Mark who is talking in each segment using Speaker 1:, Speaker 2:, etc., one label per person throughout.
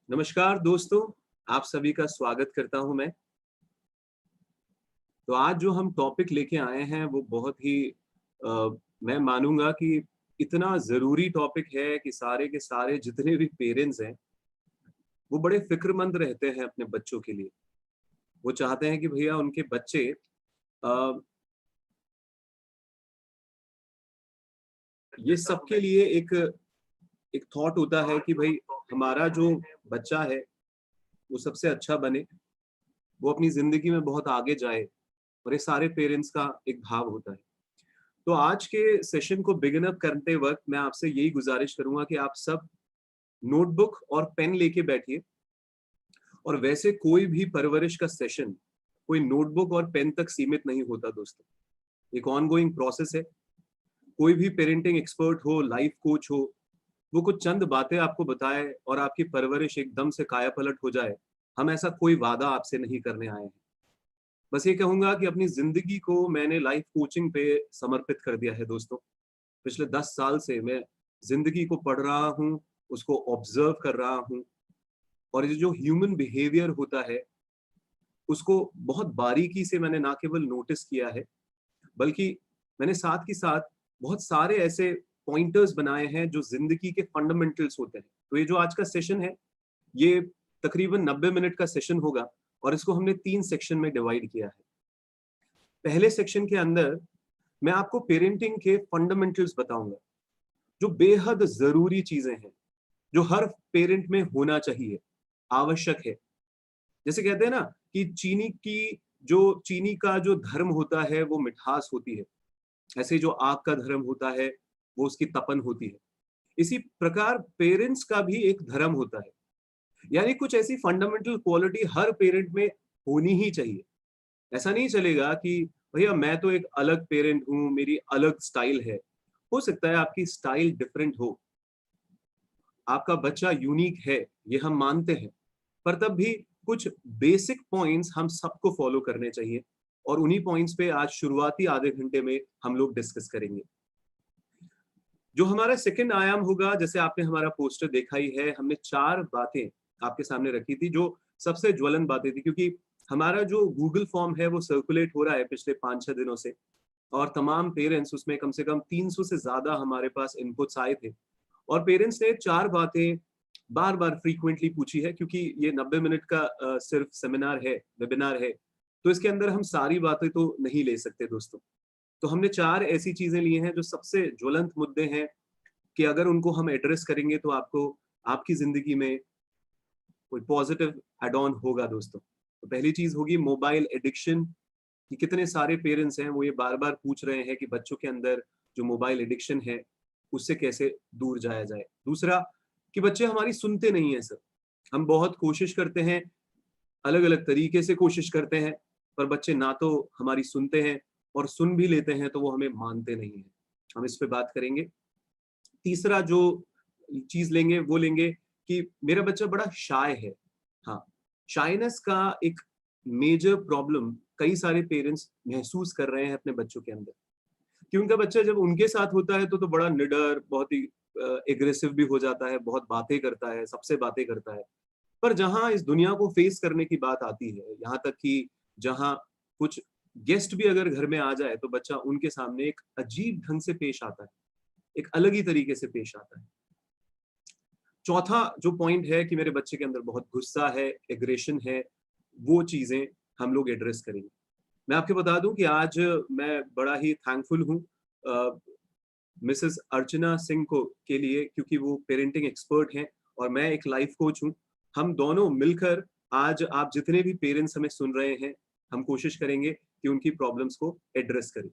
Speaker 1: नमस्कार दोस्तों, आप सभी का स्वागत करता हूं मैं। तो आज जो हम टॉपिक लेके आए हैं वो बहुत ही मैं मानूंगा कि इतना ज़रूरी टॉपिक है कि सारे के सारे जितने भी पेरेंट्स हैं, वो बड़े फ़िक्रमंद रहते हैं अपने बच्चों के लिए। वो चाहते हैं कि भैया उनके बच्चे अ, ये सबके लिए एक एक थॉट होता है कि भई हमारा जो बच्चा है, वो सबसे अच्छा बने, वो अपनी ज़िंदगी में बहुत आगे जाए और ये सारे पेरेंट्स का एक भाव होता है। तो आज के सेशन को बिगिन अप करते वक्त मैं आपसे यही गुजारिश करूंगा कि आप सब नोटबुक और पेन लेके बैठिए। और वैसे कोई भी परवरिश का सेशन कोई नोटबुक और पेन तक सीमित नहीं होता दोस्तों। एक ऑनगोइंग प्रोसेस है। कोई भी पेरेंटिंग एक्सपर्ट हो, लाइफ कोच हो, वो कुछ चंद बातें आपको बताए और आपकी परवरिश एकदम से कायापलट हो जाए, हम ऐसा कोई वादा आपसे नहीं करने आए हैं। बस ये कहूंगा कि अपनी जिंदगी को मैंने लाइफ कोचिंग पे समर्पित कर दिया है दोस्तों। पिछले 10 साल से मैं ज़िंदगी को पढ़ रहा हूँ, उसको ऑब्ज़र्व कर रहा हूँ और ये जो ह्यूमन बिहेवियर होता है, उसको बहुत बारीकी से मैंने ना केवल नोटिस किया है, बल्कि मैंने साथ ही साथ बहुत सारे ऐसे पॉइंटर्स बनाए हैं जो ज़िंदगी के फंडामेंटल्स होते हैं। तो ये जो आज का सेशन है, ये तकरीबन 90 मिनट का सेशन होगा और इसको हमने 3 सेक्शन में डिवाइड किया है। पहले सेक्शन के अंदर मैं आपको पेरेंटिंग के फंडामेंटल्स बताऊँगा, जो बेहद ज़रूरी चीज़ें हैं। जो हर पेरेंट में होना चाहिए, आवश्यक है। जैसे कहते हैं ना कि चीनी का जो धर्म होता है वो मिठास होती है। ऐसे जो आग का धर्म होता है वो उसकी तपन होती है। इसी प्रकार पेरेंट्स का भी एक धर्म होता है। यानी कुछ ऐसी फंडामेंटल क्वालिटी हर पेरेंट में होनी ही चाहिए। ऐसा नहीं चलेगा कि भैया मैं तो एक अलग पेरेंट हूँ, मेरी अलग स्टाइल है। हो सकता है आपकी स्टाइल डिफरेंट हो, आपका बच्चा यूनिक है, ये हम मानते हैं। पर तब भी कुछ बेसिक पॉइंट्स हम सबको फॉलो करने चाहिए और उन्हीं पॉइंट्स पे आज शुरुआती आधे घंटे में हम लोग डिस्कस करेंगे। जो हमारा सेकंड आयाम होगा, जैसे आपने हमारा पोस्टर देखा ही है, हमने 4 बातें आपके सामने रखी थी जो सबसे ज्वलन बातें थी, क्योंकि हमारा जो गूगल फॉर्म है वो सर्कुलेट हो रहा है पिछले 5-6 दिनों से और तमाम पेरेंट्स उसमें कम से कम 300 से ज़्यादा हमारे पास इनपुट्स आए थे और पेरेंट्स ने 4 बातें बार-बार फ्रीक्वेंटली पूछी है, क्योंकि ये 90 मिनट का सिर्फ सेमिनार है, वेबिनार है, तो इसके अंदर हम सारी बातें तो नहीं ले सकते दोस्तों। तो हमने 4 ऐसी चीज़ें ली हैं जो सबसे ज्वलंत मुद्दे हैं कि अगर उनको हम एड्रेस करेंगे तो आपको आपकी ज़िंदगी में कोई पॉजिटिव ऐड ऑन होगा दोस्तों। तो पहली चीज़ होगी मोबाइल एडिक्शन, कि कितने सारे पेरेंट्स हैं वो ये बार-बार पूछ रहे हैं कि बच्चों के अंदर जो मोबाइल एडिक्शन है, उससे कैसे दूर जाया जाए। दूसरा, कि बच्चे हमारी सुनते नहीं हैं सर। हम बहुत कोशिश करते हैं, अलग-अलग तरीके से कोशिश करते हैं, पर बच्चे ना तो हमारी सुनते हैं और सुन भी लेते हैं तो वो हमें मानते नहीं हैं। हम इस पे बात करेंगे। तीसरा जो चीज़ लेंगे वो लेंगे कि मेरा बच्चा बड़ा शाय है। हाँ, शायनेस का एक मेजर प्रॉब्लम कई सारे पेरेंट्स महसूस कर रहे हैं अपने बच्चों के अंदर, कि उनका बच्चा जब उनके साथ होता है तो बड़ा निडर, बहुत ही एग्रेसिव भी हो जाता है, बहुत बातें करता है, सबसे बातें करता है। पर जहाँ इस दुनिया को फेस करने की बात आती है, यहाँ तक कि जहाँ कुछ गेस्ट भी अगर घर में आ जाए तो बच्चा उनके सामने एक अजीब ढंग से पेश आता है, एक अलग ही तरीके से पेश आता है। चौथा जो पॉइंट है कि मेरे बच्चे के अंदर बहुत गुस्सा है, एग्रेशन है, वो चीज़ें हम लोग एड्रेस करेंगे। मैं आपको बता दूँ कि आज मैं बड़ा ही थैंकफुल हूँ अ, मिसेस अर्चना सिंह को के लिए, क्योंकि वो पेरेंटिंग एक्सपर्ट हैं और मैं एक लाइफ कोच हूँ। हम दोनों मिलकर आज आप जितने भी पेरेंट्स हमें सुन रहे हैं, हम कोशिश करेंगे कि उनकी प्रॉब्लम्स को एड्रेस करें।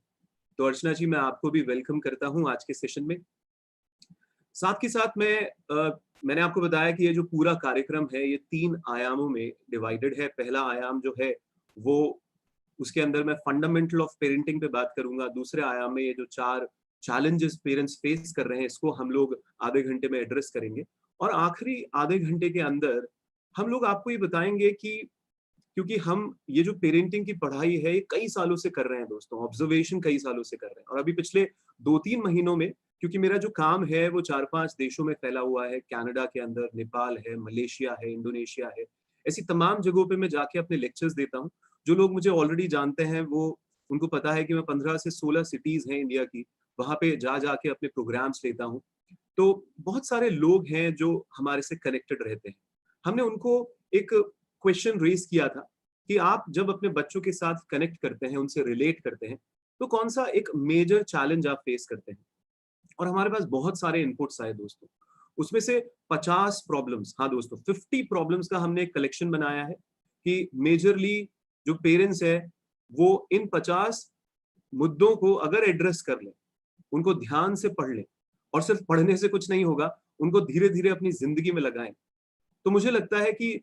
Speaker 1: तो अर्चना जी, मैं आपको भी वेलकम करता हूँ आज के सेशन में। साथ ही साथ मैंने आपको बताया कि ये जो पूरा कार्यक्रम है ये 3 आयामों में डिवाइडेड है। पहला आयाम जो है वो, उसके अंदर मैं फंडामेंटल ऑफ पेरेंटिंग पे बात करूंगा। दूसरे आयाम में ये जो 4 चैलेंजेस पेरेंट्स फेस कर रहे हैं, इसको हम लोग आधे घंटे में एड्रेस करेंगे और आखिरी आधे घंटे के अंदर हम लोग आपको ये बताएंगे कि, क्योंकि हम ये जो पेरेंटिंग की पढ़ाई है ये कई सालों से कर रहे हैं दोस्तों, ऑब्जर्वेशन कई सालों से कर रहे हैं और अभी पिछले 2-3 महीनों में क्योंकि मेरा जो काम है वो 4-5 देशों में फैला हुआ है, कनाडा के अंदर, नेपाल है, मलेशिया है, इंडोनेशिया है। ऐसी तमाम जगहों पे मैं जाके अपने लेक्चर्स देता हूँ। जो लोग मुझे ऑलरेडी जानते हैं वो उनको पता है कि मैं 15 से 16 सिटीज़ हैं इंडिया की, वहाँ पे जा के अपने प्रोग्राम्स लेता हूँ। तो बहुत सारे लोग हैं जो हमारे से कनेक्टेड रहते हैं। हमने उनको एक क्वेश्चन रेज़ किया था कि आप जब अपने बच्चों के साथ कनेक्ट करते हैं, उनसे रिलेट करते हैं, तो कौन-सा एक मेजर चैलेंज आप फेस करते हैं? और हमारे पास बहुत सारे इनपुट्स आए दोस्तों। उसमें से 50 प्रॉब्लम्स, हाँ दोस्तों, 50 प्रॉब्लम्स का हमने एक कलेक्शन बनाया है कि मेजरली जो पेरेंट्स हैं, वो इन 50 मुद्दों को अगर एड्रेस कर लें, उनको ध्यान से पढ़ लें और सिर्फ पढ़ने से कुछ नहीं होगा, उनको धीरे-धीरे अपनी ज़िंदगी में लगाएँ। तो मुझे लगता है कि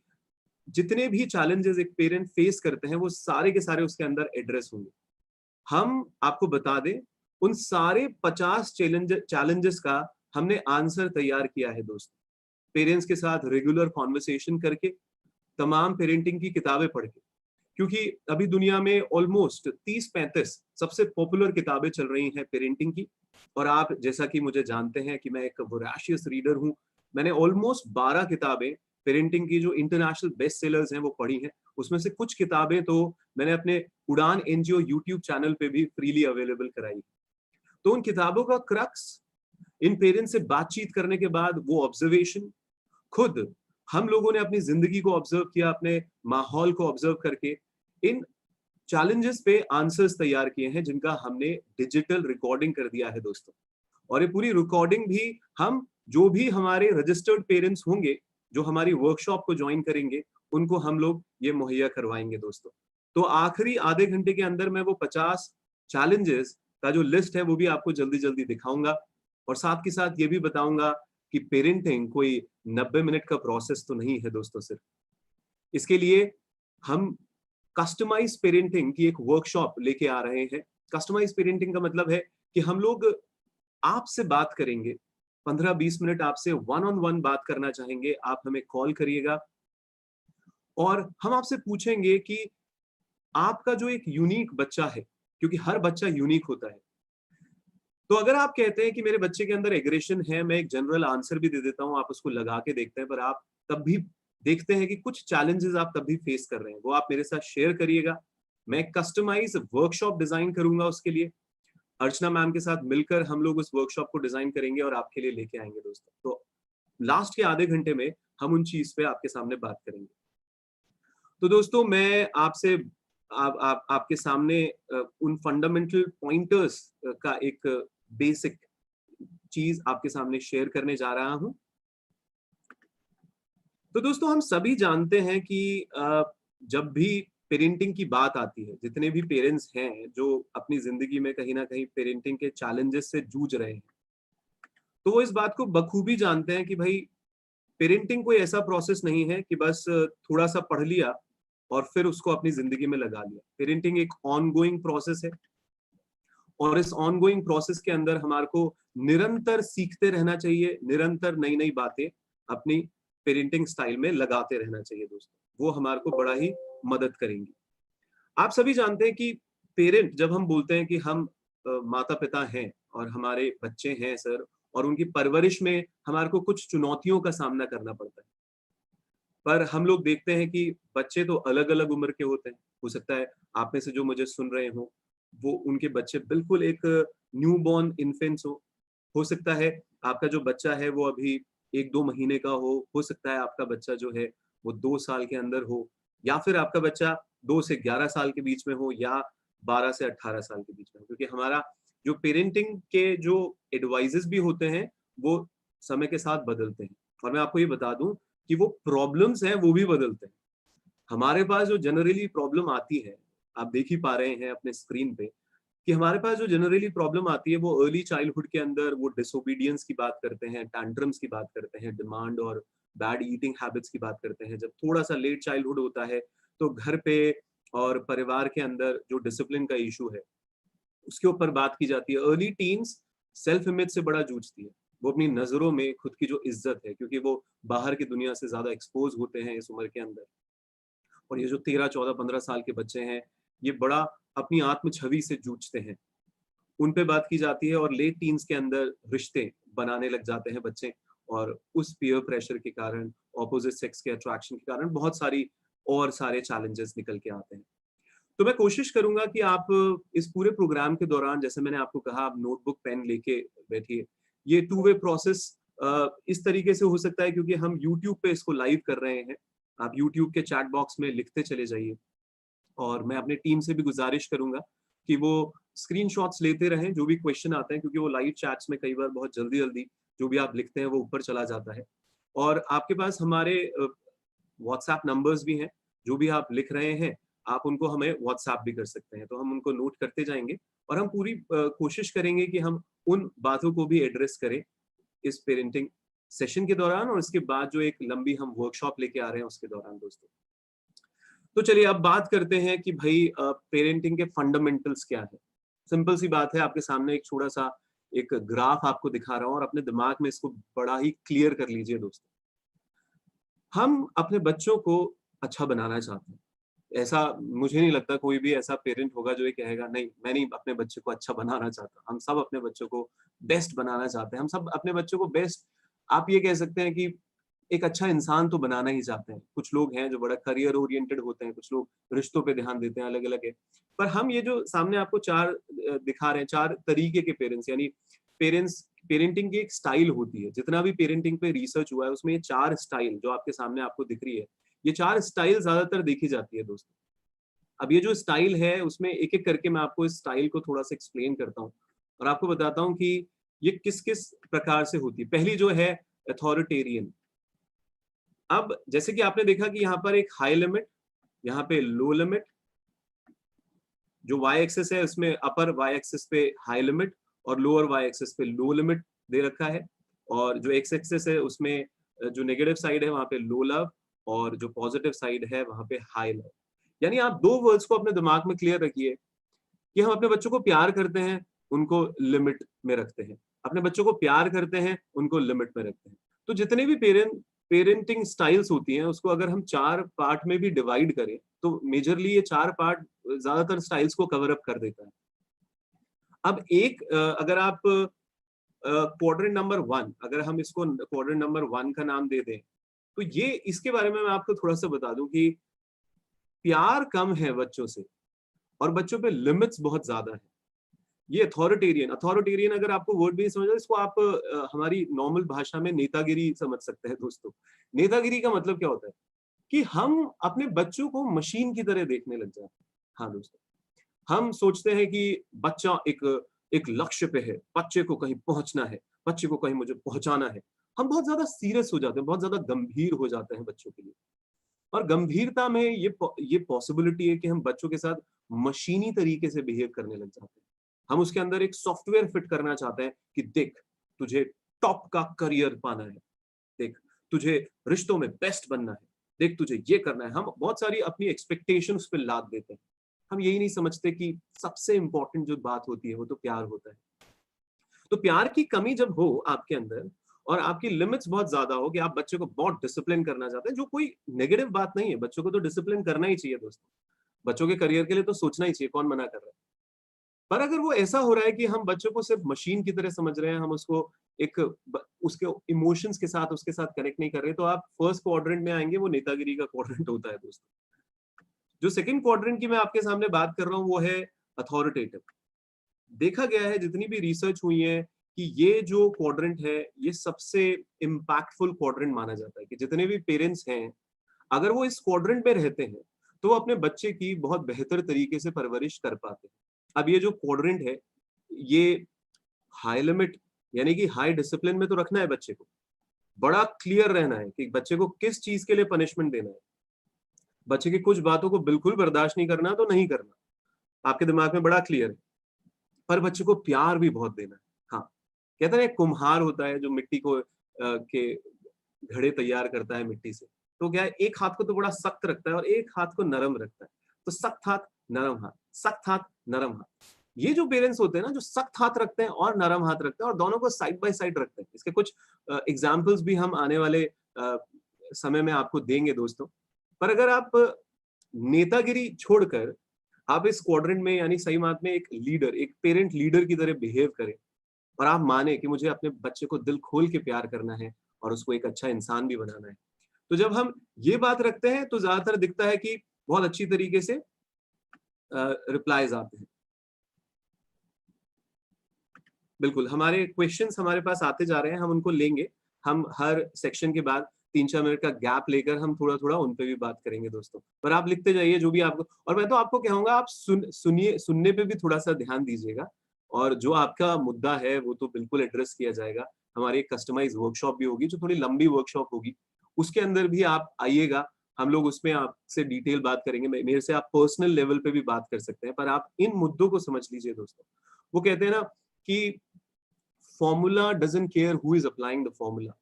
Speaker 1: जितने भी चैलेंजेज़ एक पेरेंट फेस करते हैं, वो सारे के सारे उसके अंदर एड्रेस होंगे। हम आपको बता दें, उन सारे 50 चैलेंजेस का हमने आंसर तैयार किया है दोस्तों। पेरेंट्स के साथ रेगुलर कन्वर्सेशन करके, तमाम पेरेंटिंग की किताबें पढ़ के। क्योंकि अभी दुनिया में ऑलमोस्ट 30-35 सबसे पॉपुलर किताबें चल रही हैं पेरेंटिंग की, और आप जैसा कि मुझे जानते हैं कि मैं एक वोराशियस रीडर हूँ। मैंने ऑलमोस्ट 12 किताबें पेरेंटिंग की जो इंटरनेशनल बेस्ट सेलर्स हैं वो पढ़ी हैं। उसमें से कुछ किताबें तो मैंने अपने उड़ान एनजीओ यूट्यूब चैनल पे भी फ्रीली अवेलेबल कराई। तो उन किताबों का क्रक्स इन पेरेंट्स से बातचीत करने के बाद वो ऑब्जर्वेशन, खुद हम लोगों ने अपनी जिंदगी को ऑब्जर्व किया, अपने माहौल को ऑब्जर्व करके इन चैलेंजेस पे आंसर्स तैयार किए हैं, जिनका हमने डिजिटल रिकॉर्डिंग कर दिया है दोस्तों। और ये पूरी रिकॉर्डिंग भी हम, जो भी हमारे रजिस्टर्ड पेरेंट्स होंगे, जो हमारी वर्कशॉप को ज्वाइन करेंगे, उनको हम लोग ये मुहैया करवाएंगे दोस्तों। तो आखिरी आधे घंटे के अंदर मैं वो 50 चैलेंजेस का जो लिस्ट है वो भी आपको जल्दी जल्दी दिखाऊंगा, और साथ के साथ ये भी बताऊंगा कि पेरेंटिंग कोई 90 मिनट का प्रोसेस तो नहीं है दोस्तों। सिर्फ इसके लिए हम कस्टमाइज पेरेंटिंग की एक वर्कशॉप लेके आ रहे हैं। कस्टमाइज पेरेंटिंग का मतलब है कि हम लोग आपसे बात करेंगे, 15-20 मिनट आपसे वन ऑन वन बात करना चाहेंगे। आप हमें कॉल करिएगा और हम आपसे पूछेंगे कि आपका जो एक यूनिक बच्चा है, क्योंकि हर बच्चा यूनिक होता है। तो अगर आप कहते हैं कि मेरे बच्चे के अंदर एग्रेशन है, मैं एक जनरल आंसर भी दे देता हूँ, आप उसको लगा के देखते हैं, पर आप तब भी देखते हैं कि कुछ चैलेंजेस आप तब भी फेस कर रहे हैं, वो आप मेरे साथ शेयर करिएगा। मैं कस्टमाइज वर्कशॉप डिजाइन करूंगा उसके लिए। अर्चना मैम के साथ मिलकर हम लोग उस वर्कशॉप को डिजाइन करेंगे और आपके लिए लेके आएंगे दोस्तों। तो लास्ट के आधे घंटे में हम उन चीज पे आपके सामने बात करेंगे। तो दोस्तों मैं आपसे आपके सामने उन फंडामेंटल पॉइंटर्स का एक बेसिक चीज आपके सामने शेयर करने जा रहा हूं। तो दोस्तों हम सभी जानते हैं कि जब भी पेरेंटिंग की बात आती है, जितने भी पेरेंट्स हैं जो अपनी जिंदगी में कहीं ना कहीं पेरेंटिंग के चैलेंजेस से जूझ रहे हैं, तो वो इस बात को बखूबी जानते हैं कि भाई पेरेंटिंग कोई ऐसा प्रोसेस नहीं है कि बस थोड़ा सा पढ़ लिया और फिर उसको अपनी जिंदगी में लगा लिया। पेरेंटिंग एक ऑनगोइंग प्रोसेस है, और इस ऑनगोइंग प्रोसेस के अंदर हमारे को निरंतर सीखते रहना चाहिए, निरंतर नई नई बातें अपनी पेरेंटिंग स्टाइल में लगाते रहना चाहिए दोस्तों। वो हमारे को बड़ा ही मदद करेंगी। आप सभी जानते हैं कि पेरेंट, जब हम बोलते हैं कि हम माता पिता हैं और हमारे बच्चे हैं सर, और उनकी परवरिश में हमारे को कुछ चुनौतियों का सामना करना पड़ता है। पर हम लोग देखते हैं कि बच्चे तो अलग अलग उम्र के होते हैं। हो सकता है आप में से जो मुझे सुन रहे हो, वो उनके बच्चे बिल्कुल एक न्यू बॉर्न इन्फेंट्स हो सकता है आपका जो बच्चा है वो अभी 1-2 महीने का हो सकता है आपका बच्चा जो है वो 2 साल के अंदर हो, या फिर आपका बच्चा 2 से 11 साल के बीच में हो, या 12 से 18 साल के बीच में हो। क्योंकि हमारा जो पेरेंटिंग के जो एडवाइजेस भी होते हैं वो समय के साथ बदलते हैं। और मैं आपको ये बता दूं कि वो प्रॉब्लम्स हैं वो भी बदलते हैं। हमारे पास जो जनरली प्रॉब्लम आती है, आप देख ही पा रहे हैं अपने स्क्रीन पे कि हमारे पास जो जनरली प्रॉब्लम आती है वो अर्ली चाइल्डहुड के अंदर वो डिसोबीडियंस की बात करते हैं, टैंट्रम्स की बात करते हैं, डिमांड और बैड ईटिंग हैबिट्स की बात करते हैं। जब थोड़ा सा लेट चाइल्डहुड होता है तो घर पे और परिवार के अंदर जो डिसिप्लिन का इशू है उसके ऊपर बात की जाती है। अर्ली टीन्स सेल्फ इमेज से बड़ा जूझती है। वो अपनी नजरों में खुद की जो इज्जत है, क्योंकि वो बाहर की दुनिया से ज्यादा एक्सपोज होते हैं इस उम्र के अंदर। और ये जो 13, 14, 15 साल के बच्चे हैं, ये बड़ा अपनी आत्म छवि से जूझते हैं। उन पे बात की जाती है, और लेट टीन्स के अंदर रिश्ते बनाने लग जाते हैं बच्चे, और उस पीयर प्रेशर के कारण, ऑपोजिट सेक्स के अट्रैक्शन के कारण बहुत सारी और सारे चैलेंजेस निकल के आते हैं। तो मैं कोशिश करूंगा कि आप इस पूरे प्रोग्राम के दौरान, जैसे मैंने आपको कहा, आप नोटबुक पेन लेके बैठिए। ये टू वे प्रोसेस इस तरीके से हो सकता है क्योंकि हम यूट्यूब पे इसको लाइव कर रहे हैं। आप यूट्यूब के चैट बॉक्स में लिखते चले जाइए, और मैं अपनी टीम से भी गुजारिश करूंगा कि वो स्क्रीनशॉट्स लेते रहें जो भी क्वेश्चन आते हैं, क्योंकि वो लाइव चैट्स में कई बार बहुत जल्दी जल्दी जो भी आप लिखते हैं वो ऊपर चला जाता है। और आपके पास हमारे व्हाट्सएप नंबर्स भी हैं, जो भी आप लिख रहे हैं आप उनको हमें व्हाट्सएप भी कर सकते हैं, तो हम उनको नोट करते जाएंगे, और हम पूरी कोशिश करेंगे कि हम उन बातों को भी एड्रेस करें इस पेरेंटिंग सेशन के दौरान, और इसके बाद जो एक लंबी हम वर्कशॉप लेके आ रहे हैं उसके दौरान दोस्तों। तो चलिए अब बात करते हैं कि भाई पेरेंटिंग के फंडामेंटल्स क्या है। सिंपल सी बात है, आपके सामने एक छोटा सा एक ग्राफ आपको दिखा रहा हूं, और अपने दिमाग में इसको बड़ा ही क्लियर कर लीजिए दोस्तों। हम अपने बच्चों को अच्छा बनाना चाहते हैं। ऐसा मुझे नहीं लगता कोई भी ऐसा पेरेंट होगा जो ये कहेगा नहीं, मैं नहीं अपने बच्चे को अच्छा बनाना चाहता। हम सब अपने बच्चों को बेस्ट बनाना चाहते हैं। हम सब अपने बच्चों को बेस्ट, आप ये कह सकते हैं कि एक अच्छा इंसान तो बनाना ही चाहते हैं। कुछ लोग हैं जो बड़ा करियर ओरिएंटेड होते हैं, कुछ लोग रिश्तों पे ध्यान देते हैं, अलग-अलग है। पर हम ये जो सामने आपको 4 दिखा रहे हैं, 4 तरीके के पेरेंट्स, यानी पेरेंट्स, पेरेंटिंग की एक स्टाइल होती है। जितना भी पेरेंटिंग पे रिसर्च हुआ है उसमें ये 4 स्टाइल जो आपके सामने आपको दिख रही है, ये 4 स्टाइल ज्यादातर देखी जाती है दोस्तों। अब ये जो स्टाइल है उसमें एक-एक करके मैं आपको इस स्टाइल को थोड़ा-सा एक्सप्लेन करता हूँ, और आपको बताता हूँ कि ये किस-किस प्रकार से होती है। पहली जो है अथॉरिटेरियन। अब जैसे कि आपने देखा कि यहाँ पर एक हाई लिमिट, यहाँ पे लो लिमिट, जो वाई एक्सिस है उसमें अपर वाई एक्सिस पे हाई लिमिट और लोअर वाई एक्सिस पे लो लिमिट दे रखा है, और जो एक्स एक्सिस है उसमें जो नेगेटिव साइड है वहां पे लो लव, और जो पॉजिटिव साइड है वहां पे हाई लव। यानी आप दो वर्ड्स को अपने दिमाग में क्लियर रखिए कि हम अपने बच्चों को प्यार करते हैं, उनको लिमिट में रखते हैं, अपने बच्चों को प्यार करते हैं, उनको लिमिट में रखते हैं। तो जितने भी पेरेंटिंग स्टाइल्स होती हैं उसको अगर हम 4 पार्ट में भी डिवाइड करें तो मेजरली ये 4 पार्ट ज्यादातर स्टाइल्स को कवर अप कर देता है। अब एक अगर आप क्वाड्रेंट नंबर 1, अगर हम इसको क्वाड्रेंट नंबर 1 का नाम दे दें, तो ये इसके बारे में मैं आपको थोड़ा सा बता दूं कि प्यार कम है बच्चों से, और बच्चों पे लिमिट्स बहुत ज्यादा है। ये अथॉरिटेरियन, अथॉरिटेरियन अगर आपको वर्ड भी नहीं समझ इसको आप हमारी नॉर्मल भाषा में नेतागिरी समझ सकते हैं दोस्तों। नेतागिरी का मतलब क्या होता है कि हम अपने बच्चों को मशीन की तरह देखने लग जाते हैं। हाँ दोस्तों, हम सोचते हैं कि बच्चा एक एक लक्ष्य पे है, बच्चे को कहीं पहुंचना है, बच्चे को कहीं मुझे पहुंचाना है। हम बहुत ज्यादा सीरियस हो जाते हैं, बहुत ज्यादा गंभीर हो जाते हैं बच्चों के लिए, और गंभीरता में ये पॉसिबिलिटी है कि हम बच्चों के साथ मशीनी तरीके से बिहेव करने लग जाते हैं। हम उसके अंदर एक सॉफ्टवेयर फिट करना चाहते हैं कि देख, तुझे टॉप का करियर पाना है, देख तुझे रिश्तों में बेस्ट बनना है, देख तुझे ये करना है। हम बहुत सारी अपनी एक्सपेक्टेशन उस पर लाद देते हैं। हम यही नहीं समझते कि सबसे इंपॉर्टेंट जो बात होती है वो तो प्यार होता है। तो प्यार की कमी जब हो आपके अंदर, और आपकी लिमिट्स बहुत ज्यादा हो कि आप बच्चे को बहुत डिसिप्लिन करना चाहते हैं, जो कोई नेगेटिव बात नहीं है, बच्चों को तो डिसिप्लिन करना ही चाहिए दोस्तों। बच्चों के करियर के लिए तो सोचना ही चाहिए, कौन मना कर रहा है। पर अगर वो ऐसा हो रहा है कि हम बच्चों को सिर्फ मशीन की तरह समझ रहे हैं, हम उसको एक उसके इमोशंस के साथ उसके साथ कनेक्ट नहीं कर रहे, तो आप फर्स्ट क्वाड्रेंट में आएंगे, वो नेतागिरी का क्वाड्रेंट होता है दोस्तों। जो सेकंड क्वाड्रेंट की मैं आपके सामने बात कर रहा हूँ वो है अथॉरिटेटिव। देखा गया है, जितनी भी रिसर्च हुई है, कि ये जो क्वाड्रेंट है ये सबसे इम्पैक्टफुल क्वाड्रेंट माना जाता है, कि जितने भी पेरेंट्स हैं अगर वो इस क्वाड्रेंट में रहते हैं तो वो अपने बच्चे की बहुत बेहतर तरीके से परवरिश कर पाते हैं। अब ये जो क्वाड्रेंट है, ये हाई लिमिट, यानी कि हाई डिसिप्लिन में तो रखना है बच्चे को, बड़ा क्लियर रहना है कि बच्चे को किस चीज के लिए पनिशमेंट देना है, बच्चे की कुछ बातों को बिल्कुल बर्दाश्त नहीं करना तो नहीं करना, आपके दिमाग में बड़ा क्लियर है। पर बच्चे को प्यार भी बहुत देना है। हाँ, कहते हैं एक कुम्हार होता है जो मिट्टी को के घड़े तैयार करता है मिट्टी से, तो क्या है, एक हाथ को तो बड़ा सख्त रखता है और एक हाथ को नरम रखता है। तो सख्त हाथ नरम हाथ, सख्त हाथ नरम हाथ। ये जो पेरेंट्स होते हैं ना, जो सख्त हाथ रखते हैं और नरम हाथ रखते हैं और दोनों को साइड बाय साइड रखते हैं, इसके कुछ एग्जाम्पल्स भी हम आने वाले समय में आपको देंगे दोस्तों। पर अगर आप नेतागिरी छोड़कर आप इस क्वाड्रेंट में यानी सही मात में एक लीडर, एक पेरेंट लीडर की तरह बिहेव करें और आप माने कि मुझे अपने बच्चे को दिल खोल के प्यार करना है और उसको एक अच्छा इंसान भी बनाना है। तो जब हम ये बात रखते हैं तो ज्यादातर दिखता है कि बहुत अच्छी तरीके से रिप्लाईज आते हैं। बिल्कुल, हमारे क्वेश्चंस हमारे पास आते जा रहे हैं, हम उनको लेंगे। हम हर सेक्शन के बाद 3-4 मिनट का गैप लेकर हम थोड़ा-थोड़ा उन पे भी बात करेंगे दोस्तों। पर आप लिखते जाइए जो भी आपको, और मैं तो आपको कहूँगा आप सुनिए, सुनने पे भी थोड़ा-सा ध्यान दीजिएगा और जो आपका मुद्दा है वो तो बिल्कुल एड्रेस किया जाएगा। हमारी एक कस्टमाइज़ वर्कशॉप भी होगी जो थोड़ी लंबी वर्कशॉप होगी। उसके अंदर भी आप आइएगा, हम लोग उसमें आपसे डिटेल बात करेंगे। मेरे से आप पर्सनल लेवल पे भी बात कर सकते हैं, पर आप इन मुद्दों को समझ लीजिए दोस्तों। वो कहते हैं ना कि formula doesn't care who is applying the formula,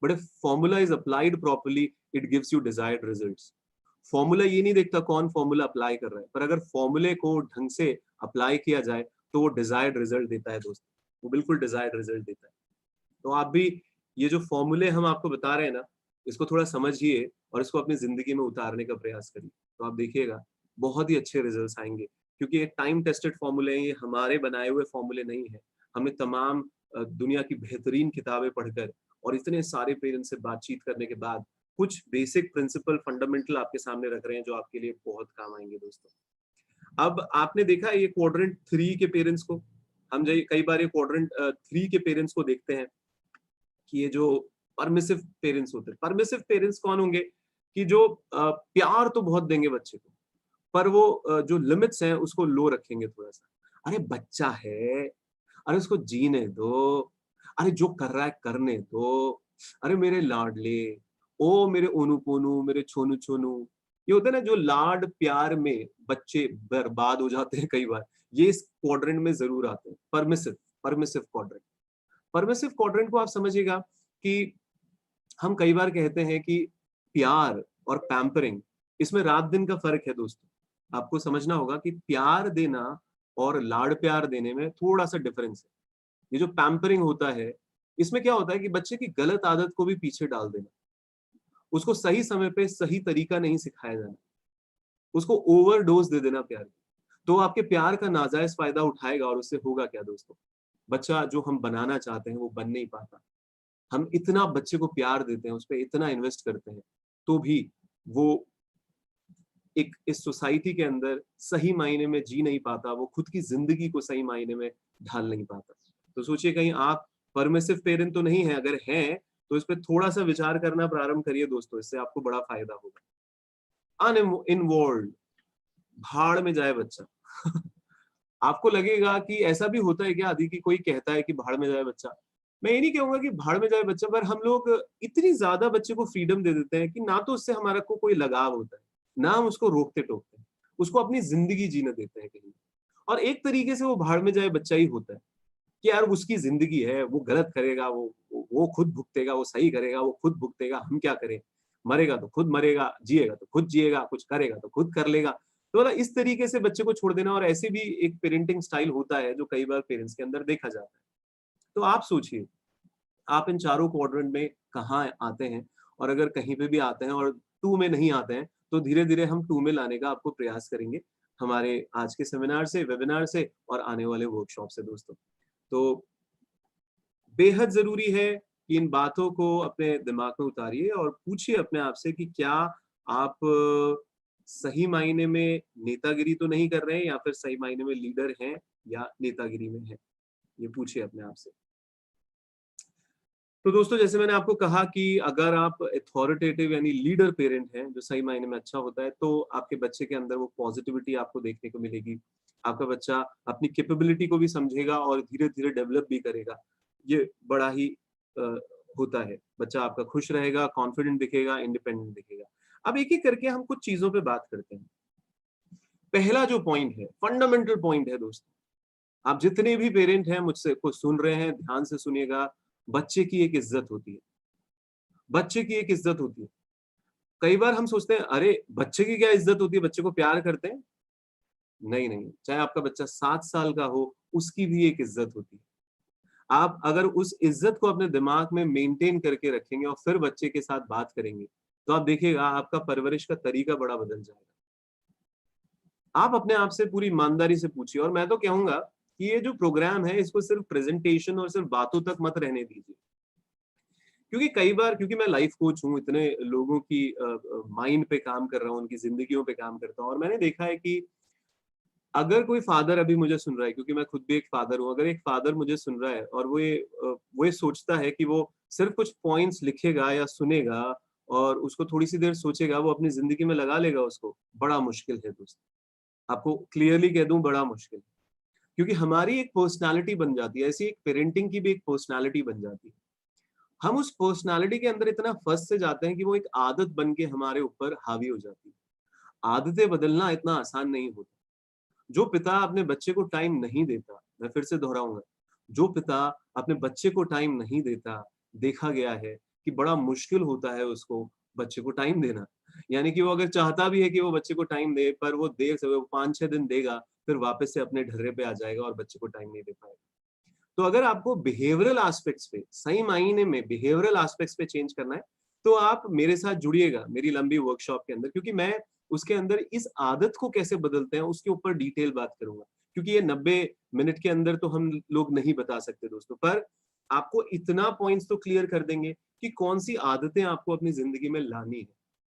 Speaker 1: but if formula is applied properly, it gives you desired results. Formula ये नहीं देखता कौन फॉर्मूला अप्लाई कर रहा है, पर अगर फॉर्मूले को ढंग से अप्लाई किया जाए तो वो डिजायर्ड रिजल्ट देता है दोस्तों, वो बिल्कुल डिजायर्ड रिजल्ट देता है। तो आप भी ये जो फॉर्मूले हम आपको बता रहे हैं ना, इसको थोड़ा समझिए और इसको अपनी जिंदगी में उतारने का प्रयास करिए, तो आप देखिएगा बहुत ही अच्छे रिजल्ट्स आएंगे। क्योंकि ये टाइम टेस्टेड फॉर्मूले हैं, ये हमारे बनाए हुए फॉर्मूले नहीं है। हमने तमाम दुनिया की बेहतरीन किताबें पढ़कर और इतने सारे पेरेंट्स से बातचीत करने के बाद कुछ बेसिक प्रिंसिपल फंडामेंटल आपके सामने रख रहे हैं जो आपके लिए बहुत काम आएंगे दोस्तों। अब आपने देखा ये क्वाड्रेंट 3 के पेरेंट्स को, हम कई बार ये क्वाड्रेंट 3 के पेरेंट्स को देखते हैं कि ये जो परमिसिव पेरेंट्स होते हैं, परमिसिव पेरेंट्स कौन होंगे कि जो प्यार तो बहुत देंगे बच्चे को, पर वो जो लिमिट्स हैं उसको लो रखेंगे थोड़ा सा। अरे बच्चा है, अरे उसको जीने दो, अरे जो कर रहा है करने दो, अरे मेरे लाडले, ओ मेरे ओनू पोनू, मेरे छोनू छोनू। ये होता है ना जो लाड प्यार में बच्चे बर्बाद हो जाते हैं कई बार, ये इस क्वाड्रेंट में जरूर आते हैं। Permissive, permissive quadrant, permissive quadrant को आप समझिएगा कि हम कई बार कहते हैं कि प्यार और पैम्परिंग, इसमें रात दिन का फर्क है दोस्तों। आपको समझना होगा कि प्यार देना और लाड़ प्यार देने में थोड़ा सा डिफरेंस है। ये जो पैम्परिंग होता है, इसमें क्या होता है कि बच्चे की गलत आदत को भी पीछे डाल देना, उसको सही समय पे सही तरीका नहीं सिखाया जाना, उसको ओवरडोज दे देना प्यार की। तो आपके प्यार का नाजायज फायदा उठाएगा और उससे होगा क्या दोस्तों, बच्चा जो हम बनाना चाहते हैं वो बन नहीं पाता। हम इतना बच्चे को प्यार देते हैं, उस पर इतना इन्वेस्ट करते हैं, तो भी वो एक इस सोसाइटी के अंदर सही मायने में जी नहीं पाता, वो खुद की जिंदगी को सही मायने में ढाल नहीं पाता। तो सोचिए कहीं आप परमिसिव पेरेंट तो नहीं है, अगर हैं तो इस पे थोड़ा सा विचार करना प्रारंभ करिए दोस्तों, इससे आपको बड़ा फायदा होगा। अनइन्वॉल्व, भाड़ में जाए बच्चा। आपको लगेगा कि ऐसा भी होता है क्या आदि की कोई कहता है कि भाड़ में जाए बच्चा। मैं ये नहीं कहूंगा कि भाड़ में जाए बच्चा, पर हम लोग इतनी ज्यादा बच्चे को फ्रीडम दे देते हैं कि ना तो उससे हमारा को कोई लगाव होता है, ना हम उसको रोकते टोकते हैं, उसको अपनी जिंदगी जीने देते हैं कहीं। और एक तरीके से वो भाड़ में जाए बच्चा ही होता है कि यार उसकी जिंदगी है, वो गलत करेगा, वो खुद भुगतेगा, वो सही करेगा वो खुद भुगतेगा, हम क्या करें, मरेगा तो खुद मरेगा, जिएगा तो खुद जिएगा, कुछ करेगा तो खुद कर लेगा। तो मतलब इस तरीके से बच्चे को छोड़ देना, और ऐसे भी एक पेरेंटिंग स्टाइल होता है जो कई बार पेरेंट्स के अंदर देखा जाता है। तो आप सोचिए आप इन चारों क्वाड्रेंट में कहाँ आते हैं, और अगर कहीं पे भी आते हैं और 2 में नहीं आते हैं तो धीरे धीरे हम 2 में लाने का आपको प्रयास करेंगे हमारे आज के सेमिनार से, वेबिनार से और आने वाले वर्कशॉप से दोस्तों। तो बेहद जरूरी है कि इन बातों को अपने दिमाग में उतारिए और पूछिए अपने आप से कि क्या आप सही मायने में नेतागिरी तो नहीं कर रहे हैं, या फिर सही मायने में लीडर हैं या नेतागिरी में हैं, ये पूछिए अपने आप से। तो दोस्तों जैसे मैंने आपको कहा कि अगर आप अथॉरिटेटिव यानी लीडर पेरेंट हैं, जो सही मायने में अच्छा होता है, तो आपके बच्चे के अंदर वो पॉजिटिविटी आपको देखने को मिलेगी। आपका बच्चा अपनी कैपेबिलिटी को भी समझेगा और धीरे धीरे डेवलप भी करेगा। ये बड़ा ही अ, होता है। बच्चा आपका खुश रहेगा, कॉन्फिडेंट दिखेगा, इंडिपेंडेंट दिखेगा। अब एक एक करके हम कुछ चीजों पे बात करते हैं। पहला जो पॉइंट है, फंडामेंटल पॉइंट है दोस्तों, आप जितने भी पेरेंट हैं मुझसे को सुन रहे हैं, ध्यान से सुनिएगा। बच्चे की एक इज्जत होती है, बच्चे की एक इज्जत होती है। कई बार हम सोचते हैं अरे बच्चे की क्या इज्जत होती है, बच्चे को प्यार करते हैं। नहीं नहीं, चाहे आपका बच्चा 7 साल का हो, उसकी भी एक इज्जत होती है। आप अगर उस इज्जत को अपने दिमाग में मेंटेन करके रखेंगे और फिर बच्चे के साथ बात करेंगे, तो आप देखिएगा आपका परवरिश का तरीका बड़ा बदल जाएगा। आप अपने आप से पूरी ईमानदारी से पूछिए। और मैं तो कहूंगा कि ये जो प्रोग्राम है इसको सिर्फ प्रेजेंटेशन और सिर्फ बातों तक मत रहने दीजिए, क्योंकि कई बार, क्योंकि मैं लाइफ कोच हूँ, इतने लोगों की माइंड पे काम कर रहा हूँ, उनकी जिंदगियों पे काम करता हूँ, और मैंने देखा है कि अगर कोई फादर अभी मुझे सुन रहा है, क्योंकि मैं खुद भी एक फादर हूँ, अगर एक फादर मुझे सुन रहा है और वो ये सोचता है कि वो सिर्फ कुछ पॉइंट्स लिखेगा या सुनेगा और उसको थोड़ी सी देर सोचेगा, वो अपनी जिंदगी में लगा लेगा उसको, बड़ा मुश्किल है दोस्त। आपको क्लियरली कह दूं, बड़ा मुश्किल। क्योंकि हमारी एक पर्सनालिटी बन जाती है, ऐसी एक पेरेंटिंग की भी एक पर्सनालिटी बन जाती है। हम उस पर्सनालिटी के अंदर इतना फंस से जाते हैं कि वो एक आदत बन के हमारे ऊपर हावी हो जाती है। आदतें बदलना इतना आसान नहीं होता। जो पिता अपने बच्चे को टाइम नहीं देता, मैं फिर से दोहराऊंगा, जो पिता अपने बच्चे को टाइम नहीं देता, देखा गया है कि बड़ा मुश्किल होता है उसको बच्चे को टाइम देना। यानी कि वो अगर चाहता भी है कि वो बच्चे को टाइम दे, पर वो देर से, वो 5-6 दिन देगा, फिर वापस से अपने ढर्रे पे आ जाएगा और बच्चे को टाइम नहीं दे पाएगा। तो अगर आपको बिहेवियरल एस्पेक्ट्स पे, सही मायने में बिहेवियरल एस्पेक्ट्स पे चेंज करना है, तो आप मेरे साथ जुड़िएगा मेरी लंबी वर्कशॉप के अंदर, क्योंकि मैं उसके अंदर इस आदत को कैसे बदलते हैं उसके ऊपर डिटेल बात करूंगा। क्योंकि ये 90 मिनट के अंदर तो हम लोग नहीं बता सकते दोस्तों, पर आपको इतना पॉइंट्स तो क्लियर कर देंगे कि कौन सी आदतें आपको अपनी जिंदगी में लानी है।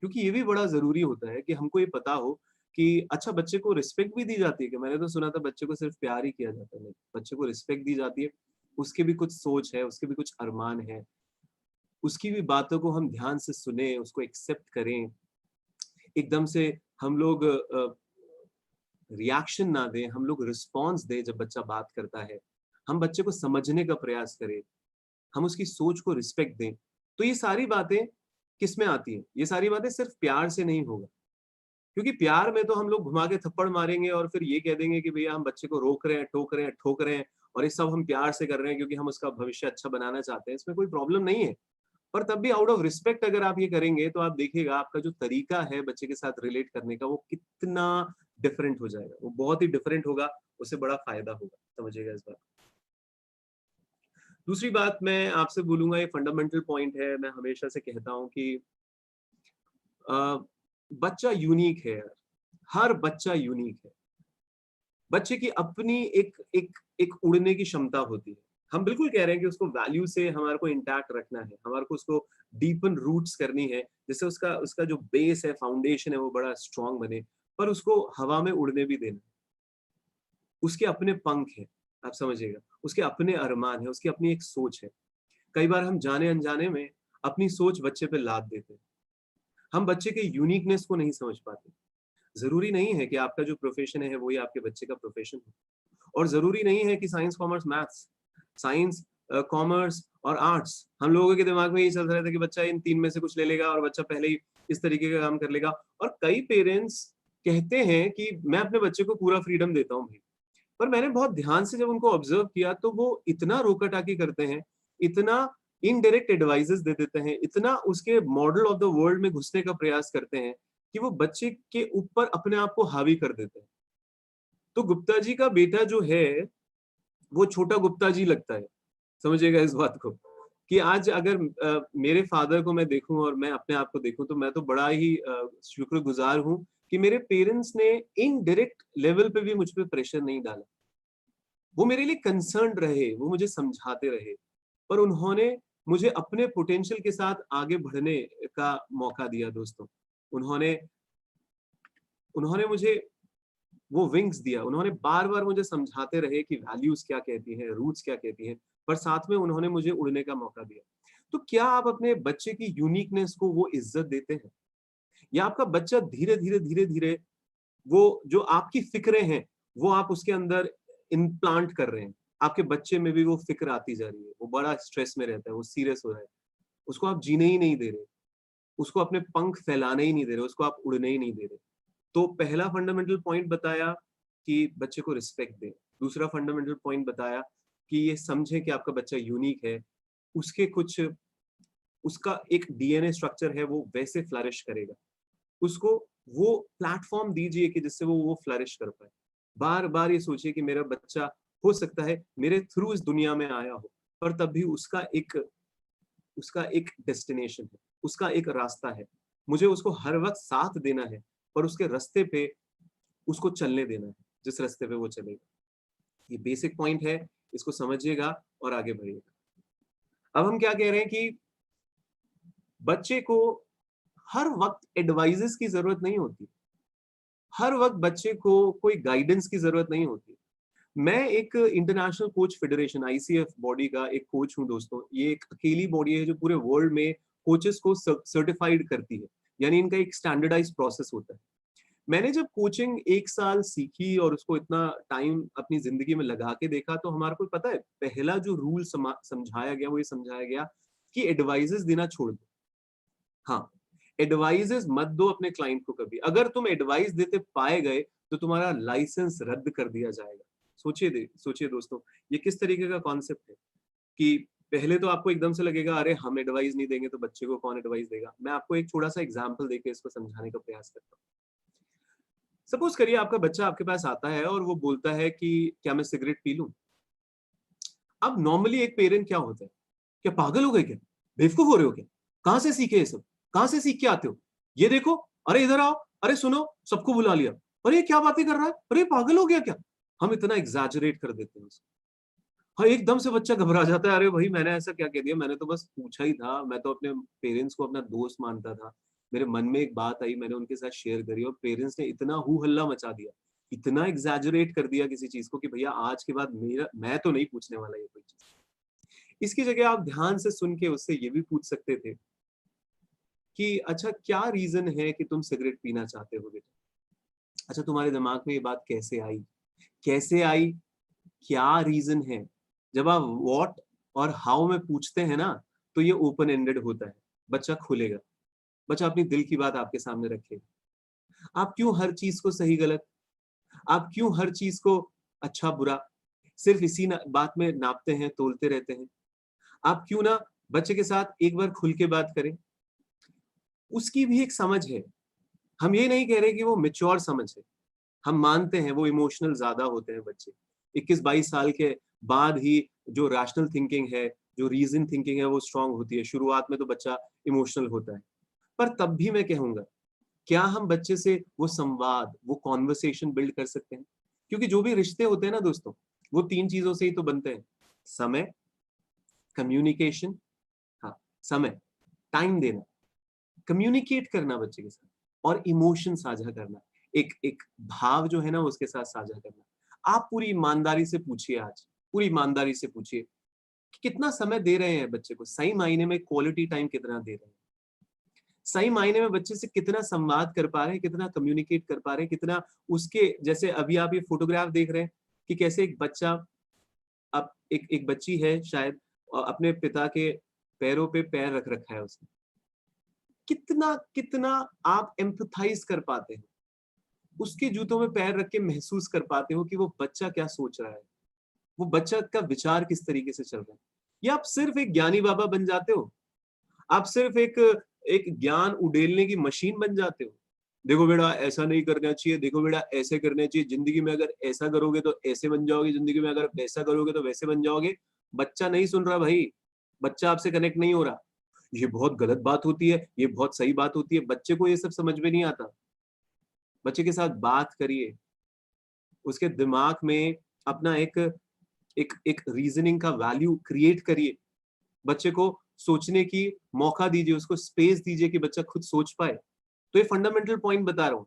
Speaker 1: क्योंकि ये भी बड़ा जरूरी होता है कि हमको ये पता हो कि अच्छा, बच्चे को रिस्पेक्ट भी दी जाती है। कि मैंने तो सुना था बच्चे को सिर्फ प्यार ही किया जाता है, नहीं, बच्चे को रिस्पेक्ट दी जाती है। उसके भी कुछ सोच है, उसके भी कुछ अरमान है, उसकी भी बातों को हम ध्यान से सुने, उसको एक्सेप्ट करें। एकदम से हम लोग रिएक्शन ना दें, हम लोग रिस्पॉन्स दें जब बच्चा बात करता है। हम बच्चे को समझने का प्रयास करें, हम उसकी सोच को रिस्पेक्ट दें। तो ये सारी बातें किस में आती हैं? ये सारी बातें सिर्फ प्यार से नहीं होगा। क्योंकि प्यार में तो हम लोग घुमा के थप्पड़ मारेंगे और फिर ये कह देंगे कि भैया हम बच्चे को रोक रहे हैं, टोक रहे हैं, ठोक रहे हैं, और ये सब हम प्यार से कर रहे हैं क्योंकि हम उसका भविष्य अच्छा बनाना चाहते हैं। इसमें कोई प्रॉब्लम नहीं है। पर तब भी आउट ऑफ रिस्पेक्ट अगर आप ये करेंगे, तो आप देखिएगा आपका जो तरीका है बच्चे के साथ रिलेट करने का, वो कितना डिफरेंट हो जाएगा। वो बहुत ही डिफरेंट होगा, उससे बड़ा फायदा होगा। समझिएगा इस बात। दूसरी बात मैं आपसे बोलूंगा, ये फंडामेंटल पॉइंट है, मैं हमेशा से कहता हूँ कि अ, बच्चा यूनिक है यार। हर बच्चा यूनिक है। बच्चे की अपनी एक एक एक उड़ने की क्षमता होती है। हम बिल्कुल कह रहे हैं कि उसको वैल्यू से हमारे को इंटैक्ट रखना है, हमारे को उसको डीपन रूट्स करनी है, जिससे उसका उसका जो बेस है, फाउंडेशन है, वो बड़ा स्ट्रांग बने। पर उसको हवा में उड़ने भी देना है। उसके अपने पंख हैं, आप समझिएगा। उसके अपने अरमान है, उसकी अपनी एक सोच है। कई बार हम जाने अनजाने में अपनी सोच बच्चे पे लाद देते हैं। हम बच्चे के यूनिकनेस को नहीं समझ पाते। जरूरी नहीं है कि आपका जो प्रोफेशन है वही आपके बच्चे का प्रोफेशन हो। और जरूरी नहीं है कि science commerce maths, science commerce और आर्ट्स, हम लोगों के दिमाग में ये चल रहा था कि बच्चा इन तीन में से कुछ ले लेगा और बच्चा पहले ही इस तरीके का काम कर लेगा। और कई पेरेंट्स कहते हैं कि मैं अपने बच्चे को पूरा फ्रीडम देता हूँ भाई। पर मैंने बहुत ध्यान से जब उनको ऑब्जर्व किया, तो वो इतना रोका टाकी करते हैं, इतना इनडायरेक्ट एडवाइजेस दे देते हैं, इतना उसके मॉडल ऑफ द वर्ल्ड में घुसने का प्रयास करते हैं कि वो बच्चे के ऊपर अपने आप को हावी कर देते हैं। तो गुप्ता जी का बेटा जो है, वो छोटा गुप्ता जी लगता है। समझिएगा इस बात को, कि आज अगर मेरे फादर को मैं देखूं और मैं अपने आप को देखूं, तो मैं तो बड़ा ही शुक्रगुजार हूं कि मेरे पेरेंट्स ने इनडायरेक्ट लेवल पे भी मुझ पे प्रेशर नहीं डाला। वो मेरे लिए कंसर्न रहे, वो मुझे समझाते रहे, पर उन्होंने मुझे अपने पोटेंशियल के साथ आगे बढ़ने का मौका दिया दोस्तों। उन्होंने उन्होंने मुझे वो विंग्स दिया। उन्होंने बार बार मुझे समझाते रहे कि वैल्यूज क्या कहती हैं, रूट्स क्या कहती हैं, पर साथ में उन्होंने मुझे उड़ने का मौका दिया। तो क्या आप अपने बच्चे की यूनिकनेस को वो इज्जत देते हैं, या आपका बच्चा धीरे धीरे धीरे धीरे वो जो आपकी फिक्रें हैं वो आप उसके अंदर इम्प्लांट कर रहे हैं? आपके बच्चे में भी वो फिक्र आती जा रही है, वो बड़ा स्ट्रेस में रहता है, वो सीरियस हो रहा है, उसको आप जीने ही नहीं दे रहे, उसको अपने पंख फैलाने ही नहीं दे रहे, उसको आप उड़ने ही नहीं दे रहे। तो पहला फंडामेंटल पॉइंट बताया कि बच्चे को रिस्पेक्ट दें। दूसरा फंडामेंटल पॉइंट बताया कि ये समझे कि आपका बच्चा यूनिक है, उसके कुछ उसका एक डीएनए स्ट्रक्चर है, वो वैसे फ्लरिश करेगा। उसको वो प्लेटफॉर्म दीजिए कि जिससे वो फ्लरिश कर पाए। बार बार ये सोचिए कि मेरा बच्चा हो सकता है मेरे थ्रू इस दुनिया में आया हो, पर तब भी उसका एक डेस्टिनेशन है, उसका एक रास्ता है। मुझे उसको हर वक्त साथ देना है, पर उसके रास्ते पे उसको चलने देना है जिस रास्ते पे वो चलेगा। ये बेसिक पॉइंट है, इसको समझिएगा और आगे बढ़िएगा। अब हम क्या कह रहे हैं कि बच्चे को हर वक्त एडवाइजेस की जरूरत नहीं होती, हर वक्त बच्चे को कोई गाइडेंस की जरूरत नहीं होती। मैं एक international coach federation ICF body का एक कोच हूं दोस्तों। ये एक अकेली बॉडी है जो पूरे वर्ल्ड में कोचेस को सर्टिफाइड करती है, यानी इनका एक स्टैंडर्डाइज प्रोसेस होता है। मैंने जब कोचिंग 1 साल सीखी और उसको इतना टाइम अपनी जिंदगी में लगा के देखा, तो हमारे को पता है पहला जो रूल समझाया गया वो ये समझाया गया कि एडवाइजेस देना छोड़ दो। हाँ, एडवाइजेस मत दो अपने क्लाइंट को कभी। अगर तुम एडवाइस देते पाए गए तो तुम्हारा लाइसेंस रद्द कर दिया जाएगा। सोचिए दोस्तों, ये किस तरीके का कॉन्सेप्ट है कि पहले तो आपको एकदम से लगेगा अरे हम एडवाइस नहीं देंगे तो बच्चे को कौन एडवाइस देगा। मैं आपको एक छोटा सा एग्जांपल देके इसको समझाने का प्रयास करता हूँ। सपोज करिए आपका बच्चा आपके पास आता है और वो बोलता है कि क्या मैं सिगरेट पी लूं। अब नॉर्मली एक पेरेंट क्या होता है, क्या पागल हो गए क्या, बेवकूफ हो रहे हो क्या, कहां से सीखे ये सब, कहां से सीख के आते हो, ये देखो, अरे इधर आओ, अरे सुनो, सबको बुला लिया, अरे ये क्या बातें कर रहा है, अरे पागल हो गया क्या। हम इतना एग्जैजरेट कर देते हैं उसको। हाँ, एकदम से बच्चा घबरा जाता है, अरे भाई मैंने ऐसा क्या कह दिया, मैंने तो बस पूछा ही था, मैं तो अपने पेरेंट्स को अपना दोस्त मानता था, मेरे मन में एक बात आई, मैंने उनके साथ शेयर करी और पेरेंट्स ने इतना हू हल्ला मचा दिया, इतना एग्जैजरेट कर दिया किसी चीज को कि भैया आज के बाद मेरा मैं तो नहीं पूछने वाला ये कोई चीज। इसकी जगह आप ध्यान से सुन के उससे ये भी पूछ सकते थे कि अच्छा क्या रीजन है कि तुम सिगरेट पीना चाहते हो बेटा। अच्छा तुम्हारे दिमाग में ये बात कैसे आई, कैसे आई, क्या रीजन है। जब आप व्हाट और हाउ में पूछते हैं ना, तो ये ओपन एंडेड होता है, बच्चा खुलेगा, बच्चा अपनी दिल की बात आपके सामने रखेगा। आप क्यों हर चीज को सही गलत, आप क्यों हर चीज को अच्छा बुरा सिर्फ इसी बात में नापते हैं, तोलते रहते हैं। आप क्यों ना बच्चे के साथ एक बार खुल के बात करें। उसकी भी एक समझ है, हम ये नहीं कह रहे कि वो मेच्योर समझ है, हम मानते हैं वो इमोशनल ज्यादा होते हैं बच्चे। 21-22 साल के बाद ही जो रैशनल थिंकिंग है, जो रीजन थिंकिंग है वो स्ट्रांग होती है। शुरुआत में तो बच्चा इमोशनल होता है, पर तब भी मैं कहूंगा क्या हम बच्चे से वो संवाद, वो कॉन्वर्सेशन बिल्ड कर सकते हैं। क्योंकि जो भी रिश्ते होते हैं ना दोस्तों, वो 3 चीजों से ही तो बनते हैं, समय, कम्युनिकेशन, हाँ समय, टाइम देना, कम्युनिकेट करना बच्चे के साथ, और इमोशन साझा करना, एक एक भाव जो है ना उसके साथ साझा करना। आप पूरी ईमानदारी से पूछिए, आज पूरी ईमानदारी से पूछिए कि कितना समय दे रहे हैं बच्चे को, सही मायने में क्वालिटी टाइम कितना दे रहे हैं, सही मायने में बच्चे से कितना संवाद कर पा रहे हैं, कितना कम्युनिकेट कर पा रहे हैं, कितना उसके जैसे अभी आप ये फोटोग्राफ देख रहे हैं कि कैसे एक बच्चा, अब एक बच्ची है शायद, अपने पिता के पैरों पे पैर रख रखा है उसने। कितना कितना आप एम्पथाइज कर पाते हैं, उसके जूतों में पैर रख के महसूस कर पाते हो कि वो बच्चा क्या सोच रहा है, वो बच्चा का विचार किस तरीके से चल रहा है। या आप सिर्फ एक ज्ञानी बाबा बन जाते हो, आप सिर्फ एक एक ज्ञान उड़ेलने की मशीन बन जाते हो। देखो बेटा ऐसा नहीं करना चाहिए, देखो बेटा ऐसे करना चाहिए, जिंदगी में अगर ऐसा करोगे तो ऐसे बन जाओगे, जिंदगी में अगर वैसा करोगे तो वैसे बन जाओगे। बच्चा नहीं सुन रहा भाई, बच्चा आपसे कनेक्ट नहीं हो रहा। ये बहुत गलत बात होती है, ये बहुत सही बात होती है, बच्चे को ये सब समझ में नहीं आता। बच्चे के साथ बात करिए, उसके दिमाग में अपना एक एक एक रीजनिंग का वैल्यू क्रिएट करिए, बच्चे को सोचने की मौका दीजिए, उसको स्पेस दीजिए कि बच्चा खुद सोच पाए। तो ये फंडामेंटल पॉइंट बता रहा हूँ।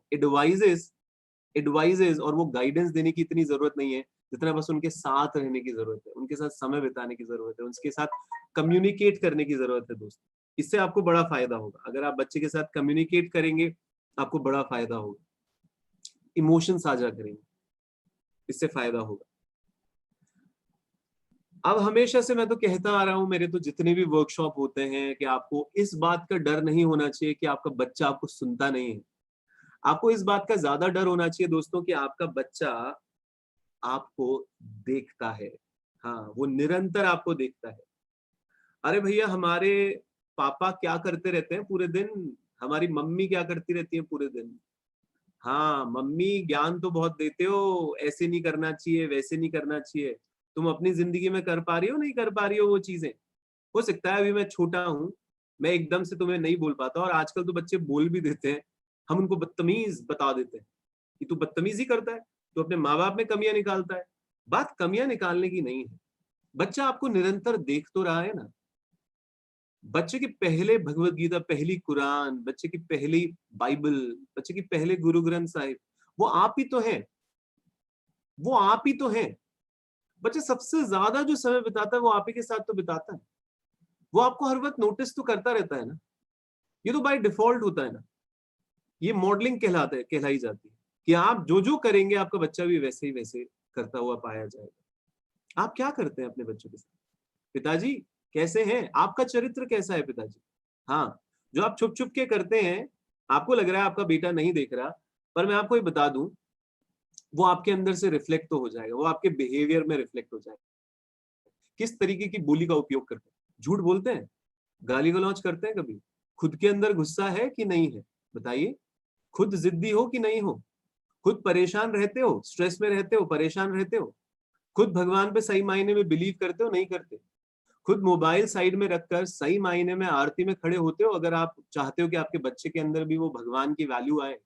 Speaker 1: एडवाइजेस और वो गाइडेंस देने की इतनी जरूरत नहीं है, जितना बस उनके साथ रहने की जरूरत है, उनके साथ समय बिताने की जरूरत है, उनके साथ कम्युनिकेट करने की जरूरत है दोस्त। इससे आपको बड़ा फायदा होगा, अगर आप बच्चे के साथ कम्युनिकेट करेंगे आपको बड़ा फायदा होगा। इमोशन साझा करेंगे, इससे फायदा होगा। अब हमेशा से मैं तो कहता आ रहा हूं, मेरे तो जितने भी वर्कशॉप होते हैं, कि आपको इस बात का डर नहीं होना चाहिए कि आपका बच्चा आपको सुनता नहीं है। आपको इस बात का ज्यादा डर होना चाहिए दोस्तों कि आपका बच्चा आपको देखता है। हाँ, वो निरंतर आपको देखता है। अरे भैया हमारे पापा क्या करते रहते हैं पूरे दिन, हमारी मम्मी क्या करती रहती है पूरे दिन। हाँ मम्मी ज्ञान तो बहुत देते हो, ऐसे नहीं करना चाहिए, वैसे नहीं करना चाहिए। तुम अपनी जिंदगी में कर पा रही हो, नहीं कर पा रही हो वो चीजें। हो सकता है अभी मैं छोटा हूँ, मैं एकदम से तुम्हें नहीं बोल पाता, और आजकल तो बच्चे बोल भी देते हैं, हम उनको बदतमीज बता देते हैं। कि तू बदतमीजी करता है, तू अपने माँ बाप में कमियां निकालता है। बात कमियां निकालने की नहीं है, बच्चा आपको निरंतर देख तो रहा है ना। बच्चे की पहले भगवत गीता, पहली कुरान, बच्चे की पहली बाइबल, बच्चे की पहले गुरु ग्रंथ साहिब, वो आप ही तो है, वो आप ही तो है। बच्चा सबसे ज्यादा जो समय बिताता है वो आप ही के साथ तो बिताता है। वो आपको हर वक्त नोटिस तो करता रहता है ना। ये तो बाय डिफॉल्ट होता है ना। ये मॉडलिंग कहलाई जाती है कि आप जो जो करेंगे आपका बच्चा भी वैसे ही वैसे करता हुआ पाया जाएगा। आप क्या करते हैं अपने बच्चों के साथ? पिताजी कैसे हैं, आपका चरित्र कैसा है पिताजी? हाँ, जो आप छुप छुप के करते हैं, आपको लग रहा है आपका बेटा नहीं देख रहा, पर मैं आपको ये बता दूं, वो आपके अंदर से रिफ्लेक्ट तो हो जाएगा, वो आपके बिहेवियर में रिफ्लेक्ट हो जाएगा। किस तरीके की बोली का उपयोग करते हैं? झूठ बोलते हैं, गाली गलौज करते हैं कभी? खुद के अंदर गुस्सा है कि नहीं है? बताइए। खुद जिद्दी हो कि नहीं हो? खुद परेशान रहते हो, स्ट्रेस में रहते हो, परेशान रहते हो? खुद भगवान पे सही मायने में बिलीव करते हो, नहीं करते? खुद मोबाइल साइड में रखकर सही मायने में आरती में खड़े होते हो, अगर आप चाहते हो कि आपके बच्चे के अंदर भी वो भगवान की वैल्यू आए?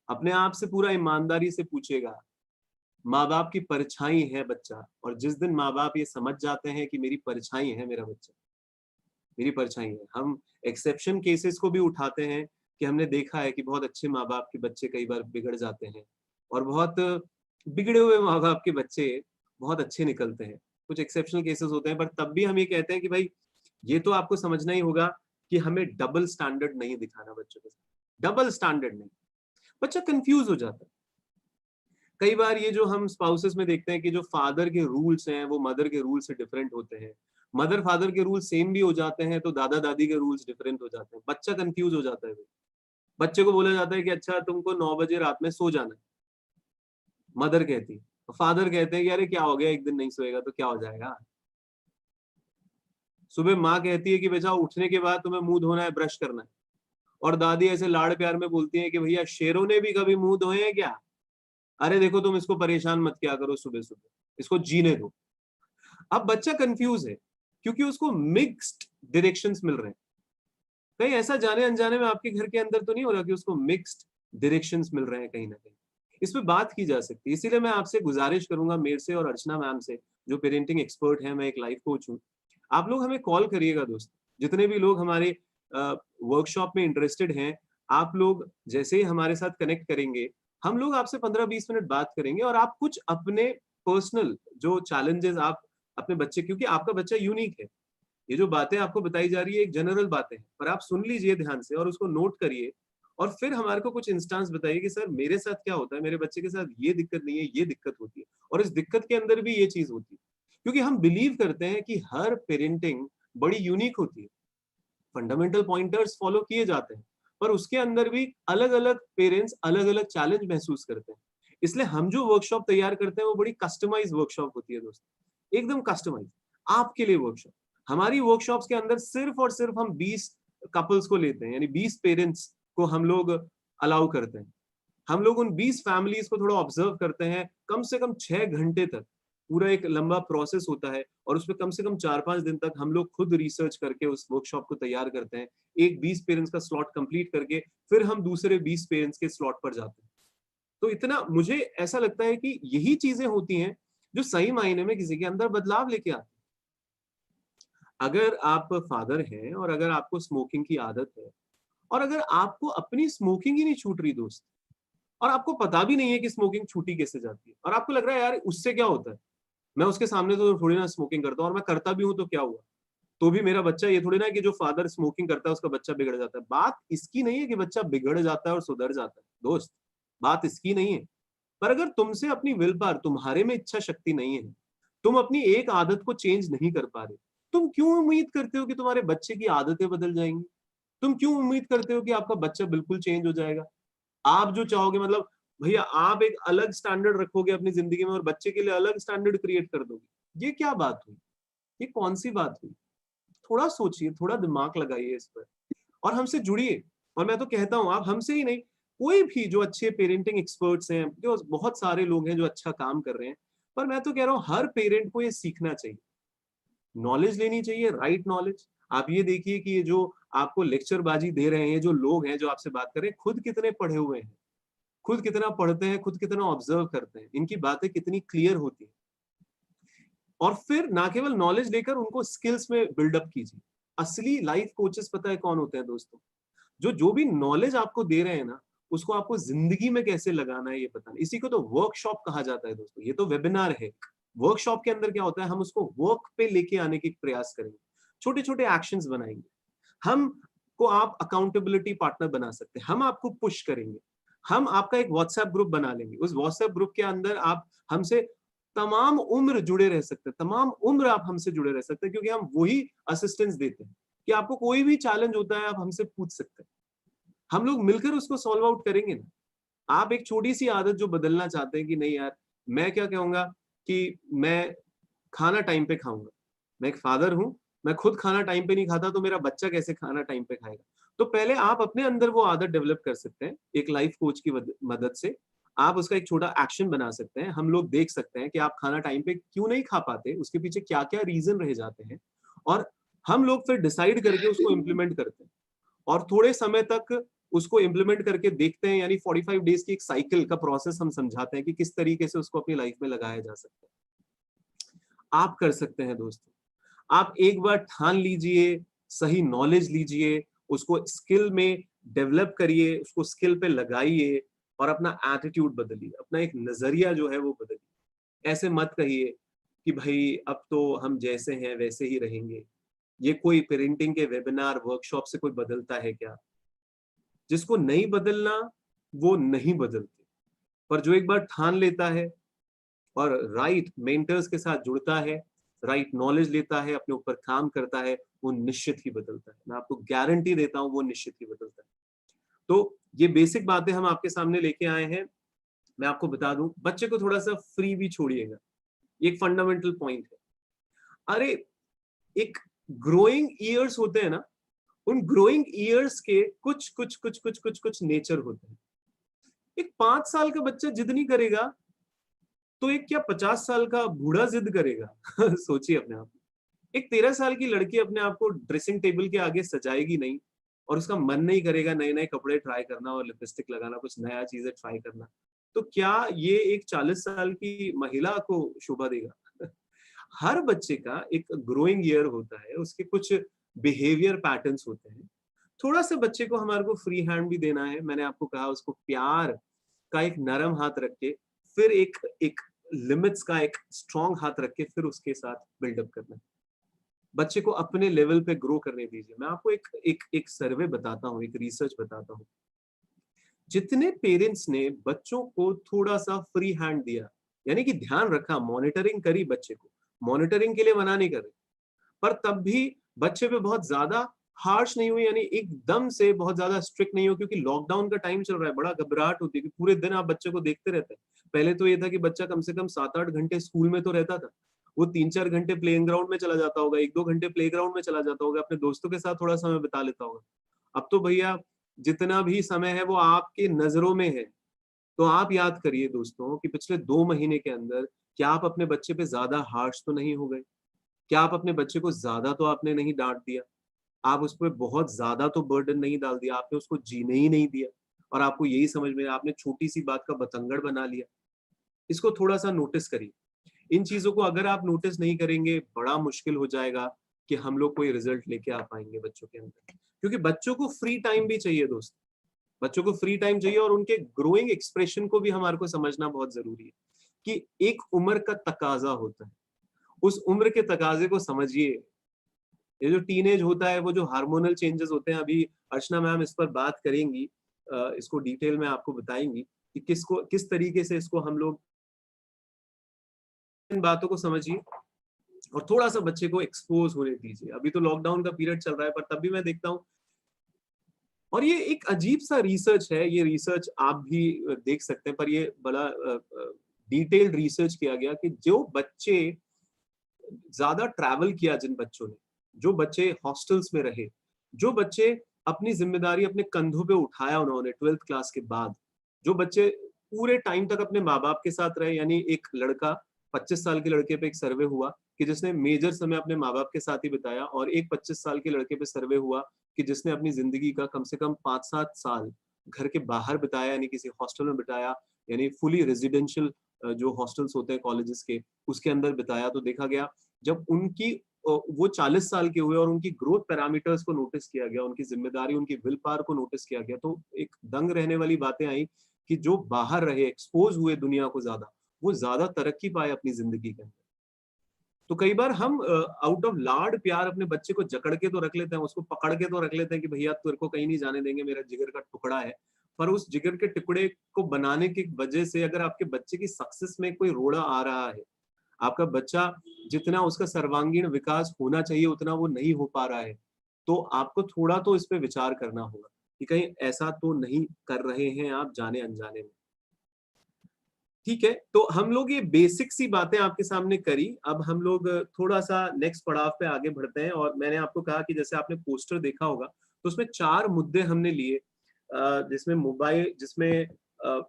Speaker 1: अपने आप से पूरा ईमानदारी से पूछेगा। माँ बाप की परछाई है बच्चा, और जिस दिन माँ बाप ये समझ जाते हैं कि मेरी परछाई है मेरा बच्चा, मेरी परछाई है। हम एक्सेप्शन केसेस को भी उठाते हैं कि हमने देखा है कि बहुत अच्छे माँ बाप के बच्चे कई बार बिगड़ जाते हैं, और बहुत बिगड़े हुए माँ बाप के बच्चे बहुत अच्छे निकलते हैं। कुछ एक्सेप्शनल केसेस होते हैं, पर तब भी हम ये कहते हैं कि भाई ये तो आपको समझना ही होगा कि हमें डबल स्टैंडर्ड नहीं दिखाना बच्चों के साथ। डबल स्टैंडर्ड नहीं। बच्चा कंफ्यूज हो जाता है। कई बार ये जो हम स्पाउसेस में देखते हैं कि जो फादर के रूल्स हैं वो मदर के रूल से डिफरेंट होते हैं, मदर फादर के रूल्स सेम भी हो जाते हैं तो दादा दादी के रूल्स डिफरेंट हो जाते हैं। बच्चा कंफ्यूज हो जाता है। बच्चे को बोला जाता है कि अच्छा तुमको 9 बजे रात में सो जाना है, मदर कहती है। फादर कहते हैं कि अरे क्या हो गया, एक दिन नहीं सोएगा तो क्या हो जाएगा। सुबह माँ कहती है कि बेटा उठने के बाद तुम्हें मुंह धोना है, ब्रश करना है, और दादी ऐसे लाड़ प्यार में बोलती है कि भैया शेरों ने भी कभी मुंह धोए हैं क्या? अरे देखो तुम इसको परेशान मत किया करो सुबह सुबह, इसको जीने दो। अब बच्चा कंफ्यूज है क्योंकि उसको मिक्स्ड डायरेक्शंस मिल रहे हैं। कहीं ऐसा जाने अनजाने में आपके घर के अंदर तो नहीं हो रहा कि उसको मिक्स्ड डायरेक्शंस मिल रहे हैं कहीं ना कहीं? इस पे बात की जा सकती है। इसीलिए मैं आपसे गुजारिश करूंगा, मेरे से और अर्चना मैम से, जो पेरेंटिंग एक्सपर्ट है, मैं एक लाइफ कोच हूँ, आप लोग हमें कॉल करिएगा दोस्त। जितने भी लोग हमारे वर्कशॉप में इंटरेस्टेड हैं, आप लोग जैसे ही हमारे साथ कनेक्ट करेंगे, हम लोग आपसे 15-20 मिनट बात करेंगे, और आप कुछ अपने पर्सनल जो चैलेंजेस आप अपने बच्चे, क्योंकि आपका बच्चा यूनिक है, ये जो बातें आपको बताई जा रही है एक जनरल बातें हैं, पर आप सुन लीजिए ध्यान से और उसको नोट करिए, और फिर हमारे को कुछ इंस्टांस बताइए कि सर मेरे साथ क्या होता है, मेरे बच्चे के साथ ये दिक्कत नहीं है, ये दिक्कत होती है, और इस दिक्कत के अंदर भी ये चीज होती है। क्योंकि हम बिलीव करते हैं कि हर पेरेंटिंग बड़ी यूनिक होती है, फंडामेंटल पॉइंटर्स फॉलो किए जाते हैं, पर उसके अंदर भी अलग अलग पेरेंट्स अलग अलग चैलेंज महसूस करते हैं। इसलिए हम जो वर्कशॉप तैयार करते हैं वो बड़ी कस्टमाइज वर्कशॉप होती है दोस्तों, एकदम कस्टमाइज आपके लिए वर्कशॉप। हमारी वर्कशॉप्स के अंदर सिर्फ और सिर्फ हम 20 कपल्स को लेते हैं, यानी 20 पेरेंट्स को हम लोग अलाउ करते हैं। हम लोग उन 20 फैमिलीज को थोड़ा ऑब्जर्व करते हैं, कम से कम 6 घंटे तक पूरा एक लंबा प्रोसेस होता है, और उसमें कम से कम 4-5 दिन तक हम लोग खुद रिसर्च करके उस वर्कशॉप को तैयार करते हैं। एक 20 पेरेंट्स का स्लॉट कंप्लीट करके फिर हम दूसरे 20 पेरेंट्स के स्लॉट पर जाते हैं। तो इतना मुझे ऐसा लगता है कि यही चीजें होती हैं जो सही मायने में किसी के अंदर बदलाव लेके आती हैं। अगर आप फादर हैं और अगर आपको स्मोकिंग की आदत है, और अगर आपको अपनी स्मोकिंग ही नहीं छूट रही दोस्त, और आपको पता भी नहीं है कि स्मोकिंग छूटी कैसे जाती है, और आपको लग रहा है यार उससे क्या होता है, मैं उसके सामने तो थोड़ी ना स्मोकिंग करता हूँ, और मैं करता भी हूँ तो क्या हुआ, तो भी मेरा बच्चा, ये थोड़ी ना कि जो फादर स्मोकिंग करता है उसका बच्चा बिगड़ जाता है। बात इसकी नहीं है कि बच्चा बिगड़ जाता है और सुधर जाता है दोस्त, बात इसकी नहीं है। पर अगर तुमसे अपनी विल पावर, तुम्हारे में इच्छा शक्ति नहीं है, तुम अपनी एक आदत को चेंज नहीं कर पा रहे, तुम क्यों उम्मीद करते हो कि तुम्हारे बच्चे की आदतें बदल जाएंगी? तुम क्यों उम्मीद करते हो कि आपका बच्चा बिल्कुल चेंज हो जाएगा? आप जो चाहोगे, मतलब भैया आप एक अलग स्टैंडर्ड रखोगे अपनी जिंदगी में और बच्चे के लिए अलग स्टैंडर्ड क्रिएट कर दोगे, ये क्या बात हुई? ये कौन सी बात हुई? थोड़ा सोचिए, थोड़ा दिमाग लगाइए इस पर, और हमसे जुड़िए। और मैं तो कहता हूं, आप हमसे ही नहीं, कोई भी जो अच्छे पेरेंटिंग एक्सपर्ट्स हैं, जो बहुत सारे लोग हैं जो अच्छा काम कर रहे हैं, पर मैं तो कह रहा हूं हर पेरेंट को ये सीखना चाहिए, नॉलेज लेनी चाहिए, राइट नॉलेज। आप ये देखिए कि ये जो आपको लेक्चर बाजी दे रहे हैं, जो लोग हैं जो आपसे बात कर रहे हैं, खुद कितने पढ़े हुए हैं, खुद कितना पढ़ते हैं, खुद कितना ऑब्जर्व करते हैं, इनकी बातें कितनी क्लियर होती है। और फिर ना केवल नॉलेज लेकर उनको स्किल्स में बिल्डअप कीजिए। असली लाइफ कोचेस पता है कौन होते हैं दोस्तों? जो भी नॉलेज आपको दे रहे हैं ना, उसको आपको जिंदगी में कैसे लगाना है ये पता नहीं। इसी को तो वर्कशॉप कहा जाता है दोस्तों। ये तो वेबिनार है। वर्कशॉप के अंदर क्या होता है, हम उसको वर्क पे लेके आने की प्रयास करेंगे, छोटे छोटे एक्शंस बनाएंगे। हम को आप अकाउंटेबिलिटी पार्टनर बना सकते हैं, हम आपको पुश करेंगे। हम आपका एक व्हाट्सएप ग्रुप बना लेंगे, उस व्हाट्सएप ग्रुप के अंदर आप हमसे तमाम उम्र जुड़े रह सकते हैं, तमाम उम्र आप हमसे जुड़े रह सकते हैं, क्योंकि हम वही असिस्टेंस देते हैं कि आपको कोई भी चैलेंज होता है आप हमसे पूछ सकते हैं, हम लोग मिलकर उसको सॉल्व आउट करेंगे ना। आप एक छोटी सी आदत जो बदलना चाहते हैं कि नहीं यार, मैं क्या कहूंगा कि मैं खाना टाइम पे खाऊंगा, मैं एक फादर हूं, मैं खुद खाना टाइम पे नहीं खाता तो मेरा बच्चा कैसे खाना टाइम पे खाएगा? तो पहले आप अपने अंदर वो आदत डेवलप कर सकते हैं, एक लाइफ कोच की मदद से आप उसका एक छोटा एक्शन बना सकते हैं। हम लोग देख सकते हैं कि आप खाना टाइम पे क्यों नहीं खा पाते, उसके पीछे क्या क्या रीजन रह जाते हैं, और हम लोग फिर डिसाइड करके उसको इम्प्लीमेंट करते हैं, और थोड़े समय तक उसको इम्प्लीमेंट करके देखते हैं। यानी 45 डेज की एक साइकिल का प्रोसेस हम समझाते हैं कि किस तरीके से उसको अपनी लाइफ में लगाया जा सकता है। आप कर सकते हैं दोस्तों। आप एक बार ठान लीजिए, सही नॉलेज लीजिए, उसको स्किल में डेवलप करिए, उसको स्किल पे लगाइए, और अपना एटीट्यूड बदलिए, अपना एक नजरिया जो है वो बदलिए। ऐसे मत कहिए कि भाई अब तो हम जैसे हैं वैसे ही रहेंगे। ये कोई पेरेंटिंग के वेबिनार वर्कशॉप से कोई बदलता है क्या? जिसको नहीं बदलना वो नहीं बदलते, पर जो एक बार ठान लेता है और राइट मेंटर्स के साथ जुड़ता है, राइट नॉलेज लेता है, अपने ऊपर काम करता है, वो निश्चित ही बदलता है। मैं आपको गारंटी देता हूं वो निश्चित ही बदलता है। तो ये बेसिक बातें हम आपके सामने लेके आए हैं। मैं आपको बता दूं, बच्चे को थोड़ा सा फ्री भी छोड़िएगा, ये एक फंडामेंटल पॉइंट है। अरे, एक ग्रोइंग ईयर्स होते हैं ना, उन ग्रोइंग ईयर्स के कुछ कुछ कुछ कुछ कुछ कुछ नेचर होते हैं। एक 5 साल का बच्चा जिद नहीं करेगा तो एक क्या 50 साल का बूढ़ा जिद करेगा? सोचिए अपने आप। एक 13 साल की लड़की अपने आप को ड्रेसिंग टेबल के आगे सजाएगी नहीं, और उसका मन नहीं करेगा नए नए कपड़े ट्राई करना और लिपस्टिक लगाना, कुछ नया चीजें ट्राई करना, तो क्या ये एक 40 साल की महिला को शोभा देगा? हर बच्चे का एक ग्रोइंग ईयर होता है, उसके कुछ बिहेवियर पैटर्न्स होते हैं। थोड़ा सा बच्चे को हमारे को फ्री हैंड भी देना है। मैंने आपको कहा उसको प्यार का एक नरम हाथ रख के, फिर एक एक लिमिट्स का एक स्ट्रॉन्ग हाथ रख के फिर उसके साथ बिल्डअप करना है। बच्चे को अपने लेवल पे ग्रो करने दीजिए। मैं आपको एक एक एक सर्वे बताता हूँ, एक रिसर्च बताता हूँ। जितने पेरेंट्स ने बच्चों को थोड़ा सा फ्री हैंड दिया, यानी कि ध्यान रखा, मॉनिटरिंग करी बच्चे को, मॉनिटरिंग के लिए मना नहीं कर रहे, पर तब भी बच्चे पे बहुत ज्यादा हार्श नहीं हुई, यानी एकदम से बहुत ज्यादा स्ट्रिक्ट नहीं हो, क्योंकि लॉकडाउन का टाइम चल रहा है, बड़ा घबराहट होती है कि पूरे दिन आप बच्चे को देखते रहते हैं। पहले तो ये था कि बच्चा कम से कम 7-8 घंटे स्कूल में तो रहता था, वो 3-4 घंटे प्लेइंग ग्राउंड में चला जाता होगा, 1-2 घंटे प्ले ग्राउंड में चला जाता होगा, अपने दोस्तों के साथ थोड़ा समय बिता लेता होगा। अब तो भैया जितना भी समय है वो आपकी नजरों में है। तो आप याद करिए दोस्तों कि पिछले 2 महीने के अंदर क्या आप अपने बच्चे पे ज्यादा हार्श तो नहीं हो गए? क्या आप अपने बच्चे को ज्यादा तो आपने नहीं डांट दिया? आप उस पर बहुत ज्यादा तो बर्डन नहीं डाल दिया? आपने उसको जीने ही नहीं दिया, और आपको यही समझ में आपने छोटी सी बात का बतंगड़ बना लिया? इसको थोड़ा सा नोटिस करिए। इन चीजों को अगर आप नोटिस नहीं करेंगे, बड़ा मुश्किल हो जाएगा कि हम लोग कोई रिजल्ट लेके आ पाएंगे बच्चों के अंदर। क्योंकि बच्चों को फ्री टाइम भी चाहिए दोस्त, बच्चों को फ्री टाइम चाहिए, और उनके ग्रोइंग एक्सप्रेशन को भी हमारे को समझना बहुत जरूरी है कि एक उम्र का तकाजा होता है, उस उम्र के तकाजे को समझिए। ये जो टीनेज होता है, वो जो हार्मोनल चेंजेस होते हैं, अभी अर्चना मैम इस पर बात करेंगी, इसको डिटेल में आपको बताएंगी कि किस तरीके से इसको हम लोग, इन बातों को समझिए और थोड़ा सा बच्चे को एक्सपोज होने दीजिए। अभी तो लॉकडाउन का पीरियड चल रहा है, पर तब भी मैं देखता हूँ, और ये एक अजीब सा रिसर्च है, ये रिसर्च आप भी देख सकते हैं, पर ये बड़ा डिटेल्ड रिसर्च किया गया कि जो बच्चे ज्यादा ट्रैवल किया, जिन बच्चों ने, जो बच्चे हॉस्टल्स में रहे, जो बच्चे अपनी जिम्मेदारी अपने कंधों पे उठाया उन्होंने 12th क्लास के बाद, जो बच्चे पूरे टाइम तक अपने माँ बाप के साथ रहे, यानी एक लड़का, 25 साल के लड़के पे एक सर्वे हुआ कि जिसने मेजर समय अपने माँ बाप के साथ ही बिताया, और एक 25 साल के लड़के पे सर्वे हुआ कि जिसने अपनी जिंदगी का कम से कम 5-7 साल घर के बाहर बिताया, यानी किसी हॉस्टल में बिताया, यानी फुली रेजिडेंशियल जो हॉस्टल्स होते हैं कॉलेजेस के, उसके अंदर बिताया, तो देखा गया जब उनकी वो 40 साल के हुए और उनकी ग्रोथ पैरामीटर्स को नोटिस किया गया, उनकी जिम्मेदारी, उनकी विल पावर को नोटिस किया गया, तो एक दंग रहने वाली बातें आई कि जो बाहर रहे, एक्सपोज हुए दुनिया को ज्यादा, वो ज्यादा तरक्की पाए अपनी जिंदगी के अंदर। तो कई बार हम आउट ऑफ लाड प्यार अपने बच्चे को जकड़ के तो रख लेते हैं, उसको पकड़ के तो रख लेते हैं कि भैया तेरे को कहीं नहीं जाने देंगे, मेरा जिगर का टुकड़ा है। पर उस जिगर के टुकड़े को बनाने की वजह से अगर आपके बच्चे की सक्सेस में कोई रोड़ा आ रहा है, आपका बच्चा जितना उसका सर्वांगीण विकास होना चाहिए उतना वो नहीं हो पा रहा है, तो आपको थोड़ा तो इस पे विचार करना होगा कि कहीं ऐसा तो नहीं कर रहे हैं आप जाने अनजाने में। ठीक है, तो हम लोग ये बेसिक सी बातें आपके सामने करी। अब हम लोग थोड़ा सा नेक्स्ट पड़ाव पे आगे बढ़ते हैं, और मैंने आपको कहा कि जैसे आपने पोस्टर देखा होगा, तो उसमें 4 मुद्दे हमने लिए, जिसमें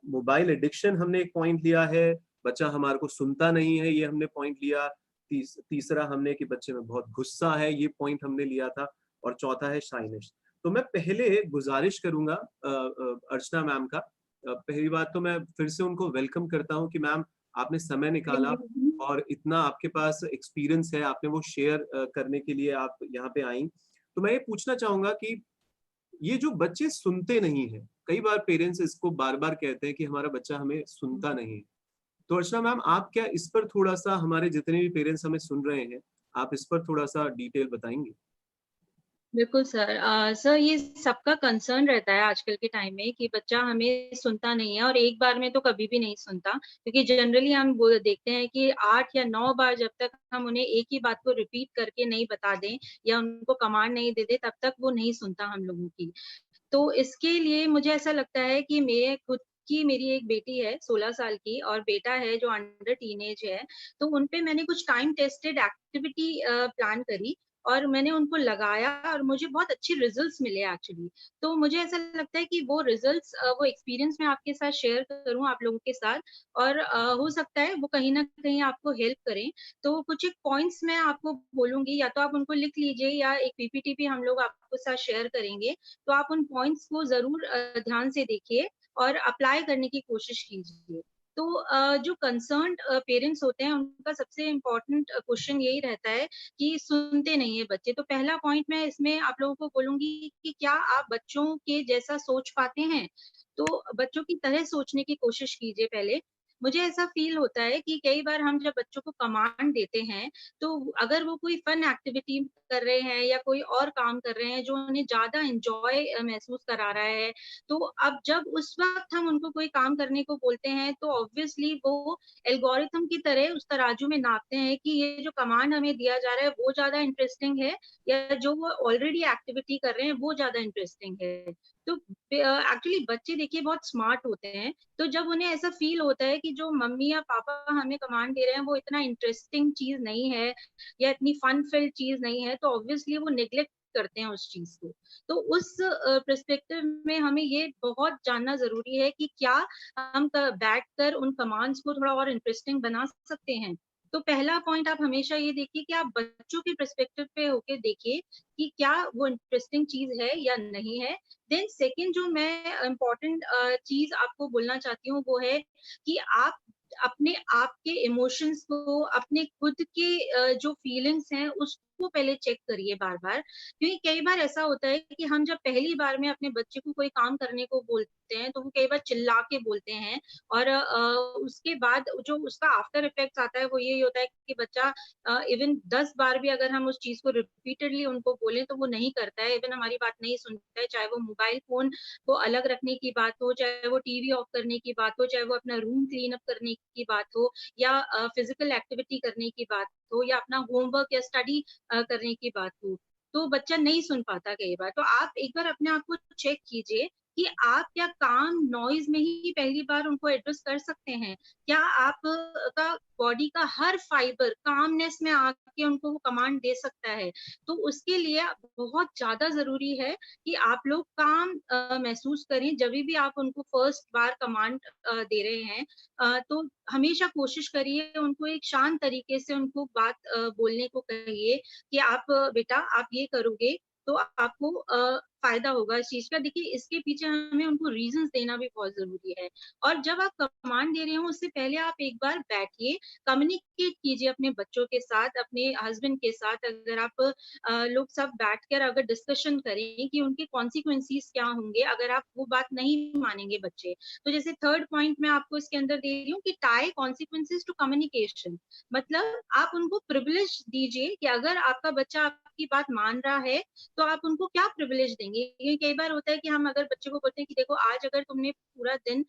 Speaker 1: मोबाइल एडिक्शन हमने एक पॉइंट लिया है, बच्चा हमारे को सुनता नहीं है ये हमने पॉइंट लिया, तीसरा हमने कि बच्चे में बहुत गुस्सा है ये पॉइंट हमने लिया था, और चौथा है शाइनेस। तो मैं पहले गुजारिश करूंगा अर्चना मैम का। पहली बात तो मैं फिर से उनको वेलकम करता हूँ कि मैम आपने समय निकाला और इतना आपके पास एक्सपीरियंस है, आपने वो शेयर करने के लिए आप यहाँ पे आई। तो मैं ये पूछना चाहूंगा कि ये जो बच्चे सुनते नहीं है, कई बार पेरेंट्स इसको बार बार कहते हैं कि हमारा बच्चा हमें सुनता नहीं है, तो अर्चना मैम आप क्या इस पर थोड़ा सा, हमारे जितने भी पेरेंट्स हमें सुन रहे हैं, आप इस पर थोड़ा सा डिटेल बताएंगे?
Speaker 2: बिल्कुल सर। सर, ये सबका कंसर्न रहता है आजकल के टाइम में कि बच्चा हमें सुनता नहीं है, और एक बार में तो कभी भी नहीं सुनता, क्योंकि जनरली हम देखते हैं कि 8 या 9 बार जब तक हम उन्हें एक ही बात को रिपीट करके नहीं बता दें या उनको कमांड नहीं दे दें, तब तक वो नहीं सुनता हम लोगों की। तो इसके लिए मुझे ऐसा लगता है कि मैं खुद की, मेरी एक बेटी है 16 साल की और बेटा है जो अंडर टीनेज है, तो उन पे मैंने कुछ टाइम टेस्टेड एक्टिविटी प्लान करी और मैंने उनको लगाया और मुझे बहुत अच्छे रिजल्ट्स मिले एक्चुअली। तो मुझे ऐसा लगता है कि वो रिजल्ट्स, वो एक्सपीरियंस मैं आपके साथ शेयर करूँ आप लोगों के साथ, और हो सकता है वो कहीं न कहीं आपको हेल्प करें। तो कुछ एक पॉइंट्स मैं आपको बोलूँगी, या तो आप उनको लिख लीजिए या एक पीपीटी भी हम लोग आपके साथ शेयर करेंगे। तो आप उन पॉइंट्स को ज़रूर ध्यान से देखिए और अप्लाई करने की कोशिश कीजिए। तो जो कंसर्न्ड पेरेंट्स होते हैं, उनका सबसे इम्पोर्टेंट क्वेश्चन यही रहता है कि सुनते नहीं है बच्चे। तो पहला पॉइंट मैं इसमें आप लोगों को बोलूँगी कि क्या आप बच्चों के जैसा सोच पाते हैं? तो बच्चों की तरह सोचने की कोशिश कीजिए पहले। मुझे ऐसा फ़ील होता है कि कई बार हम जब बच्चों को कमांड देते हैं, तो अगर वो कोई फन एक्टिविटी कर रहे हैं या कोई और काम कर रहे हैं जो उन्हें ज़्यादा एन्जॉय महसूस करा रहा है, तो अब जब उस वक़्त हम उनको कोई काम करने को बोलते हैं, तो ऑब्वियसली वो एल्गोरिथम की तरह उस तराजू में नापते हैं कि ये जो कमांड हमें दिया जा रहा है वो ज़्यादा इंटरेस्टिंग है या जो वो ऑलरेडी एक्टिविटी कर रहे हैं वो ज़्यादा इंटरेस्टिंग है। तो एक्चुअली बच्चे देखिए बहुत स्मार्ट होते हैं, तो जब उन्हें ऐसा फ़ील होता है कि जो मम्मी या पापा हमें कमांड दे रहे हैं वो इतना इंटरेस्टिंग चीज़ नहीं है या इतनी फन फिल्ड चीज़ नहीं है, तो ऑब्वियसली वो नेगलेक्ट करते हैं उस चीज़ को। तो उस पर्सपेक्टिव में हमें ये बहुत जानना ज़रूरी है कि क्या हम क बैठकर उन कमांड्स को थोड़ा और इंटरेस्टिंग बना सकते हैं। तो पहला पॉइंट आप हमेशा ये देखिए कि आप बच्चों के पर्सपेक्टिव पे होके देखिए कि क्या वो इंटरेस्टिंग चीज़ है या नहीं है। देन सेकंड जो मैं इम्पोर्टेंट चीज़ आपको बोलना चाहती हूँ वो है कि आप अपने आप के इमोशंस को, अपने खुद के जो फीलिंग्स हैं उसको पहले चेक करिए बार-बार। क्योंकि कई बार ऐसा होता है कि हम जब पहली बार में अपने बच्चे को कोई काम करने को बोलते हैं, तो वो कई बार चिल्ला के बोलते हैं और उसके बाद जो उसका आफ्टर इफेक्ट्स आता है वो यही होता है कि बच्चा इवन 10 बार भी अगर हम उस चीज़ को रिपीटेडली उनको बोलें तो वो नहीं करता है, इवन हमारी बात नहीं सुनता है, चाहे वो मोबाइल फ़ोन को अलग रखने की बात हो, चाहे वो टीवी ऑफ करने की बात हो, चाहे वो अपना रूम क्लीन अप करने की बात हो या फिज़िकल एक्टिविटी करने की बात हो या अपना होमवर्क या स्टडी करने की बात हो। तो बच्चा नहीं सुन पाता कई बार। तो आप एक बार अपने आप को चेक कीजिए कि आप क्या काम नॉइज़ में ही पहली बार उनको एड्रेस कर सकते हैं? क्या आप का बॉडी का हर फाइबर कामनेस में आके उनको वो कमांड दे सकता है? तो उसके लिए बहुत ज़्यादा ज़रूरी है कि आप लोग काम महसूस करें जभी भी आप उनको फर्स्ट बार कमांड दे रहे हैं। तो हमेशा कोशिश करिए उनको एक शांत तरीके से उनको बात बोलने को कहिए कि आप बेटा आप ये करोगे तो आपको फायदा होगा इस चीज का, देखिए इसके पीछे हमें उनको रीजंस देना भी बहुत जरूरी है। और जब आप कमांड दे रहे हो उससे पहले आप एक बार बैठिए, कम्युनिकेट कीजिए अपने बच्चों के साथ, अपने हस्बैंड के साथ। अगर आप लोग सब बैठकर अगर डिस्कशन करें कि उनके कॉन्सिक्वेंसीज क्या होंगे अगर आप वो बात नहीं मानेंगे बच्चे। तो जैसे थर्ड पॉइंट मैं आपको इसके अंदर दे रही हूँ कि टाई कॉन्सिक्वेंसेज टू कम्युनिकेशन, मतलब आप उनको प्रिविलेज दीजिए कि अगर आपका बच्चा आपकी बात मान रहा है तो आप उनको क्या प्रिविलेज देंगे। ये कई बार होता है कि हम अगर बच्चे को बोलते हैं कि देखो आज अगर तुमने पूरा दिन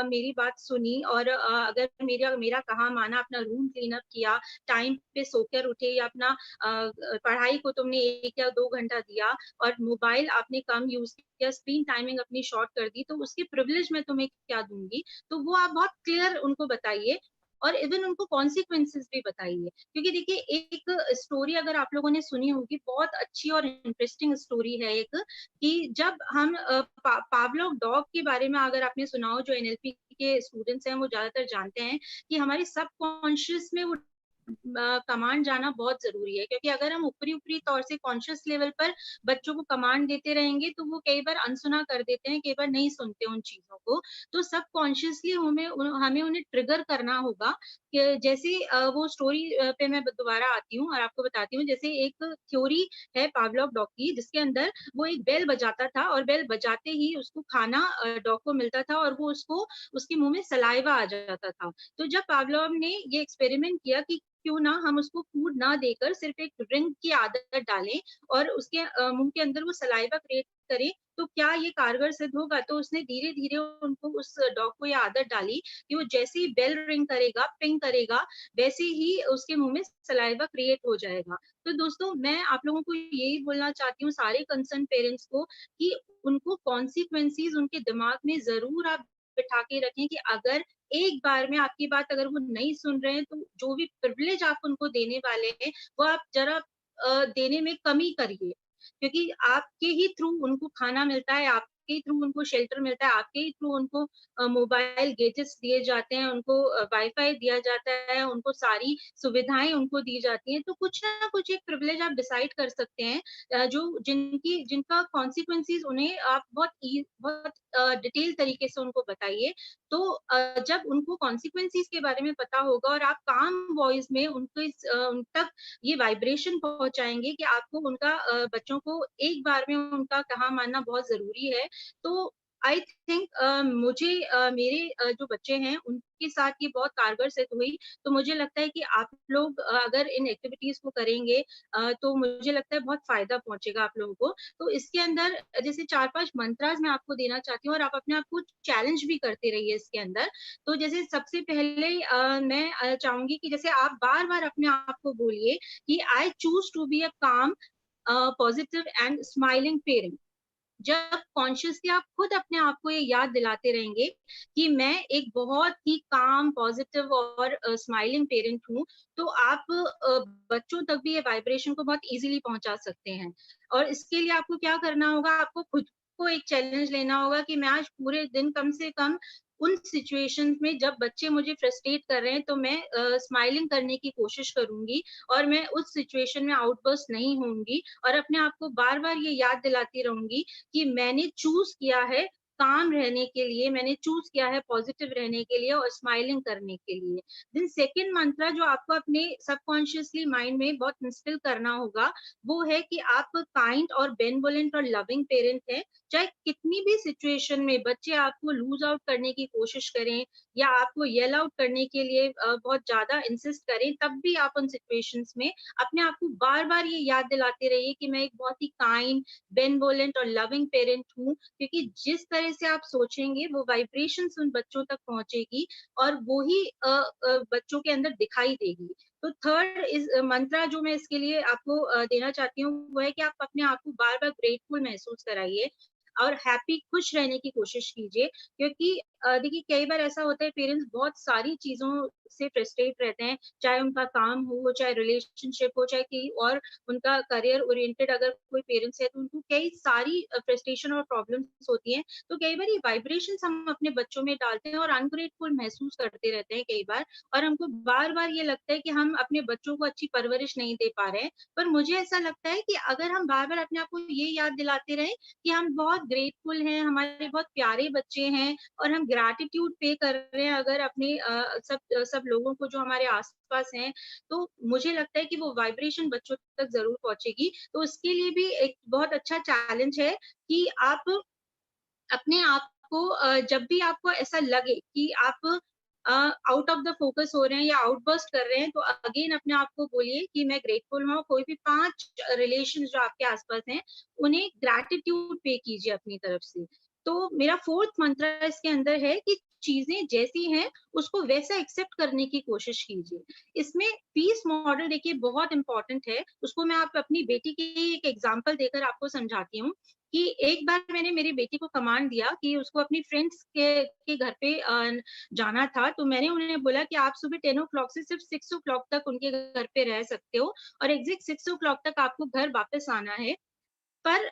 Speaker 2: मेरी बात सुनी और अगर मेरा मेरा कहा माना, अपना रूम क्लीन अप किया, टाइम पे सोकर उठे, या अपना पढ़ाई को तुमने 1 या 2 घंटा दिया और मोबाइल आपने कम यूज किया, स्क्रीन टाइमिंग अपनी शॉर्ट कर दी, तो उसके प्रिविलेज मैं तुम्हें क्या दूंगी। तो वो आप बहुत क्लियर उनको बताइए और इवन उनको कॉन्सिक्वेंसेस भी बताइए। क्योंकि देखिए एक स्टोरी अगर आप लोगों ने सुनी होगी, बहुत अच्छी और इंटरेस्टिंग स्टोरी है एक, कि जब हम पावलोव डॉग के बारे में अगर आपने सुना हो, जो एनएलपी के स्टूडेंट्स हैं वो ज्यादातर जानते हैं कि हमारे सबकॉन्शियस में वो कमांड जाना बहुत जरूरी है। क्योंकि अगर हम ऊपरी ऊपरी तौर से कॉन्शियस लेवल पर बच्चों को कमांड देते रहेंगे तो वो कई बार अनसुना कर देते हैं, कई बार नहीं सुनते उन चीजों को। तो सब कॉन्शियसली हमें हमें उन्हें ट्रिगर करना होगा कि जैसे वो स्टोरी पे मैं दोबारा आती हूँ और आपको बताती हूँ। जैसे एक थ्योरी है पावलोव डॉग की, जिसके अंदर वो एक बेल बजाता था और बेल बजाते ही उसको खाना डॉग को मिलता था और वो उसको उसके मुंह में सलाइवा आ जाता था। तो जब पावलोव ने ये एक्सपेरिमेंट किया कि क्यों ना हम उसको फूड ना देकर सिर्फ एक ड्रिंक की आदत डालें और उसके मुंह के अंदर वो सलाइवा क्रिएट करें, तो क्या ये कारगर सिद्ध होगा। तो उसने धीरे धीरे उनको, उस डॉग को ये आदत डाली कि वो जैसे ही बेल रिंग करेगा, पिंग करेगा, वैसे ही उसके मुंह में सलाइवा क्रिएट हो जाएगा। तो दोस्तों मैं आप लोगों को यही बोलना चाहती हूँ, सारे कंसर्न पेरेंट्स को, कि उनको कॉन्सिक्वेंसीज उनके दिमाग में जरूर आप बिठा के रखें कि अगर एक बार में आपकी बात अगर वो नहीं सुन रहे हैं तो जो भी प्रिविलेज आप उनको देने वाले हैं वो आप जरा देने में कमी करिए। क्योंकि आपके ही थ्रू उनको खाना मिलता है, आपके ही थ्रू उनको शेल्टर मिलता है, आपके ही थ्रू उनको मोबाइल गैजेट्स दिए जाते हैं, उनको वाईफाई दिया जाता है, उनको सारी सुविधाएं उनको दी जाती हैं। तो कुछ ना कुछ एक प्रिविलेज आप डिसाइड कर सकते हैं, जो जिनका कॉन्सिक्वेंसीज उन्हें आप बहुत डिटेल तरीके से उनको बताइए। तो जब उनको कॉन्सिक्वेंसीज के बारे में पता होगा और आप काम वॉइस में उन तक ये वाइब्रेशन पहुंचाएंगे कि आपको उनका बच्चों को एक बार में उनका कहा मानना बहुत जरूरी है। तो आई थिंक मुझे मेरे जो बच्चे हैं उनके साथ ये बहुत कारगर सिद्ध हुई। तो मुझे लगता है कि आप लोग अगर इन एक्टिविटीज को करेंगे तो मुझे लगता है बहुत फायदा पहुंचेगा आप लोगों को। तो इसके अंदर जैसे 4-5 मंत्रास मैं आपको देना चाहती हूँ और आप अपने आप को चैलेंज भी करते रहिए इसके अंदर। तो जैसे सबसे पहले मैं चाहूंगी कि जैसे आप बार बार अपने आप को बोलिए कि I choose to be a calm, positive and smiling parent. जब कॉन्शियसली आप खुद अपने आप को ये याद दिलाते रहेंगे कि मैं एक बहुत ही काम, पॉजिटिव और स्माइलिंग पेरेंट हूँ, तो आप बच्चों तक भी ये वाइब्रेशन को बहुत इजीली पहुंचा सकते हैं। और इसके लिए आपको क्या करना होगा, आपको खुद को एक चैलेंज लेना होगा कि मैं आज पूरे दिन कम से कम उन सिचुएशंस में जब बच्चे मुझे फ्रस्ट्रेट कर रहे हैं तो मैं स्माइलिंग करने की कोशिश करूंगी और मैं उस सिचुएशन में आउटबर्स्ट नहीं होंगी। और अपने आप को बार बार ये याद दिलाती रहूंगी कि मैंने चूज किया है काम रहने के लिए, मैंने चूज किया है पॉजिटिव रहने के लिए और स्माइलिंग करने के लिए। देन सेकंड मंत्र जो आपको अपने सबकॉन्शियसली माइंड में बहुत इंस्टिल करना होगा, वो है कि आप काइंड और बेनवोलेंट और लविंग पेरेंट है। चाहे कितनी भी सिचुएशन में बच्चे आपको लूज आउट करने की कोशिश करें या आपको येल आउट करने के लिए बहुत ज्यादा इंसिस्ट करें, तब भी आप उन सिचुएशंस में अपने आप को बार बार ये याद दिलाते रहिए कि मैं एक बहुत ही काइंड, बेनवोलेंट और लविंग पेरेंट हूँ। क्योंकि जिस तरह से आप सोचेंगे वो वाइब्रेशन उन बच्चों तक पहुंचेगी और वो ही बच्चों के अंदर दिखाई देगी। तो थर्ड इस मंत्रा जो मैं इसके लिए आपको देना चाहती हूँ वो है कि आप अपने आप को बार बार ग्रेटफुल महसूस कराइए और हैप्पी, खुश रहने की कोशिश कीजिए। क्योंकि देखिए कई बार ऐसा होता है पेरेंट्स बहुत सारी चीजों से फ्रस्ट्रेट रहते हैं, चाहे उनका काम हो, चाहे रिलेशनशिप हो, चाहे कहीं और उनका करियर ओरिएंटेड अगर कोई पेरेंट्स है तो उनको कई सारी फ्रस्ट्रेशन और प्रॉब्लम्स होती हैं। तो कई बार ये वाइब्रेशंस हम अपने बच्चों में डालते हैं और अनग्रेटफुल महसूस करते रहते हैं कई बार, और हमको बार-बार ये लगता है कि हम अपने बच्चों को अच्छी परवरिश नहीं दे पा रहे हैं। पर मुझे ऐसा लगता है कि अगर हम बार-बार अपने आप को ये याद दिलाते रहें कि हम बहुत ग्रेटफुल हैं, हमारे बहुत प्यारे बच्चे हैं और हम ग्रैटिट्यूड पे कर रहे हैं अगर अपने सब लोगों को जो हमारे आस-पास हैं, तो मुझे लगता है कि वो वाइब्रेशन बच्चों तक ज़रूर पहुँचेगी। तो उसके लिए भी एक बहुत अच्छा चैलेंज है कि आप अपने आप को जब भी आपको ऐसा लगे कि आप आउट ऑफ द फोकस हो रहे हैं या आउटबर्स्ट कर रहे हैं, तो अगेन अपने आप को बोलिए कि मैं ग्रेटफुल हूँ। कोई भी 5 रिलेशन जो आपके आस-पास हैं, उन्हें ग्रैटिट्यूड पे कीजिए अपनी तरफ से। तो मेरा 4th मंत्र इसके अंदर है कि चीज़ें जैसी हैं, उसको वैसा एक्सेप्ट करने की कोशिश कीजिए। इसमें पीस मॉडल देखिए बहुत इम्पोर्टेंट है, उसको मैं आप अपनी बेटी की एक एग्ज़ाम्पल देकर आपको समझाती हूँ। कि एक बार मैंने मेरी बेटी को कमांड दिया कि उसको अपनी फ्रेंड्स के घर पे जाना था, तो मैंने उन्हें बोला कि आप सुबह 10 ओ क्लॉक से सिर्फ 6 ओ क्लॉक तक उनके घर पे रह सकते हो और एग्ज़ैक्ट 6 ओ क्लॉक तक आपको घर वापस आना है। पर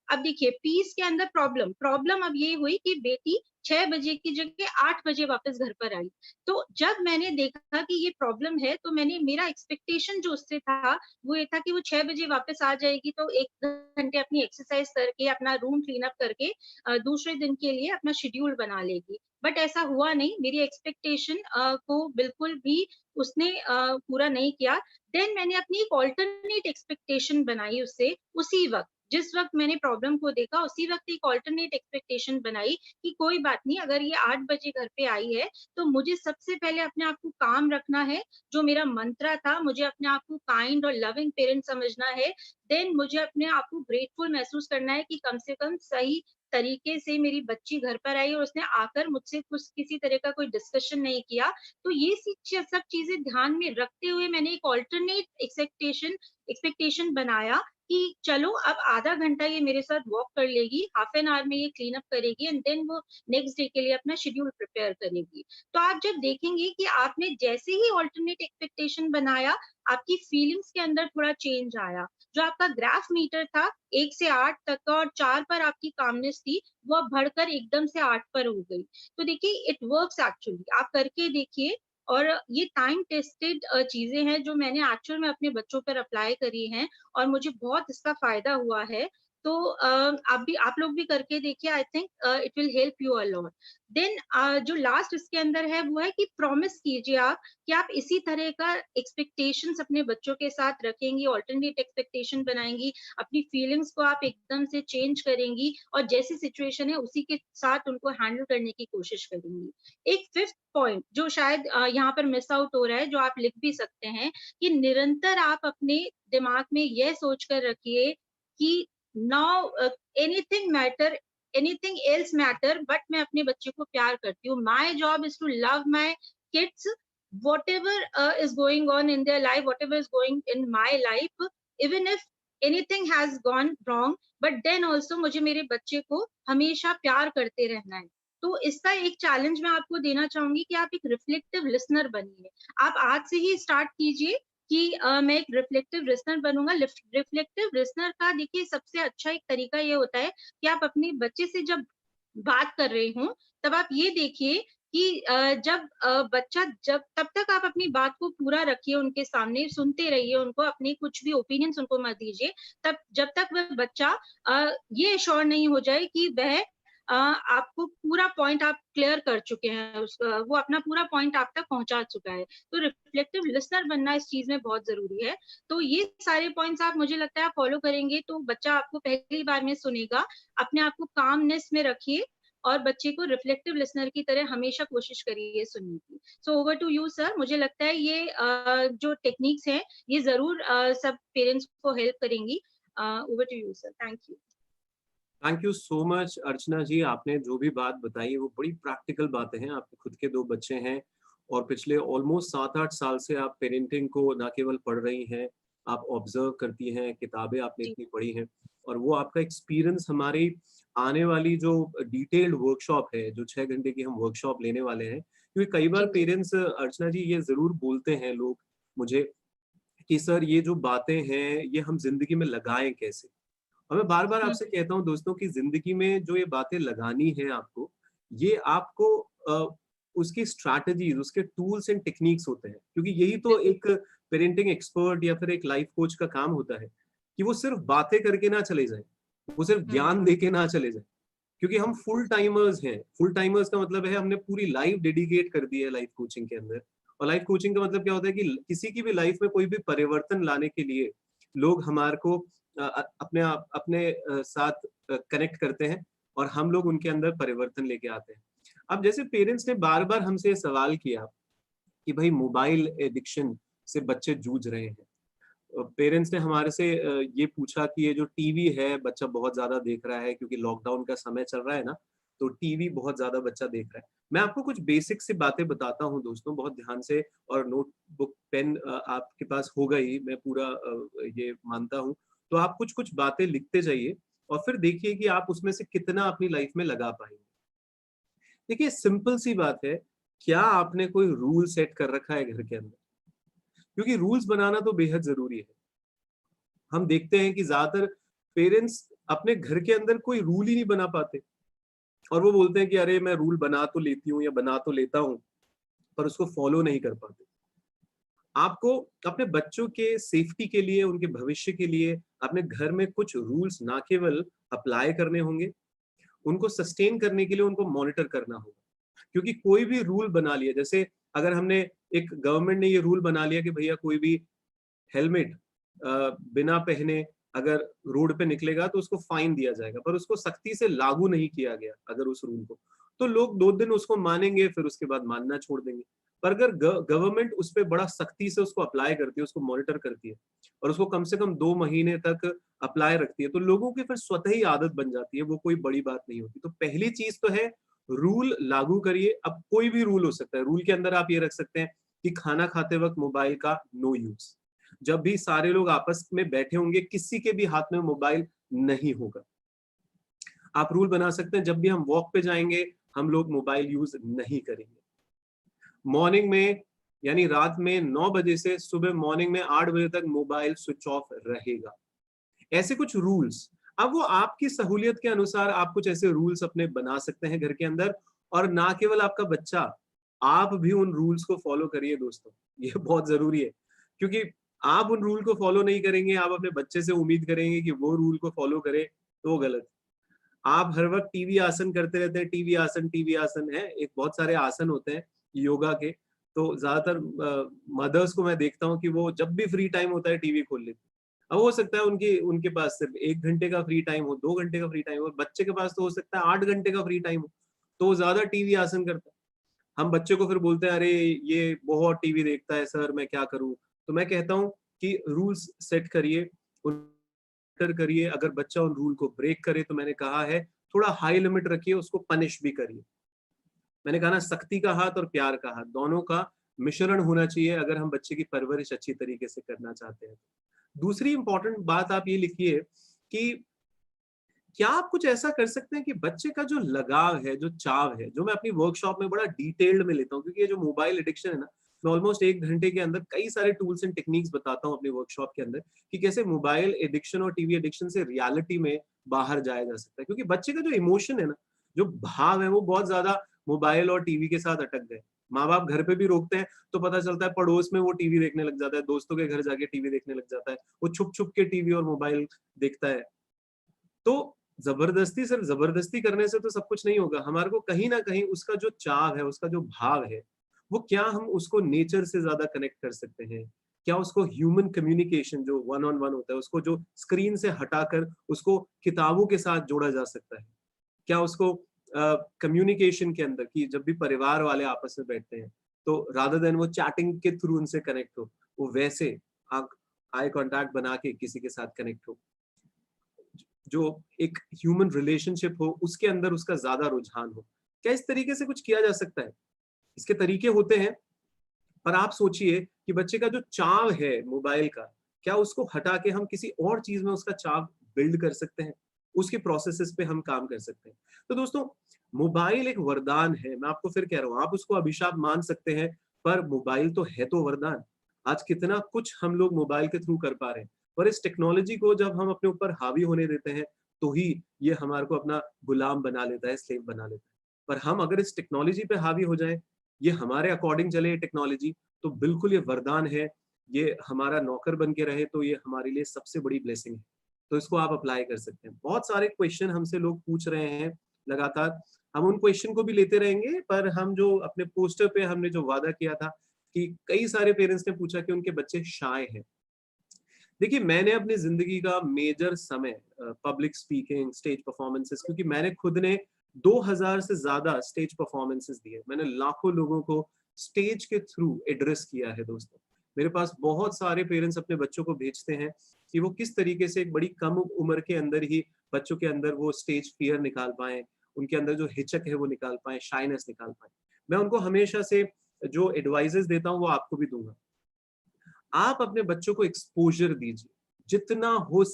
Speaker 2: अब देखिए पीस के अंदर प्रॉब्लम अब ये हुई कि बेटी 6 बजे की जगह 8 बजे वापस घर पर आई। तो जब मैंने देखा कि ये प्रॉब्लम है, तो मेरा एक्सपेक्टेशन जो उससे था, वो ये था कि वो 6 बजे वापस आ जाएगी तो 1 घंटे अपनी एक्सरसाइज करके, अपना रूम क्लीन अप करके दूसरे दिन के लिए अपना शेड्यूल बना लेगी। बट ऐसा हुआ नहीं, मेरी एक्सपेक्टेशन को बिल्कुल भी उसने पूरा नहीं किया। देन मैंने अपनी एक अल्टरनेट एक्सपेक्टेशन बनाई उससे, उसी वक़्त। जिस वक़्त मैंने प्रॉब्लम को देखा, उसी वक़्त एक अल्टरनेट एक्सपेक्टेशन बनाई कि कोई बात नहीं, अगर ये 8 बजे घर पे आई है, तो मुझे सबसे पहले अपने आप को काम रखना है, जो मेरा मंत्र था, मुझे अपने आप को काइंड और लविंग पेरेंट समझना है। देन मुझे अपने आप को ग्रेटफुल महसूस करना है कि कम से कम सही तरीके से मेरी बच्ची घर पर आई और उसने आकर मुझसे कुछ किसी तरह का कोई डिस्कशन नहीं किया। तो ये सब चीज़ें ध्यान में रखते हुए मैंने एक अल्टरनेट एक्सपेक्टेशन बनाया कि चलो अब आधा घंटा ये मेरे साथ वॉक कर लेगी, हाफ एन आवर में ये क्लीन अप करेगी एंड देन वो नेक्स्ट डे के लिए अपना शेड्यूल प्रिपेयर करेगी। तो आप जब देखेंगे कि आपने जैसे ही अल्टरनेट एक्सपेक्टेशन बनाया, आपकी फीलिंग्स के अंदर थोड़ा चेंज आया। जो आपका ग्राफ मीटर था 1 से 8 तक का और 4 पर आपकी कामनेस थी, वो अब बढ़कर एकदम से 8 पर हो गई। तो देखिए इट वर्क्स एक्चुअली, आप करके देखिए और ये टाइम टेस्टेड चीज़ें हैं जो मैंने एक्चुअल में अपने बच्चों पर अप्लाई करी हैं और मुझे बहुत इसका फ़ायदा हुआ है। तो आप लोग भी करके देखिए, I think it will help you a lot. Then जो लास्ट इसके अंदर है वो है कि प्रॉमिस कीजिए आप कि आप इसी तरह का एक्सपेक्टेशंस अपने बच्चों के साथ रखेंगी, अल्टरनेट एक्सपेक्टेशन बनाएँगी, अपनी फीलिंग्स को आप एकदम से चेंज करेंगी और जैसी सिचुएशन है उसी के साथ उनको हैंडल करने की कोशिश करेंगी। एक 5th पॉइंट जो शायद यहाँ पर मिस आउट हो रहा है, जो आप लिख भी सकते हैं कि निरंतर आप अपने दिमाग में यह सोच कर रखिए कि now anything matter anything else matter but मैं अपने बच्चे को प्यार करती हूँ। My job is to love my kids whatever is going on in their life, whatever is going in my life, even if anything has gone wrong, but then also मुझे मेरे बच्चे को हमेशा प्यार करते रहना है। तो इसका एक चैलेंज मैं आपको देना चाहूँगी कि आप एक रिफ्लेक्टिव लिसनर बनिए। आप आज से ही स्टार्ट कीजिए कि मैं एक रिफ्लेक्टिव लिसनर बनूँगा। रिफ्लेक्टिव लिसनर का देखिए सबसे अच्छा एक तरीका ये होता है कि आप अपने बच्चे से जब बात कर रहे हों, तब आप ये देखिए कि बच्चा जब तब तक आप अपनी बात को पूरा रखिए उनके सामने, सुनते रहिए उनको, अपने कुछ भी ओपिनियंस उनको मत दीजिए। तब जब तक वह बच्चा ये एश्योर नहीं हो जाए कि वह आपको पूरा पॉइंट आप क्लियर कर चुके हैं, वो अपना पूरा पॉइंट आप तक पहुँचा चुका है। तो रिफ्लेक्टिव लिसनर बनना इस चीज़ में बहुत ज़रूरी है। तो ये सारे पॉइंट्स आप मुझे लगता है आप फॉलो करेंगे तो बच्चा आपको पहली बार में सुनेगा। अपने आप को कामनेस में रखिए और बच्चे को रिफ्लेक्टिव लिसनर की तरह हमेशा कोशिश करिए सुनने की। So over to you sir, मुझे लगता है ये जो टेक्निक्स हैं, ये ज़रूर सब पेरेंट्स को हेल्प करेंगी। Over to you sir, thank you.
Speaker 1: Thank you so much Archana ji, आपने जो भी बात बताई वो बड़ी प्रैक्टिकल बातें हैं। आपके खुद के 2 बच्चे हैं और पिछले ऑलमोस्ट 7-8 साल से आप पेरेंटिंग को ना केवल पढ़ रही हैं, आप ऑब्जर्व करती हैं, किताबें आपने
Speaker 2: जी,
Speaker 1: इतनी पढ़ी हैं, और वो आपका एक्सपीरियंस हमारी आने वाली जो डिटेल्ड वर्कशॉप है, जो 6 घंटे की हम वर्कशॉप लेने वाले हैं, क्योंकि कई बार
Speaker 2: जी, जी।
Speaker 1: पेरेंट्स, अर्चना जी, ये ज़रूर बोलते हैं लोग मुझे कि सर ये जो बातें हैं, ये हम ज़िंदगी में लगाएँ कैसे? और मैं बार-बार
Speaker 2: हुँ,
Speaker 1: आपसे कहता हूँ दोस्तों कि ज़िंदगी में जो ये बातें लगानी है आपको, ये आपको उसकी स्ट्रैटेजीज़, उसके टूल्स एंड टेक्निक्स होते हैं। क्योंकि यही तो
Speaker 2: बिल्कुल।
Speaker 1: एक पेरेंटिंग एक्सपर्ट या फिर एक लाइफ कोच का काम होता है, कि वो सिर्फ बातें करके ना चले जाएँ, वो सिर्फ
Speaker 2: हुँ,
Speaker 1: ज्ञान देके ना चले जाएँ। क्योंकि हम फुल टाइमर्स हैं। फुल टाइमर्स का मतलब है हमने पूरी लाइफ डेडिकेट कर दी है लाइफ कोचिंग के अंदर। और लाइफ कोचिंग का मतलब क्या होता है कि किसी की भी लाइफ में कोई भी परिवर्तन लाने के लिए लोग हमारे को अपने साथ कनेक्ट करते हैं, और हम लोग उनके अंदर परिवर्तन लेके आते हैं। अब जैसे पेरेंट्स ने बार-बार हमसे ये सवाल किया कि भाई मोबाइल एडिक्शन से बच्चे जूझ रहे हैं। पेरेंट्स ने हमारे से ये पूछा कि ये जो टीवी है बच्चा बहुत ज्यादा देख रहा है, क्योंकि लॉकडाउन का समय चल रहा है ना, तो टीवी बहुत ज्यादा बच्चा देख रहा है। मैं आपको कुछ बेसिक सी बातें बताता हूँ दोस्तों, बहुत ध्यान से, और नोटबुक पेन आपके पास होगा ही, मैं पूरा ये मानता हूँ। तो आप कुछ कुछ बातें लिखते जाइए, और फिर देखिए कि आप उसमें से कितना अपनी लाइफ में लगा पाएंगे। देखिए, सिंपल सी बात है, क्या आपने कोई रूल सेट कर रखा है घर के अंदर? क्योंकि रूल्स बनाना तो बेहद जरूरी है। हम देखते हैं कि ज्यादातर पेरेंट्स अपने घर के अंदर कोई रूल ही नहीं बना पाते, और वो बोलते हैं कि अरे मैं रूल बना तो लेती हूँ या बना तो लेता हूँ, पर उसको फॉलो नहीं कर पाते। आपको अपने बच्चों के सेफ्टी के लिए, उनके भविष्य के लिए, अपने घर में कुछ रूल्स ना केवल अप्लाई करने होंगे, उनको सस्टेन करने के लिए उनको मॉनिटर करना होगा। क्योंकि कोई भी रूल बना लिया, जैसे अगर हमने, एक गवर्नमेंट ने ये रूल बना लिया कि भैया कोई भी हेलमेट बिना पहने अगर रोड पे निकलेगा तो उसको फाइन दिया जाएगा, पर उसको सख्ती से लागू नहीं किया गया अगर उस रूल को, तो लोग 2 दिन उसको मानेंगे, फिर उसके बाद मानना छोड़ देंगे। पर अगर गवर्नमेंट उस पर बड़ा सख्ती से उसको अप्लाई करती है, उसको मॉनिटर करती है, और उसको कम से कम 2 महीने तक अप्लाई रखती है, तो लोगों की फिर स्वतः ही आदत बन जाती है, वो कोई बड़ी बात नहीं होती। तो पहली चीज तो है, रूल लागू करिए। अब कोई भी रूल हो सकता है, रूल के अंदर आप ये रख सकते हैं कि खाना खाते वक्त मोबाइल का नो यूज। जब भी सारे लोग आपस में बैठे होंगे, किसी के भी हाथ में मोबाइल नहीं होगा। आप रूल बना सकते हैं, जब भी हम वॉक पे जाएंगे, हम लोग मोबाइल यूज नहीं करेंगे। मॉर्निंग में, यानी रात में 9 बजे से सुबह मॉर्निंग में 8 बजे तक मोबाइल स्विच ऑफ रहेगा। ऐसे कुछ रूल्स। अब वो आपकी सहूलियत के अनुसार आप कुछ ऐसे रूल्स अपने बना सकते हैं घर के अंदर, और ना केवल आपका बच्चा, आप भी उन रूल्स को फॉलो करिए दोस्तों। ये बहुत जरूरी है, क्योंकि आप उन रूल को फॉलो नहीं करेंगे, आप अपने बच्चे से उम्मीद करेंगे कि वो रूल को फॉलो करे, तो वो गलत। आप हर वक्त टीवी आसन करते रहते हैं, टीवी आसन है, एक बहुत सारे आसन होते हैं योगा के। तो ज्यादातर मदर्स को मैं देखता हूँ कि वो जब भी फ्री टाइम होता है टीवी खोल लेती है। अब हो सकता है उनकी उनके पास सिर्फ 1 घंटे का फ्री टाइम हो, 2 घंटे का फ्री टाइम हो, और बच्चे के पास तो हो सकता है 8 घंटे का फ्री टाइम हो, तो वो ज्यादा टीवी आसन करता है। हम बच्चे को फिर बोलते हैं, अरे ये बहुत टीवी देखता है सर, मैं क्या करूं? तो मैं कहता हूं कि रूल्स सेट करिए, करिए। अगर बच्चा उन रूल को ब्रेक करे, तो मैंने कहा है थोड़ा हाई लिमिट रखिए, उसको पनिश भी करिए। मैंने कहा ना, सख्ती का हाथ और प्यार का हाथ, दोनों का मिश्रण होना चाहिए अगर हम बच्चे की परवरिश अच्छी तरीके से करना चाहते हैं। दूसरी इंपॉर्टेंट बात आप ये लिखिए कि क्या आप कुछ ऐसा कर सकते हैं कि बच्चे का जो लगाव है, जो चाव है, जो मैं अपनी वर्कशॉप में बड़ा डिटेल्ड में लेता हूँ, क्योंकि ये जो मोबाइल एडिक्शन है ना, मैं ऑलमोस्ट 1 घंटे के अंदर कई सारे टूल्स एंड टेक्निक्स बताता हूँ अपनी वर्कशॉप के अंदर, कि कैसे मोबाइल एडिक्शन और टीवी एडिक्शन से रियलिटी में बाहर जाया जा सकता है। क्योंकि बच्चे का जो इमोशन है ना, जो भाव है, वो बहुत ज्यादा मोबाइल और टीवी के साथ अटक गए। माँ बाप घर पे भी रोकते हैं, तो पता चलता है पड़ोस में वो टीवी देखने लग जाता है, दोस्तों के घर जाके टीवी देखने लग जाता है, वो छुप छुप के टीवी और मोबाइल देखता है। तो जबरदस्ती, सिर्फ जबरदस्ती करने से तो सब कुछ नहीं होगा। हमारे को कहीं ना कहीं उसका जो चाव है, उसका जो भाव है, वो क्या हम उसको नेचर से ज्यादा कनेक्ट कर सकते हैं? क्या उसको ह्यूमन कम्युनिकेशन जो वन ऑन वन होता है, उसको जो स्क्रीन से हटाकर उसको किताबों के साथ जोड़ा जा सकता है? क्या उसको कम्युनिकेशन के अंदर, कि जब भी परिवार वाले आपस में बैठते हैं, तो रादर देन वो चैटिंग के थ्रू उनसे कनेक्ट हो, वो वैसे आई कांटेक्ट बना के किसी के साथ कनेक्ट हो, जो एक ह्यूमन रिलेशनशिप हो, उसके अंदर उसका ज्यादा रुझान हो। क्या इस तरीके से कुछ किया जा सकता है? इसके तरीके होते हैं, पर आप सोचिए कि बच्चे का जो चाव है मोबाइल का, क्या उसको हटा के हम किसी और चीज में उसका चाव बिल्ड कर सकते हैं, उसके प्रोसेसेस पे हम काम कर सकते हैं। तो दोस्तों, मोबाइल एक वरदान है, मैं आपको फिर कह रहा हूँ, आप उसको अभिशाप मान सकते हैं, पर मोबाइल तो है तो वरदान। आज कितना कुछ हम लोग मोबाइल के थ्रू कर पा रहे हैं, और इस टेक्नोलॉजी को जब हम अपने ऊपर हावी होने देते हैं, तो ही ये हमारे को अपना गुलाम बना लेता है, स्लेव बना लेता है। पर हम अगर इस टेक्नोलॉजी पे हावी हो जाए, ये हमारे अकॉर्डिंग चले टेक्नोलॉजी, तो बिल्कुल ये वरदान है, ये हमारा नौकर बन के रहे तो ये हमारे लिए सबसे बड़ी ब्लेसिंग है। तो इसको आप अप्लाई कर सकते हैं। बहुत सारे क्वेश्चन हमसे लोग पूछ रहे हैं लगातार, हम उन क्वेश्चन को भी लेते रहेंगे, पर हम जो अपने पोस्टर पे हमने जो वादा किया था कि कई सारे पेरेंट्स ने पूछा कि उनके बच्चे शाय हैं। देखिए, मैंने अपनी जिंदगी का मेजर समय पब्लिक स्पीकिंग, स्टेज परफॉर्मेंसेस, क्योंकि मैंने खुद ने 2000 से ज्यादा स्टेज परफॉर्मेंसेस दिए, मैंने लाखों लोगों को स्टेज के थ्रू एड्रेस किया है दोस्तों। मेरे पास बहुत सारे पेरेंट्स अपने बच्चों को भेजते हैं कि वो किस तरीके से एक बड़ी कम उम्र के अंदर ही बच्चों के अंदर वो स्टेज फियर निकाल पाए, उनके अंदर जो हिचक है वो निकाल पाए, शाइनेस निकाल पाए। मैं उनको हमेशा से जो एडवाइजेस देता हूँ वो आपको भी दूंगा। आप अपने बच्चों को एक्सपोजर दीजिए, जितना हो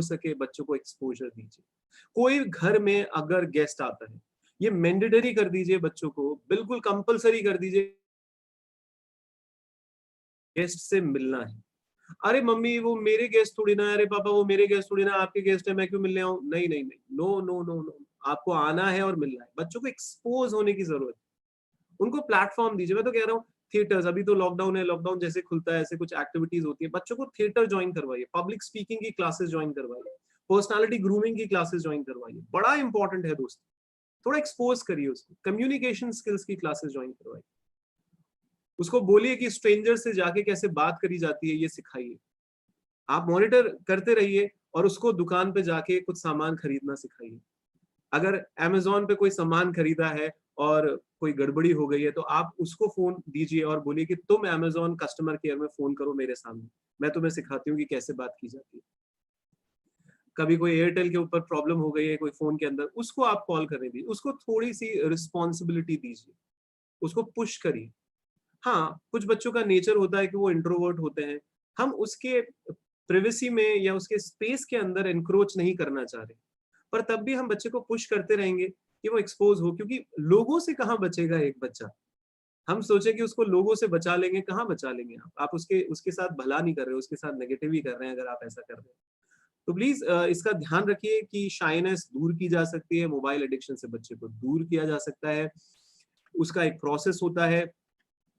Speaker 1: सके बच्चों को एक्सपोजर दीजिए। कोई घर में अगर गेस्ट आता है, ये मैंडेटरी कर दीजिए, बच्चों को बिल्कुल कंपलसरी कर दीजिए, गेस्ट से मिलना है। अरे मम्मी वो मेरे गेस्ट थोड़ी ना है, अरे पापा वो मेरे गेस्ट थोड़ी ना, आपके गेस्ट है, मैं क्यों मिलने आऊं? नहीं नहीं नहीं, नो नो नो नो, आपको आना है और मिलना है। बच्चों को एक्सपोज होने की जरूरत है, उनको प्लेटफॉर्म दीजिए। मैं तो कह रहा हूँ थिएटर्स, अभी तो लॉकडाउन है, लॉकडाउन जैसे खुलता है ऐसे कुछ एक्टिविटीज होती है, बच्चों को थिएटर ज्वाइन करवाइए, पब्लिक स्पीकिंग की क्लासेस ज्वाइन करवाइए, पर्सनालिटी ग्रूमिंग की क्लासेस ज्वाइन करवाइए, बड़ा इंपॉर्टेंट है दोस्तों। थोड़ा एक्सपोज करिए उसको, कम्युनिकेशन स्किल्स की क्लासेस ज्वाइन करवाइए, उसको बोलिए कि स्ट्रेंजर से जाके कैसे बात करी जाती है ये सिखाइए। आप मॉनिटर करते रहिए और उसको दुकान पे जाके कुछ सामान खरीदना सिखाइए। अगर अमेज़न पे कोई सामान खरीदा है और कोई गड़बड़ी हो गई है, तो आप उसको फ़ोन दीजिए और बोलिए कि तुम अमेज़न कस्टमर केयर में फ़ोन करो मेरे सामने, मैं तुम्हें सिखाती हूँ कि कैसे बात की जाती है। कभी कोई एयरटेल के ऊपर प्रॉब्लम हो गई है कोई फ़ोन के अंदर, उसको आप कॉल करने दीजिए, उसको थोड़ी-सी रिस्पॉन्सिबिलिटी दीजिए, उसको पुश करिए। हाँ, कुछ बच्चों का नेचर होता है कि वो इंट्रोवर्ट होते हैं, हम उसके प्राइवेसी में या उसके स्पेस के अंदर एनक्रोच नहीं करना चाह रहे। पर तब भी हम बच्चे को पुश करते रहेंगे कि वो एक्सपोज हो, क्योंकि लोगों से कहाँ बचेगा एक बच्चा। हम सोचे कि उसको लोगों से बचा लेंगे, कहाँ बचा लेंगे आप उसके उसके साथ भला नहीं कर रहे हो, उसके साथ नेगेटिव ही कर रहे हैं अगर आप ऐसा कर रहे हैं। तो प्लीज इसका ध्यान रखिए कि शाइनेस दूर की जा सकती है, मोबाइल एडिक्शन से बच्चे को दूर किया जा सकता है। उसका एक प्रोसेस होता है।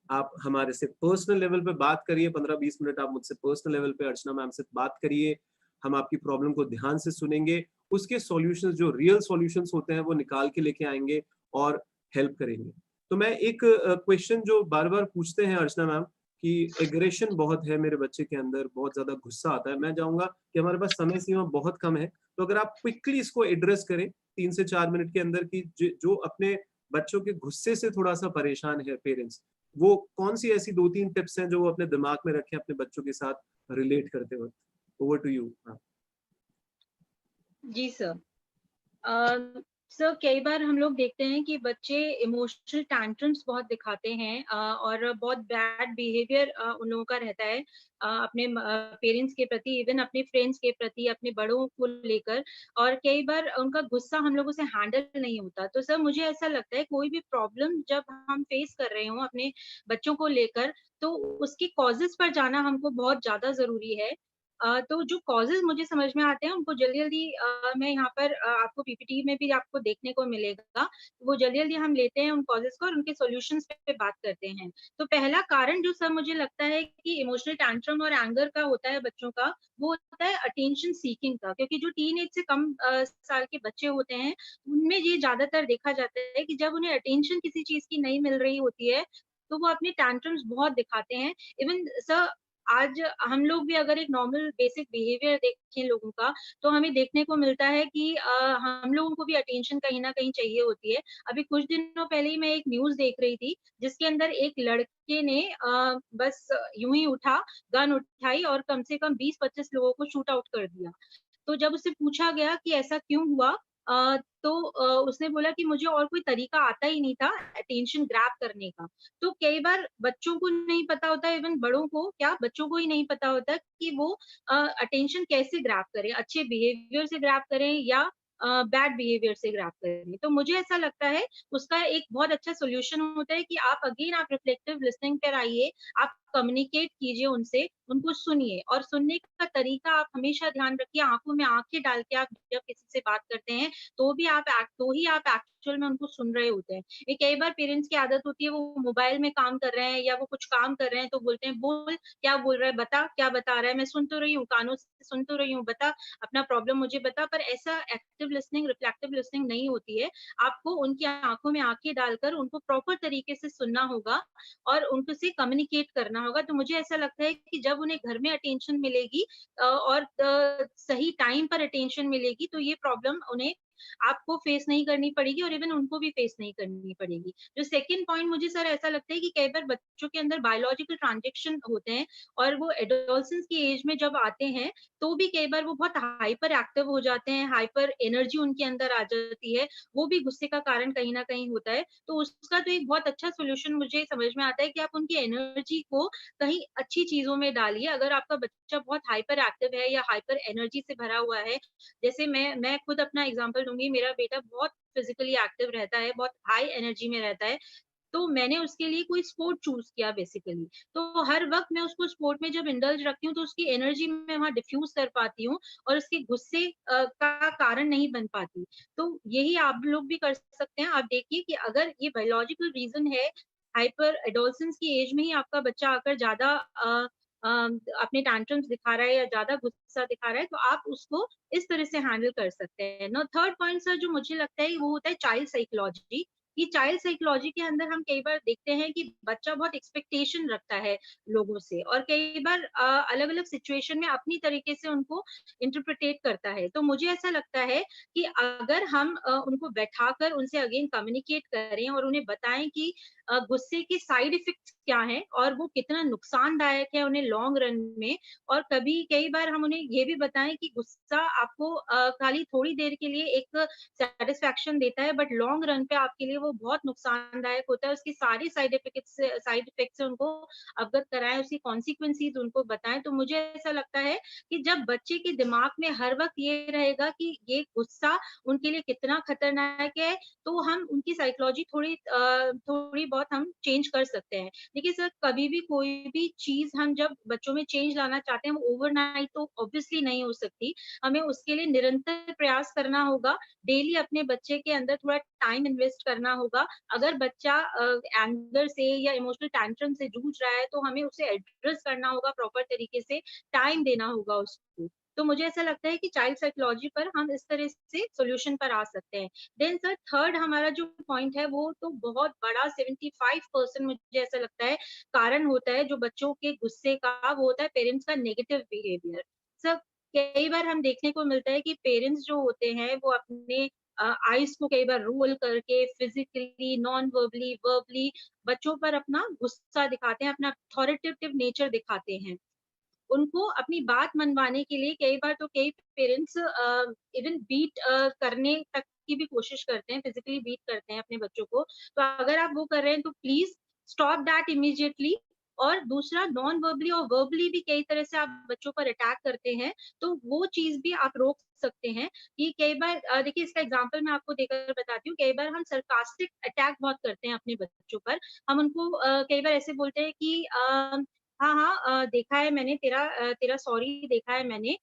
Speaker 1: आप हमारे से पर्सनल लेवल पे बात करिए, 15-20 मिनट आप मुझसे पर्सनल लेवल पे अर्चना मैम से बात करिए, हम आपकी प्रॉब्लम को ध्यान से सुनेंगे, उसके सॉल्यूशंस जो रियल सॉल्यूशंस होते हैं वो निकाल के लेके आएंगे और हेल्प करेंगे। तो मैं एक क्वेश्चन जो बार बार पूछते हैं अर्चना मैम कि एग्रेशन बहुत है मेरे बच्चे के अंदर, बहुत ज्यादा गुस्सा आता है, मैं चाहूंगा कि हमारे पास समय सीमा बहुत कम है, तो अगर आप क्विकली इसको एड्रेस करें 3 से 4 मिनट के अंदर की जो अपने बच्चों के गुस्से से थोड़ा सा परेशान है पेरेंट्स, वो कौन सी ऐसी 2-3 टिप्स हैं जो वो अपने दिमाग में रखें अपने बच्चों के साथ रिलेट करते वक्त? Over to you. हाँ।
Speaker 2: जी सर। अ, सर कई बार हम लोग देखते हैं कि बच्चे इमोशनल टैंट्रम्स बहुत दिखाते हैं और बहुत बैड बिहेवियर उन लोगों का रहता है अपने पेरेंट्स के प्रति, इवन अपने फ्रेंड्स के प्रति, अपने बड़ों को लेकर। और कई बार उनका गुस्सा हम लोगों से हैंडल नहीं होता। तो सर मुझे ऐसा लगता है कोई भी प्रॉब्लम जब हम फेस कर रहे हों अपने बच्चों को लेकर, तो उसके कॉजेस पर जाना हमको बहुत ज़्यादा ज़रूरी है। तो जो कॉजेज़ मुझे समझ में आते हैं उनको जल्दी-जल्दी मैं यहाँ पर आपको पीपीटी में भी आपको देखने को मिलेगा। वो जल्दी-जल्दी हम लेते हैं उन कॉजेज़ को और उनके सॉल्यूशंस पे बात करते हैं। तो पहला कारण जो सर मुझे लगता है कि इमोशनल टैंट्रम और एंगर का होता है बच्चों का, वो होता है अटेंशन सीकिंग का। क्योंकि जो टीनेज से कम साल के बच्चे होते हैं, उनमें ये ज़्यादातर देखा जाता है कि जब उन्हें अटेंशन किसी चीज़ की नहीं मिल रही होती है, तो वो अपने टैंट्रम्स बहुत दिखाते हैं। इवन सर आज हम लोग भी अगर एक नॉर्मल बेसिक बिहेवियर देखें लोगों का, तो हमें देखने को मिलता है कि हम लोगों को भी अटेंशन कहीं न कहीं चाहिए होती है। अभी कुछ दिनों पहले ही मैं एक न्यूज़ देख रही थी, जिसके अंदर एक लड़के ने बस यूँ ही उठा, गन उठाई और कम से कम 20-25 लोगों को शूट आउट कर दिया। तो जब उससे पूछा गया कि ऐसा क्यों हुआ? तो उसने बोला कि मुझे और कोई तरीका आता ही नहीं था अटेंशन ग्रैब करने का। तो कई बार बच्चों को नहीं पता होता, इवन बड़ों को क्या, बच्चों को ही नहीं पता होता कि वो अटेंशन कैसे ग्रैब करें, अच्छे बिहेवियर से ग्रैब करें या बैड बिहेवियर से ग्रैब करें। तो मुझे ऐसा लगता है उसका एक बहुत अच्छा सॉल्यूशन होता है कि आप अगेन आप रिफ्लेक्टिव लिसनिंग पर आइए, आप कम्युनिकेट कीजिए उनसे, उनको सुनिए, और सुनने का तरीका आप हमेशा ध्यान रखिए, आँखों में आँखें डाल के आप जब किसी से बात करते हैं, तो ही आप एक्चुअल में उनको सुन रहे होते हैं। ये कई बार पेरेंट्स की आदत होती है, वो मोबाइल में काम कर रहे हैं या वो कुछ काम कर रहे हैं तो बोलते हैं, "बोल, क्या बोल रहा है? बता, क्या बता रहा है? मैं सुन तो रही हूँ, कानों से सुन तो रही हूँ, बता, अपना प्रॉब्लम मुझे बता।" पर ऐसा एक्टिव लिसनिंग, रिफ्लेक्टिव लिसनिंग नहीं होती है। आपको उनकी आँखों में आँखें डालकर उनको प्रॉपर तरीके से सुनना होगा और उनसे कम्युनिकेट करना होगा। तो मुझे ऐसा लगता है कि जब उन्हें घर में अटेंशन मिलेगी और सही टाइम पर अटेंशन मिलेगी, तो ये प्रॉब्लम उन्हें आपको फेस नहीं करनी पड़ेगी और इवन उनको भी फेस नहीं करनी पड़ेगी। जो सेकंड पॉइंट मुझे सर ऐसा लगता है कि कई बार बच्चों के अंदर बायोलॉजिकल ट्रांज़ैक्शन होते हैं और वो एडोलसेंस की एज में जब आते हैं, तो भी कई बार वो बहुत हाइपर एक्टिव हो जाते हैं, हाइपर एनर्जी उनके अंदर आ जाती है, वो भी गुस्से का कारण कहीं न कहीं होता है। तो उसका तो एक बहुत अच्छा सॉल्यूशन मुझे समझ में आता है कि आप उनकी एनर्जी को कहीं अच्छी चीज़ों में डालिए। अगर आपका बच्चा बहुत हाइपर एक्टिव है या हाइपर एनर्जी से भरा हुआ है, जैसे मैं खुद अपना एग्ज़ाम्पल दूँगी, मेरा बेटा बहुत फिज़िकली एक्टिव रहता है, बहुत हाई एनर्जी में रहता है, तो मैंने उसके लिए कोई स्पोर्ट चूज़ किया बेसिकली। तो हर वक़्त मैं उसको स्पोर्ट में जब इंडल्ज रखती हूँ, तो उसकी एनर्जी मैं वहाँ डिफ्यूज़ कर पाती हूँ और उसके गुस्से का कारण नहीं बन पाती। तो यही आप लोग भी कर सकते हैं। आप देखिए कि अगर ये बायोलॉजिकल रीज़न है, हाइपर एडोलेसेंस की एज में ही आपका बच्चा आकर ज़्यादा अ, अपने टैंट्रम्स दिखा रहा है या ज़्यादा गुस्सा दिखा रहा है, तो आप उसको इस तरह से हैंडल कर सकते हैं। ना थर्ड पॉइंट सर जो मुझे लगता है वो होता है चाइल्ड साइकोलॉजी। कि चाइल्ड साइकोलॉजी के अंदर हम कई बार देखते हैं कि बच्चा बहुत एक्सपेक्टेशन रखता है लोगों से और कई बार अलग-अलग सिचुएशन में अपनी तरीके से उनको इंटरप्रिटेट करता है। तो मुझे ऐसा लगता है कि अगर हम उनको बैठाकर उनसे अगेन कम्युनिकेट करें और उन्हें बताएँ कि गुस्से के साइड इफेक्ट्स क्या हैं और वो कितना नुकसानदायक है उन्हें लॉन्ग रन में, और कभी कई बार हम उन्हें ये भी बताएं कि गुस्सा आपको खाली थोड़ी देर के लिए एक सेटिस्फैक्शन देता है, बट लॉन्ग रन पे आपके लिए वो बहुत नुकसानदायक होता है। उसकी सारी साइड इफेक्ट से उनको अवगत कराएं, उसकी कॉन्सिक्वेंसीज उनको बताएं। तो मुझे ऐसा लगता है कि जब बच्चे के दिमाग में हर वक्त ये रहेगा कि ये गुस्सा उनके लिए कितना खतरनाक है, तो हम उनकी साइकोलॉजी थोड़ी बहुत हम चेंज कर सकते हैं। देखिए सर, कभी भी कोई भी चीज़ हम जब बच्चों में चेंज लाना चाहते हैं, वो ओवरनाइट तो ऑब्वियसली नहीं हो सकती। हमें उसके लिए निरंतर प्रयास करना होगा, डेली अपने बच्चे के अंदर थोड़ा टाइम इन्वेस्ट करना होगा। अगर बच्चा एंगर से या इमोशनल टैंट्रम से जूझ रहा है, तो हमें उसे एड्रेस करना होगा प्रॉपर तरीके से, टाइम देना होगा उसको। तो मुझे ऐसा लगता है कि चाइल्ड साइकोलॉजी पर हम इस तरह से सॉल्यूशन पर आ सकते हैं। देन सर थर्ड हमारा जो पॉइंट है वो तो बहुत बड़ा 75% मुझे ऐसा लगता है कारण होता है जो बच्चों के गुस्से का, वो होता है पेरेंट्स का नेगेटिव बिहेवियर। सर कई बार हम देखने को मिलता है कि पेरेंट्स जो होते हैं वो अपने आईज को कई बार रोल करके फिजिकली, नॉन वर्बली, वर्बली बच्चों पर अपना गुस्सा दिखाते हैं, अपना अथॉरिटेटिव नेचर दिखाते हैं। उनको अपनी बात मनवाने के लिए कई बार तो कई पेरेंट्स इवन बीट करने तक की भी कोशिश करते हैं, फिजिकली बीट करते हैं अपने बच्चों को। तो अगर आप वो कर रहे हैं तो प्लीज स्टॉप दैट इमीडिएटली। और दूसरा नॉन वर्बली और वर्बली भी कई तरह से आप बच्चों पर अटैक करते हैं, तो वो चीज भी आप रोक सकते हैं। कि कई बार देखिए इसका एग्जांपल मैं आपको देकर बताती हूँ। कई बार हम सरकास्टिक अटैक बहुत करते हैं अपने बच्चों पर। हम उनको कई बार ऐसे बोलते हैं कि हाँ, हाँ, देखा है मैंने तेरा सॉरी देखा है मैंने।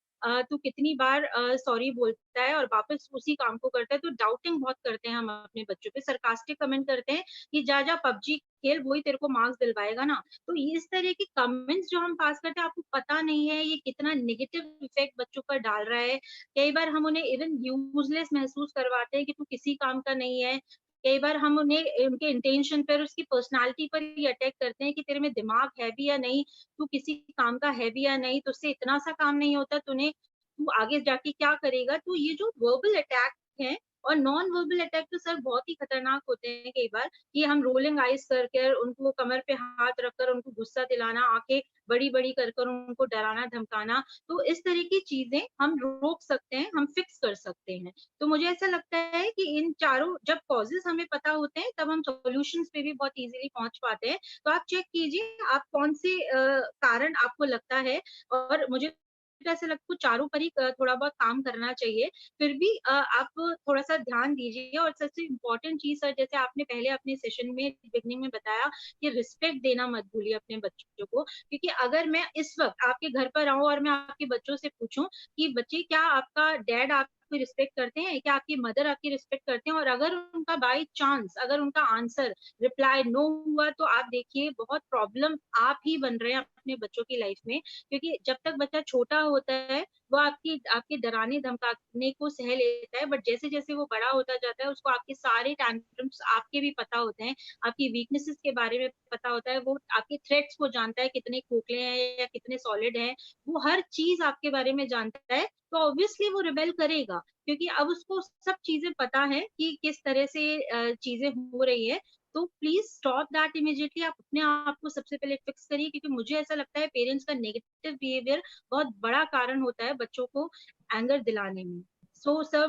Speaker 2: तू कितनी बार सॉरी बोलता है और वापस उसी काम को करता है। तो डाउटिंग बहुत करते हैं हम अपने बच्चों पे, sarcastic कमेंट करते हैं कि जा, जा पबजी खेल, वही तेरे को मार्क्स दिलवाएगा ना। तो ये इस तरह के कमेंट्स जो हम पास करते हैं, आपको पता नहीं है ये कितना नेगेटिव इफेक्ट बच्चों पर डाल रहा है। कई बार हम उन्हें इवन यूज़लेस महसूस करवाते हैं कि तू किसी काम का नहीं है। कई बार हम उन्हें उनके इंटेंशन पर, उसकी पर्सनैलिटी पर ही अटैक करते हैं कि तेरे में दिमाग है भी या नहीं, तू किसी काम का है भी या नहीं, तुझसे इतना सा काम नहीं होता, तू आगे जाके क्या करेगा? तो ये जो वर्बल अटैक हैं, और नॉन वर्बल अटैक तो सर बहुत ही खतरनाक होते हैं कई बार, कि हम रोलिंग आईज करके उनको कमर पे हाथ रखकर उनको गुस्सा दिलाना, आंखें बड़ी-बड़ी कर कर उनको डराना, धमकाना, तो इस तरह की चीज़ें हम रोक सकते हैं, हम फिक्स कर सकते हैं। तो मुझे ऐसा लगता है कि इन चारों जब कॉजेज़ हमें पता होते हैं, तब हम सॉल्यूशंस पे भी बहुत ईज़िली पहुँच पाते हैं। तो आप चेक कीजिए आप कौन से कारण आपको लगता है, और मुझे ऐसा लगता है चारों पर ही थोड़ा बहुत काम करना चाहिए। फिर भी आप थोड़ा-सा ध्यान दीजिए, और सबसे इम्पोर्टेंट चीज़ सर, जैसे आपने पहले अपने सेशन में बिगिनिंग में बताया कि रिस्पेक्ट देना मत भूलिए अपने बच्चों को। क्योंकि अगर मैं इस वक़्त आपके घर पर आऊँ और मैं आपके बच्चों से पूछूँ कि बच्चे क्या आपका डैड आपकी रिस्पेक्ट करते हैं? क्या आपकी मदर आपकी रिस्पेक्ट करते हैं? और अगर उनका बाय चांस अगर उनका आंसर रिप्लाई नो हुआ, तो आप देखिए बहुत प्रॉब्लम आप ही बन रहे हैं अपने बच्चों की लाइफ में। क्योंकि जब तक बच्चा छोटा होता है, वो आपके डराने धमकाने को सह लेता है, बट जैसे-जैसे वो बड़ा होता जाता है, उसको आपके सारे टैंट्रम्स आपके भी पता होते हैं, आपकी वीकनेसेस के बारे में पता होता है, वो आपके थ्रेट्स को जानता है, कितने खोखले हैं या कितने सॉलिड हैं, वो हर चीज़ आपके बारे में जानता है, तो ऑब्वियसली वो रिबेल करेगा, क्योंकि अब उसको सब चीज़ें पता है कि किस तरह से चीज़ें हो रही है। तो प्लीज़ स्टॉप दैट इमीडिएटली, आप अपने आप को सबसे पहले फिक्स करिए, क्योंकि मुझे ऐसा लगता है पेरेंट्स का नेगेटिव बिहेवियर बहुत बड़ा कारण होता है बच्चों को एंगर दिलाने में। सो सर,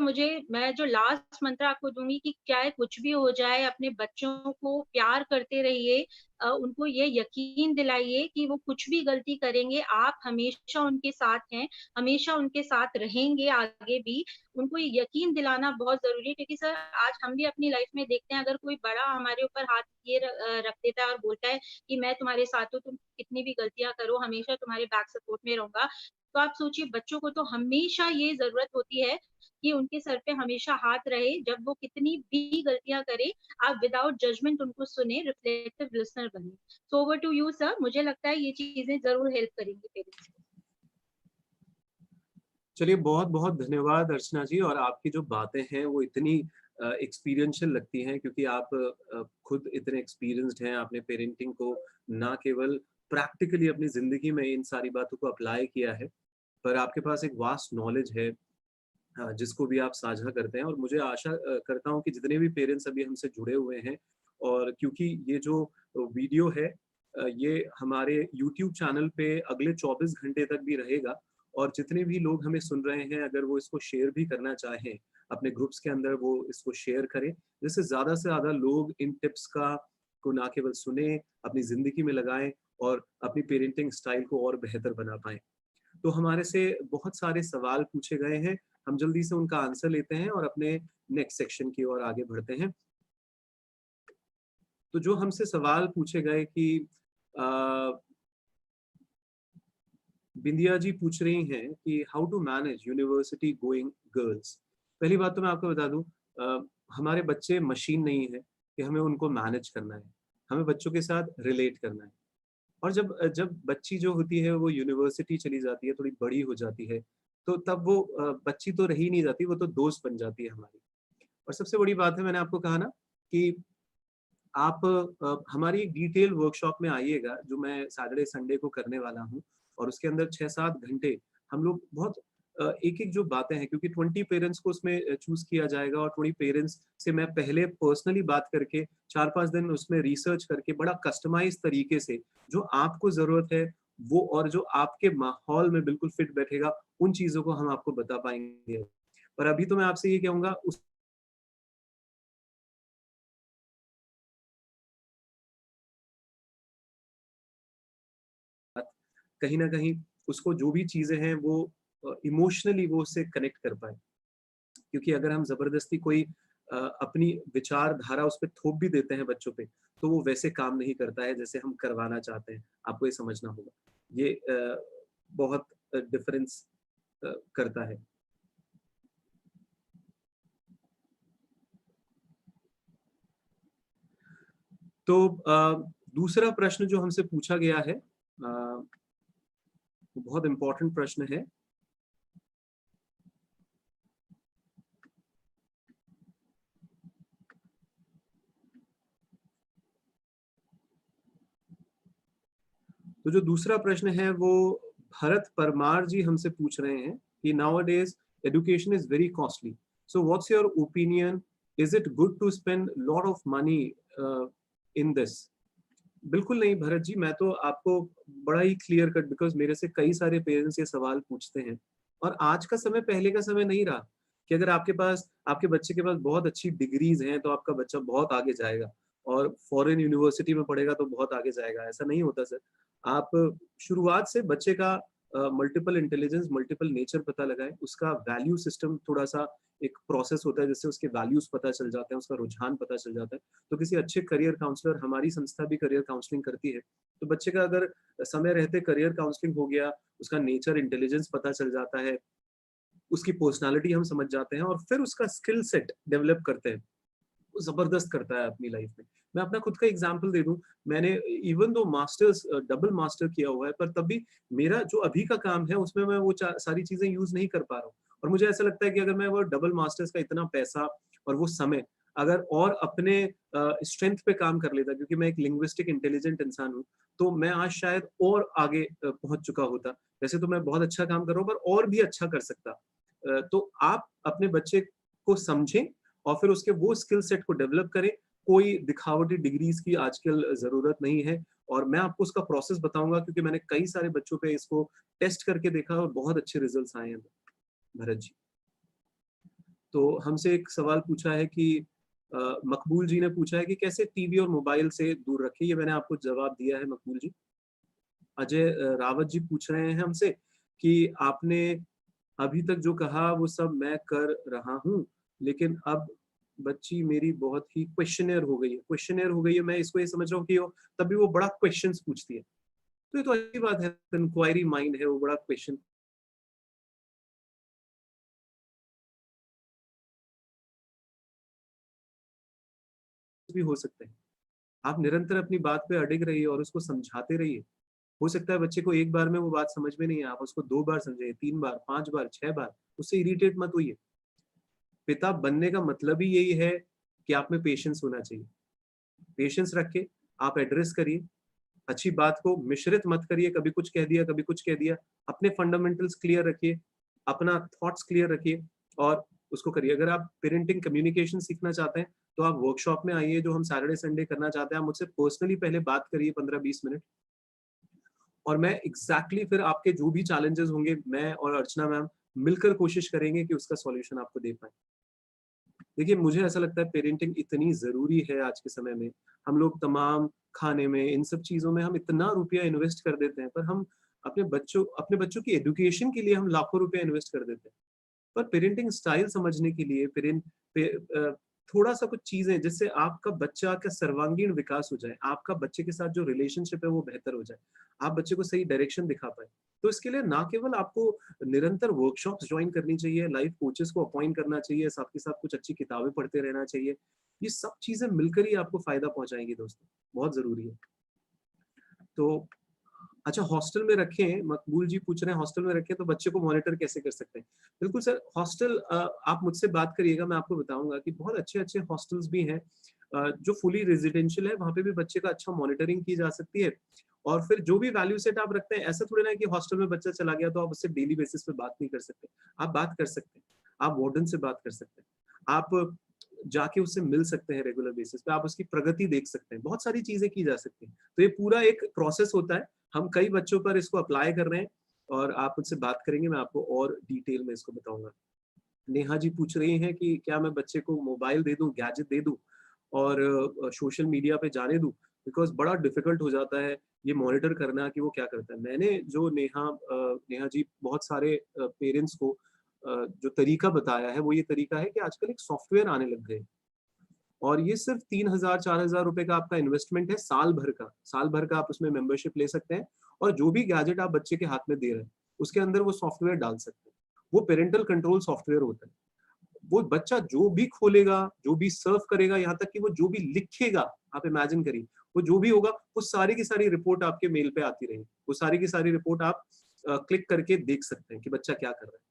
Speaker 2: मैं जो लास्ट मंत्र आपको दूँगी कि चाहे कुछ भी हो जाए, अपने बच्चों को प्यार करते रहिए, उनको ये यकीन दिलाइए कि वो कुछ भी गलती करेंगे, आप हमेशा उनके साथ हैं, हमेशा उनके साथ रहेंगे आगे भी। उनको ये यकीन दिलाना बहुत ज़रूरी है, क्योंकि सर आज हम भी अपनी लाइफ़ में देखते हैं, अगर कोई बड़ा हमारे ऊपर हाथ रख देता है और बोलता है कि मैं तुम्हारे साथ हूँ, तुम कितनी भी गलतियाँ करो, हमेशा तुम्हारे बैक सपोर्ट में रहूँगा। तो आप सोचिए, बच्चों को तो हमेशा ये ज़रूरत होती है कि उनके सर पे हमेशा हाथ रहे, जब वो कितनी भी गलतियाँ करें, आप विदाउट जजमेंट उनको सुने, रिफ्लेक्टिव लिसनर बने। So over to you sir, मुझे लगता है ये चीज़ें ज़रूर हेल्प करेंगी पेरेंट्स को।
Speaker 1: चलिए, बहुत-बहुत धन्यवाद अर्चना जी। और आपकी जो बातें हैं वो इतनी एक्सपीरियंशियल लगती हैं, क्योंकि आप खुद इतने एक्सपीरियंस्ड हैं। आपने पेरेंटिंग को ना केवल प्रैक्टिकली अपनी ज़िंदगी में इन सारी बातों को अप्लाई किया है, पर आपके पास एक वास्ट नॉलेज है जिसको भी आप साझा करते हैं। और मुझे आशा करता हूँ कि जितने भी पेरेंट्स अभी हमसे जुड़े हुए हैं, और क्योंकि ये जो वीडियो है ये हमारे यूट्यूब चैनल पे अगले 24 घंटे तक भी रहेगा, और जितने भी लोग हमें सुन रहे हैं, अगर वो इसको शेयर भी करना चाहें अपने ग्रुप्स के अंदर, वो इसको शेयर करें, जिससे ज़्यादा से ज़्यादा लोग इन टिप्स का को ना केवल सुने, अपनी ज़िंदगी में लगाएँ और अपनी पेरेंटिंग स्टाइल को और बेहतर बना पाएँ। तो हमारे से बहुत सारे सवाल पूछे गए हैं, हम जल्दी से उनका आंसर लेते हैं और अपने नेक्स्ट सेक्शन की ओर आगे बढ़ते हैं। तो जो हमसे सवाल पूछे गए कि अ, बिंदिया जी पूछ रही हैं कि how to manage university going girls. पहली बात तो मैं आपको बता दूं, हमारे बच्चे मशीन नहीं है कि हमें उनको मैनेज करना है, हमें बच्चों के साथ रिलेट करना है। और जब जब बच्ची जो होती है वो यूनिवर्सिटी चली जाती है, थोड़ी बड़ी हो जाती है, तो तब वो बच्ची तो रही नहीं जाती, वो तो दोस्त बन जाती है हमारी। और सबसे बड़ी बात है, मैंने आपको कहा ना कि आप हमारी एक डिटेल वर्कशॉप में आइएगा, जो मैं सैटरडे संडे को करने वाला हूँ, और उसके अंदर 6-7 घंटे हम लोग बहुत एक-एक जो बातें हैं, क्योंकि 20 पेरेंट्स को उसमें चूज़ किया जाएगा, और 20 पेरेंट्स से मैं पहले पर्सनली बात करके 4-5 दिन उसमें रिसर्च करके बड़ा कस्टमाइज़ तरीके से जो आपको ज़रूरत है, वो और जो आपके माहौल में बिल्कुल फिट बैठेगा, उन चीज़ों को हम आपको बता पाएँगे। पर अभी तो मैं आपसे ये कहूँगा, उस कहीं न कहीं उसको जो भी चीज़ें हैं वो इमोशनली वो उससे कनेक्ट कर पाए। क्योंकि अगर हम ज़बरदस्ती कोई अपनी विचारधारा उस पे थोप भी देते हैं बच्चों पे, तो वो वैसे काम नहीं करता है जैसे हम करवाना चाहते हैं। आपको ये समझना होगा। ये बहुत डिफरेंस करता है। तो दूसरा प्रश्न जो हमसे पूछा गया है, वो बहुत इम्पोर्टेंट प्रश्न है। तो जो दूसरा प्रश्न है वो भरत परमार जी हमसे पूछ रहे हैं कि now a days education is very costly. So what's your opinion? Is it good to spend lot of money in this? बिल्कुल नहीं भरत जी, मैं तो आपको बड़ा ही क्लियर कट, बिकॉज मेरे से कई सारे पेरेंट्स ये सवाल पूछते हैं, और आज का समय पहले का समय नहीं रहा कि अगर आपके बच्चे के पास बहुत अच्छी डिग्रीज हैं तो आपका बच्चा बहुत आगे जाएगा, और फॉरेन यूनिवर्सिटी में पढ़ेगा तो बहुत आगे जाएगा। ऐसा नहीं होता सर। आप शुरुआत से बच्चे का मल्टीपल इंटेलिजेंस, मल्टीपल नेचर पता लगाएं, उसका वैल्यू सिस्टम थोड़ा सा एक प्रोसेस होता है जिससे उसके वैल्यूज पता चल जाते हैं, उसका रुझान पता चल जाता है। तो किसी अच्छे करियर काउंसलर, हमारी संस्था भी करियर काउंसलिंग करती है, तो बच्चे का अगर समय रहते करियर काउंसलिंग हो गया, उसका नेचर, इंटेलिजेंस पता चल जाता है, उसकी पर्सनालिटी हम समझ जाते हैं, और फिर उसका स्किल सेट डेवलप करते हैं, वो जबरदस्त करता है अपनी लाइफ में। मैं अपना खुद का एग्जांपल दे दूं, मैंने even though masters, double master किया हुआ है, पर तब भी मेरा जो अभी का काम है उसमें मैं वो सारी चीजें यूज नहीं कर पा रहा हूँ। और मुझे ऐसा लगता है कि अगर मैं वो डबल मास्टर्स का इतना पैसा और वो समय अगर और अपने स्ट्रेंथ पे काम कर लेता, क्योंकि मैं एक लिंग्विस्टिक इंटेलिजेंट इंसान हूँ, तो मैं आज शायद और आगे पहुंच चुका होता। वैसे तो मैं बहुत अच्छा काम कर रहा हूँ, पर और भी अच्छा कर सकता। तो आप अपने बच्चे को समझें और फिर उसके वो स्किल सेट को डेवलप करें। कोई दिखावटी डिग्रीज की आजकल जरूरत नहीं है, और मैं आपको उसका प्रोसेस बताऊंगा, क्योंकि मैंने कई सारे बच्चों पे इसको टेस्ट करके देखा और बहुत अच्छे रिजल्ट्स आए हैं भरत जी। तो हमसे एक सवाल पूछा है कि मकबूल जी ने पूछा है कि कैसे टीवी और मोबाइल से दूर रखें। ये मैंने आपको जवाब दिया है मकबूल जी। अजय रावत जी पूछ रहे हैं हमसे कि आपने अभी तक जो कहा वो सब मैं कर रहा हूँ, लेकिन अब बच्ची मेरी बहुत ही क्वेश्चनर हो गई है। क्वेश्चनर हो गई है, मैं इसको ये समझ रहा हूँ कि तभी वो बड़ा क्वेश्चंस पूछती है। तो ये तो अच्छी बात है, इंक्वायरी माइंड है, वो बड़ा क्वेश्चन भी हो सकते हैं। आप निरंतर अपनी बात पे अडिग रहिए और उसको समझाते रहिए। हो सकता है बच्चे को एक बार में वो बात समझ में नहीं है, आप उसको 2 बार समझाइए, 3 बार, 5 बार, 6 बार। उससे इरिटेट मत होइए। पिता बनने का मतलब ही यही है कि आप में पेशेंस होना चाहिए। पेशेंस रखे, आप एड्रेस करिए, अच्छी बात को मिश्रित मत करिए, कभी कुछ कह दिया, कभी कुछ कह दिया। अपने फंडामेंटल्स क्लियर रखिए, अपना थॉट्स क्लियर रखिए, और उसको करिए। अगर आप पेरेंटिंग कम्युनिकेशन सीखना चाहते हैं तो आप वर्कशॉप में आइए, जो हम सैटरडे संडे करना चाहते हैं। आप मुझसे पर्सनली पहले बात करिए 15-20 मिनट, और मैं एग्जैक्टली फिर आपके जो भी चैलेंजेस होंगे, मैं और अर्चना मैम मिलकर कोशिश करेंगे कि उसका सॉल्यूशन आपको दे पाए। देखिए, मुझे ऐसा लगता है पेरेंटिंग इतनी ज़रूरी है आज के समय में। हम लोग तमाम खाने में, इन सब चीज़ों में हम इतना रुपया इन्वेस्ट कर देते हैं, पर हम अपने बच्चों की एजुकेशन के लिए हम लाखों रुपए इन्वेस्ट कर देते हैं। पर पेरेंटिंग स्टाइल समझने के लिए थोड़ा सा कुछ चीजें, जिससे आपका बच्चा का सर्वांगीण विकास हो जाए, आपका बच्चे के साथ जो रिलेशनशिप है वो बेहतर हो जाए, आप बच्चे को सही डायरेक्शन दिखा पाए। तो इसके लिए ना केवल आपको निरंतर वर्कशॉप्स ज्वाइन करनी चाहिए, लाइफ कोचेस को अपॉइंट करना चाहिए, साथ के साथ कुछ अच्छी किताबें पढ़ते रहना चाहिए। ये सब चीजें मिलकर ही आपको फायदा पहुंचाएंगी दोस्तों, बहुत जरूरी है। तो अच्छा, हॉस्टल में रखें, मकबूल जी पूछ रहे हैं हॉस्टल में रखें तो बच्चे को मॉनिटर कैसे कर सकते हैं। बिल्कुल सर, हॉस्टल आप मुझसे बात करिएगा, मैं आपको बताऊंगा कि बहुत अच्छे अच्छे हॉस्टल्स भी हैं जो फुली रेजिडेंशियल है, वहाँ पे भी बच्चे का अच्छा मॉनिटरिंग की जा सकती है। और फिर जो भी वैल्यू सेट आप रखते हैं, ऐसा थोड़ी ना है कि हॉस्टल में बच्चा चला गया तो आप उससे डेली बेसिस पे बात नहीं कर सकते। आप बात कर सकते हैं, आप वार्डन से बात कर सकते हैं, आप जाके उससे मिल सकते हैं रेगुलर बेसिस पे, आप उसकी प्रगति देख सकते हैं, बहुत सारी चीजें की जा सकती हैं। तो ये पूरा एक प्रोसेस होता है, हम कई बच्चों पर इसको अप्लाई कर रहे हैं, और आप मुझसे बात करेंगे, मैं आपको और डिटेल में इसको बताऊंगा। नेहा जी पूछ रही हैं कि क्या मैं बच्चे को मोबाइल दे दूं, गैजेट दे दूं और सोशल मीडिया पे जाने दूं, बिकॉज बड़ा डिफिकल्ट हो जाता है ये मॉनिटर करना कि वो क्या करता है। मैंने जो नेहा जी बहुत सारे पेरेंट्स को जो तरीका बताया है, वो ये तरीका है कि आजकल एक सॉफ्टवेयर आने लग गए, और ये सिर्फ 3,000-4,000 रुपए का आपका इन्वेस्टमेंट है, साल भर का आप उसमें मेंबरशिप ले सकते हैं, और जो भी गैजेट आप बच्चे के हाथ में दे रहे हैं उसके अंदर वो सॉफ्टवेयर डाल सकते हैं। वो पेरेंटल कंट्रोल सॉफ्टवेयर होता है। वो बच्चा जो भी खोलेगा, जो भी सर्व करेगा, यहाँ तक कि वो जो भी लिखेगा, आप इमेजिन करिए, वो जो भी होगा, वो सारी की सारी रिपोर्ट आपके मेल पे आती रहेगी। वो सारी की सारी रिपोर्ट आप क्लिक करके देख सकते हैं कि बच्चा क्या कर रहा है।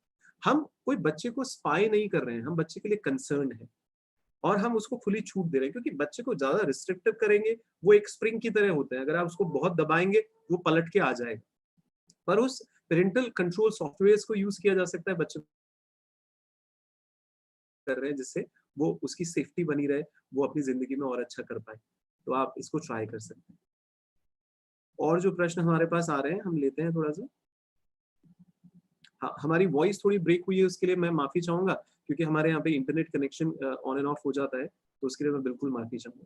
Speaker 1: हम कोई बच्चे को स्पाई नहीं कर रहे हैं, हम बच्चे के लिए कंसर्न है, और हम उसको खुली छूट दे रहे हैं, क्योंकि बच्चे को ज्यादा रिस्ट्रिक्टिव करेंगे, वो एक स्प्रिंग की तरह होते हैं, अगर आप उसको बहुत दबाएंगे वो पलट के आ जाएगा। पर उस पेरेंटल कंट्रोल सॉफ्टवेयर को यूज किया जा सकता है बच्चे कर रहे हैं जिससे वो उसकी सेफ्टी बनी रहे, वो अपनी जिंदगी में और अच्छा कर पाए। तो आप इसको ट्राई कर सकते हैं। और जो प्रश्न हमारे पास आ रहे हैं हम लेते हैं थोड़ा सा। हाँ, हमारी वॉइस थोड़ी ब्रेक हुई है, उसके लिए मैं माफी चाहूंगा, क्योंकि हमारे यहाँ पे internet connection on end of हो जाता है, तो उसके लिए मैं बिल्कुल माफी चाहूंगा।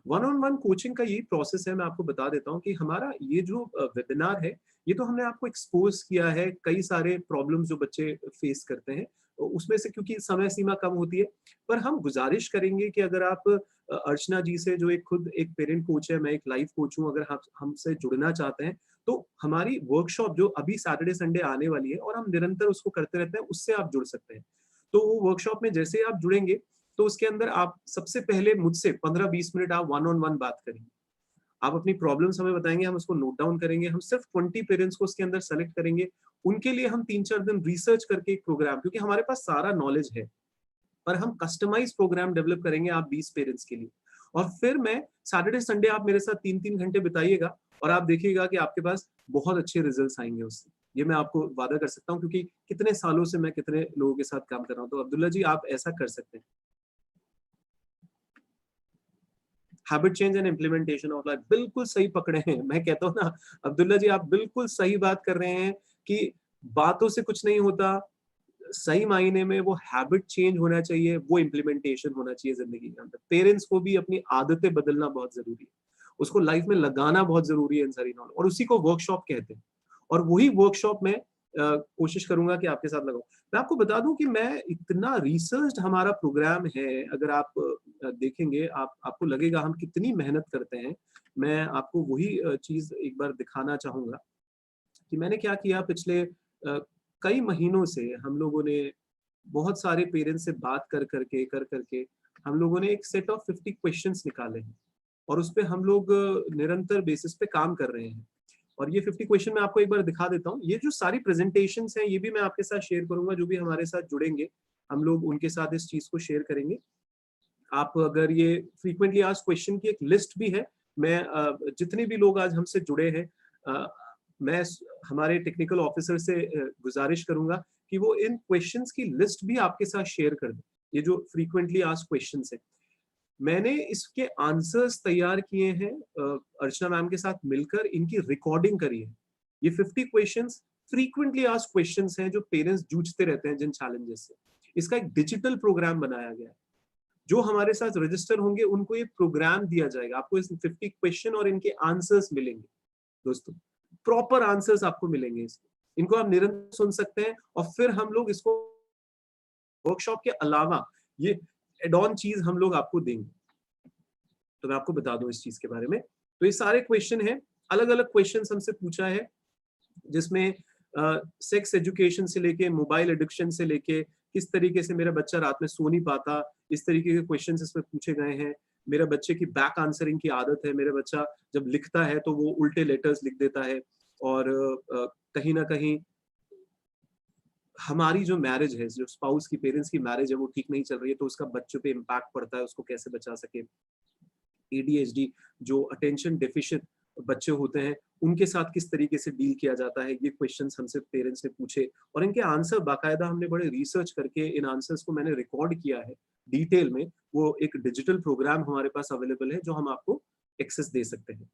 Speaker 1: वन ऑन वन कोचिंग का यही प्रोसेस है। मैं आपको बता देता हूँ कि हमारा ये जो वेबिनार है, ये तो हमने आपको एक्सपोज किया है कई सारे प्रॉब्लम्स जो बच्चे फेस करते हैं, तो उसमें से क्योंकि समय सीमा कम होती है, पर हम गुजारिश करेंगे कि अगर आप अर्चना जी से, जो एक खुद एक पेरेंट कोच है, मैं एक लाइफ कोच हूँ, अगर आप हमसे जुड़ना चाहते हैं, तो हमारी वर्कशॉप जो अभी सैटरडे संडे आने वाली है और हम निरंतर उसको करते रहते हैं, उससे आप जुड़ सकते हैं। तो वो वर्कशॉप में जैसे आप जुड़ेंगे, तो उसके अंदर आप सबसे पहले मुझसे 15-20 मिनट आप वन ऑन वन बात करेंगे। आप अपनी प्रॉब्लम्स हमें बताएंगे, हम उसको नोट डाउन करेंगे। हम सिर्फ 20 पेरेंट्स को उसके अंदर सेलेक्ट करेंगे, उनके लिए हम 3-4 दिन रिसर्च करके एक प्रोग्राम, क्योंकि हमारे पास सारा नॉलेज है, पर हम कस्टमाइज प्रोग्राम डेवलप करेंगे आप 20 पेरेंट्स के लिए। और फिर मैं सैटरडे संडे आप मेरे साथ 3-3 घंटे बिताइएगा, और आप देखिएगा कि आपके पास बहुत अच्छे रिजल्ट्स आएंगे उससे। ये मैं आपको वादा कर सकता हूँ, क्योंकि कितने सालों से मैं कितने लोगों के साथ काम कर रहा हूँ। तो अब्दुल्ला जी, आप ऐसा कर सकते हैं। Habit change and implementation of life, बिल्कुल सही पकड़े हैं। मैं कहता हूँ ना अब्दुल्ला जी, आप बिल्कुल सही बात कर रहे हैं कि बातों से कुछ नहीं होता, सही मायने में वो हैबिट चेंज होना चाहिए, वो इम्प्लीमेंटेशन होना चाहिए जिंदगी के अंदर। पेरेंट्स को भी अपनी आदतें बदलना बहुत जरूरी है, उसको लाइफ में लगाना बहुत जरूरी है इन सारी नॉलेज, और उसी को वर्कशॉप कहते हैं। और वही वर्कशॉप में कोशिश करूंगा कि आपके साथ लगाऊं। मैं आपको बता दूं कि मैं इतना रिसर्च हमारा प्रोग्राम है, अगर आप देखेंगे, आपको लगेगा हम कितनी मेहनत करते हैं। मैं आपको वही चीज एक बार दिखाना चाहूंगा कि मैंने क्या किया। पिछले कई महीनों से हम लोगों ने बहुत सारे पेरेंट्स से बात कर करके हम लोगों ने एक सेट ऑफ 50 क्वेश्चंस निकाले हैं, और उस पे हम लोग निरंतर बेसिस पे काम कर रहे हैं। और ये 50 क्वेश्चन मैं आपको एक बार दिखा देता हूँ। ये जो सारी प्रेजेंटेशंस हैं, ये भी मैं आपके साथ शेयर करूंगा। जो भी हमारे साथ जुड़ेंगे, हम लोग उनके साथ इस चीज को शेयर करेंगे। आप अगर ये फ्रीक्वेंटली आस्क्ड क्वेश्चन की एक लिस्ट भी है, मैं जितने भी लोग आज हमसे जुड़े हैं, मैं हमारे टेक्निकल ऑफिसर से गुजारिश करूंगा कि वो इन क्वेश्चंस की लिस्ट भी आपके साथ शेयर कर दें। ये जो फ्रीक्वेंटली आस्क्ड क्वेश्चंस है, मैंने इसके आंसर्स तैयार किए हैं, अर्चना मैम के साथ मिलकर इनकी रिकॉर्डिंग करी है। ये 50 क्वेश्चंस फ्रीक्वेंटली आस्क्ड क्वेश्चंस हैं जो पेरेंट्स जूझते रहते हैं जिन चैलेंजेस से। इसका एक डिजिटल प्रोग्राम बनाया गया है। जो हमारे साथ रजिस्टर होंगे उनको ये प्रोग्राम दिया जाएगा, आपको इस 50 क्वेश्चन और इनके आंसर्स मिलेंगे दोस्तों, प्रॉपर आंसर्स आपको मिलेंगे इसके। इनको आप निरंतर सुन सकते हैं, और फिर हम लोग इसको वर्कशॉप के अलावा ये एड ऑन चीज हम लोग आपको देंगे। तो मैं आपको बता दूं इस चीज के बारे में। तो ये सारे क्वेश्चन हैं, अलग अलग क्वेश्चन हमसे पूछा है, जिसमें सेक्स एजुकेशन से लेके, मोबाइल एडिक्शन से लेके, किस तरीके से मेरा बच्चा रात में सो नहीं पाता, इस तरीके के क्वेश्चन इसमें पूछे गए हैं। मेरे बच्चे की बैक आंसरिंग की आदत है, मेरा बच्चा जब लिखता है तो वो उल्टे लेटर्स लिख देता है, और कहीं ना कहीं हमारी जो मैरिज है, जो स्पाउस की, पेरेंट्स की मैरिज है, वो ठीक नहीं चल रही है, तो उसका बच्चों पे इम्पैक्ट पड़ता है, उसको कैसे बचा सके। एडीएचडी, जो अटेंशन डेफिशिएंट बच्चे होते हैं, उनके साथ किस तरीके से डील किया जाता है, ये क्वेश्चंस हमसे पेरेंट्स ने पूछे, और इनके आंसर बाकायदा हमने बड़े रिसर्च करके इन आंसर्स को मैंने रिकॉर्ड किया है डिटेल में। वो एक डिजिटल प्रोग्राम हमारे पास अवेलेबल है जो हम आपको एक्सेस दे सकते हैं।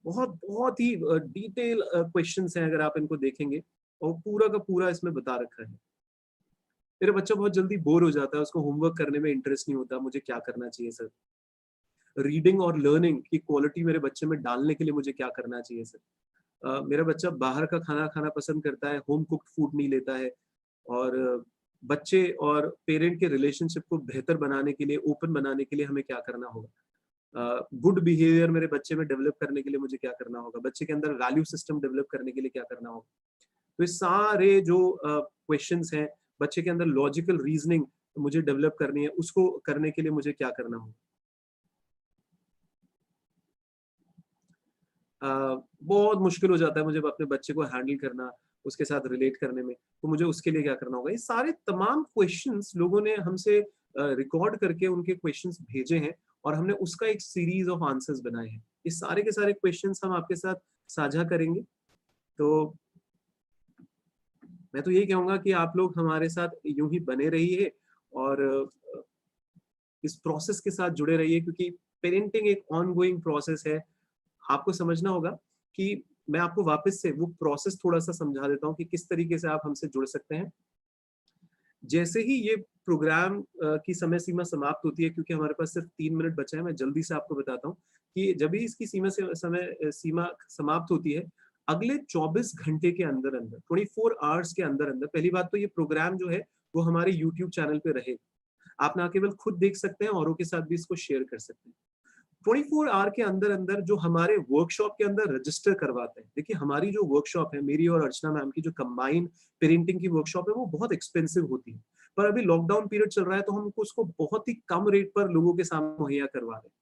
Speaker 1: बहुत बहुत ही डिटेल क्वेश्चंस हैं, अगर आप इनको देखेंगे, और पूरा का पूरा इसमें बता रखा है। मेरा बच्चा बहुत जल्दी बोर हो जाता है, उसको होमवर्क करने में इंटरेस्ट नहीं होता, मुझे क्या करना चाहिए सर? रीडिंग और लर्निंग की क्वालिटी मेरे बच्चे में डालने के लिए मुझे क्या करना चाहिए सर? मेरा बच्चा बाहर का खाना खाना पसंद करता है, होम कुक्ड फूड नहीं लेता है। और बच्चे और पेरेंट के रिलेशनशिप को बेहतर बनाने के लिए, ओपन बनाने के लिए हमें क्या करना होगा? गुड बिहेवियर मेरे बच्चे में डेवलप करने के लिए मुझे क्या करना होगा? बच्चे के अंदर वैल्यू सिस्टम डेवलप करने के लिए क्या करना होगा? तो ये सारे जो क्वेश्चंस हैं, बच्चे के अंदर लॉजिकल रीजनिंग मुझे डेवलप करनी है, उसको करने के लिए मुझे क्या करना होगा? बहुत मुश्किल हो जाता है मुझे अपने बच्चे को हैंडल करना, उसके साथ रिलेट करने में, तो मुझे उसके लिए क्या करना होगा? ये सारे तमाम क्वेश्चंस लोगों ने हमसे रिकॉर्ड करके उनके क्वेश्चंस भेजे हैं, और हमने उसका एक सीरीज ऑफ आंसर्स बनाए हैं। ये सारे के सारे क्वेश्चंस हम आपके साथ साझा करेंगे। तो मैं तो यही कहूंगा कि आप लोग हमारे साथ यूं ही बने रहिए और इस प्रोसेस के साथ जुड़े रहिए, क्योंकि पेरेंटिंग एक ऑनगोइंग प्रोसेस है। आपको समझना होगा कि मैं आपको वापस से वो प्रोसेस थोड़ा सा समझा देता हूँ कि किस तरीके से आप हमसे जुड़ सकते हैं। जैसे ही ये प्रोग्राम की समय सीमा समाप्त होती है, क्योंकि हमारे पास सिर्फ 3 मिनट बचा है, मैं जल्दी से आपको बताता हूँ कि जब भी इसकी समय सीमा समाप्त होती है, अगले 24 घंटे के अंदर अंदर, 24 आवर्स के अंदर अंदर, पहली बात तो ये प्रोग्राम जो है वो हमारे यूट्यूब चैनल पे रहेगा। आप ना केवल खुद देख सकते हैं, औरों के साथ भी इसको शेयर कर सकते हैं। 24 आवर के अंदर अंदर जो हमारे वर्कशॉप के अंदर रजिस्टर करवाते हैं, देखिए हमारी जो वर्कशॉप है, मेरी और अर्चना मैम की जो कंबाइंड पेरेंटिंग की वर्कशॉप है, वो बहुत एक्सपेंसिव होती है, पर अभी लॉकडाउन पीरियड चल रहा है तो हम उसको बहुत ही कम रेट पर लोगों के सामने मुहैया करवा रहे हैं।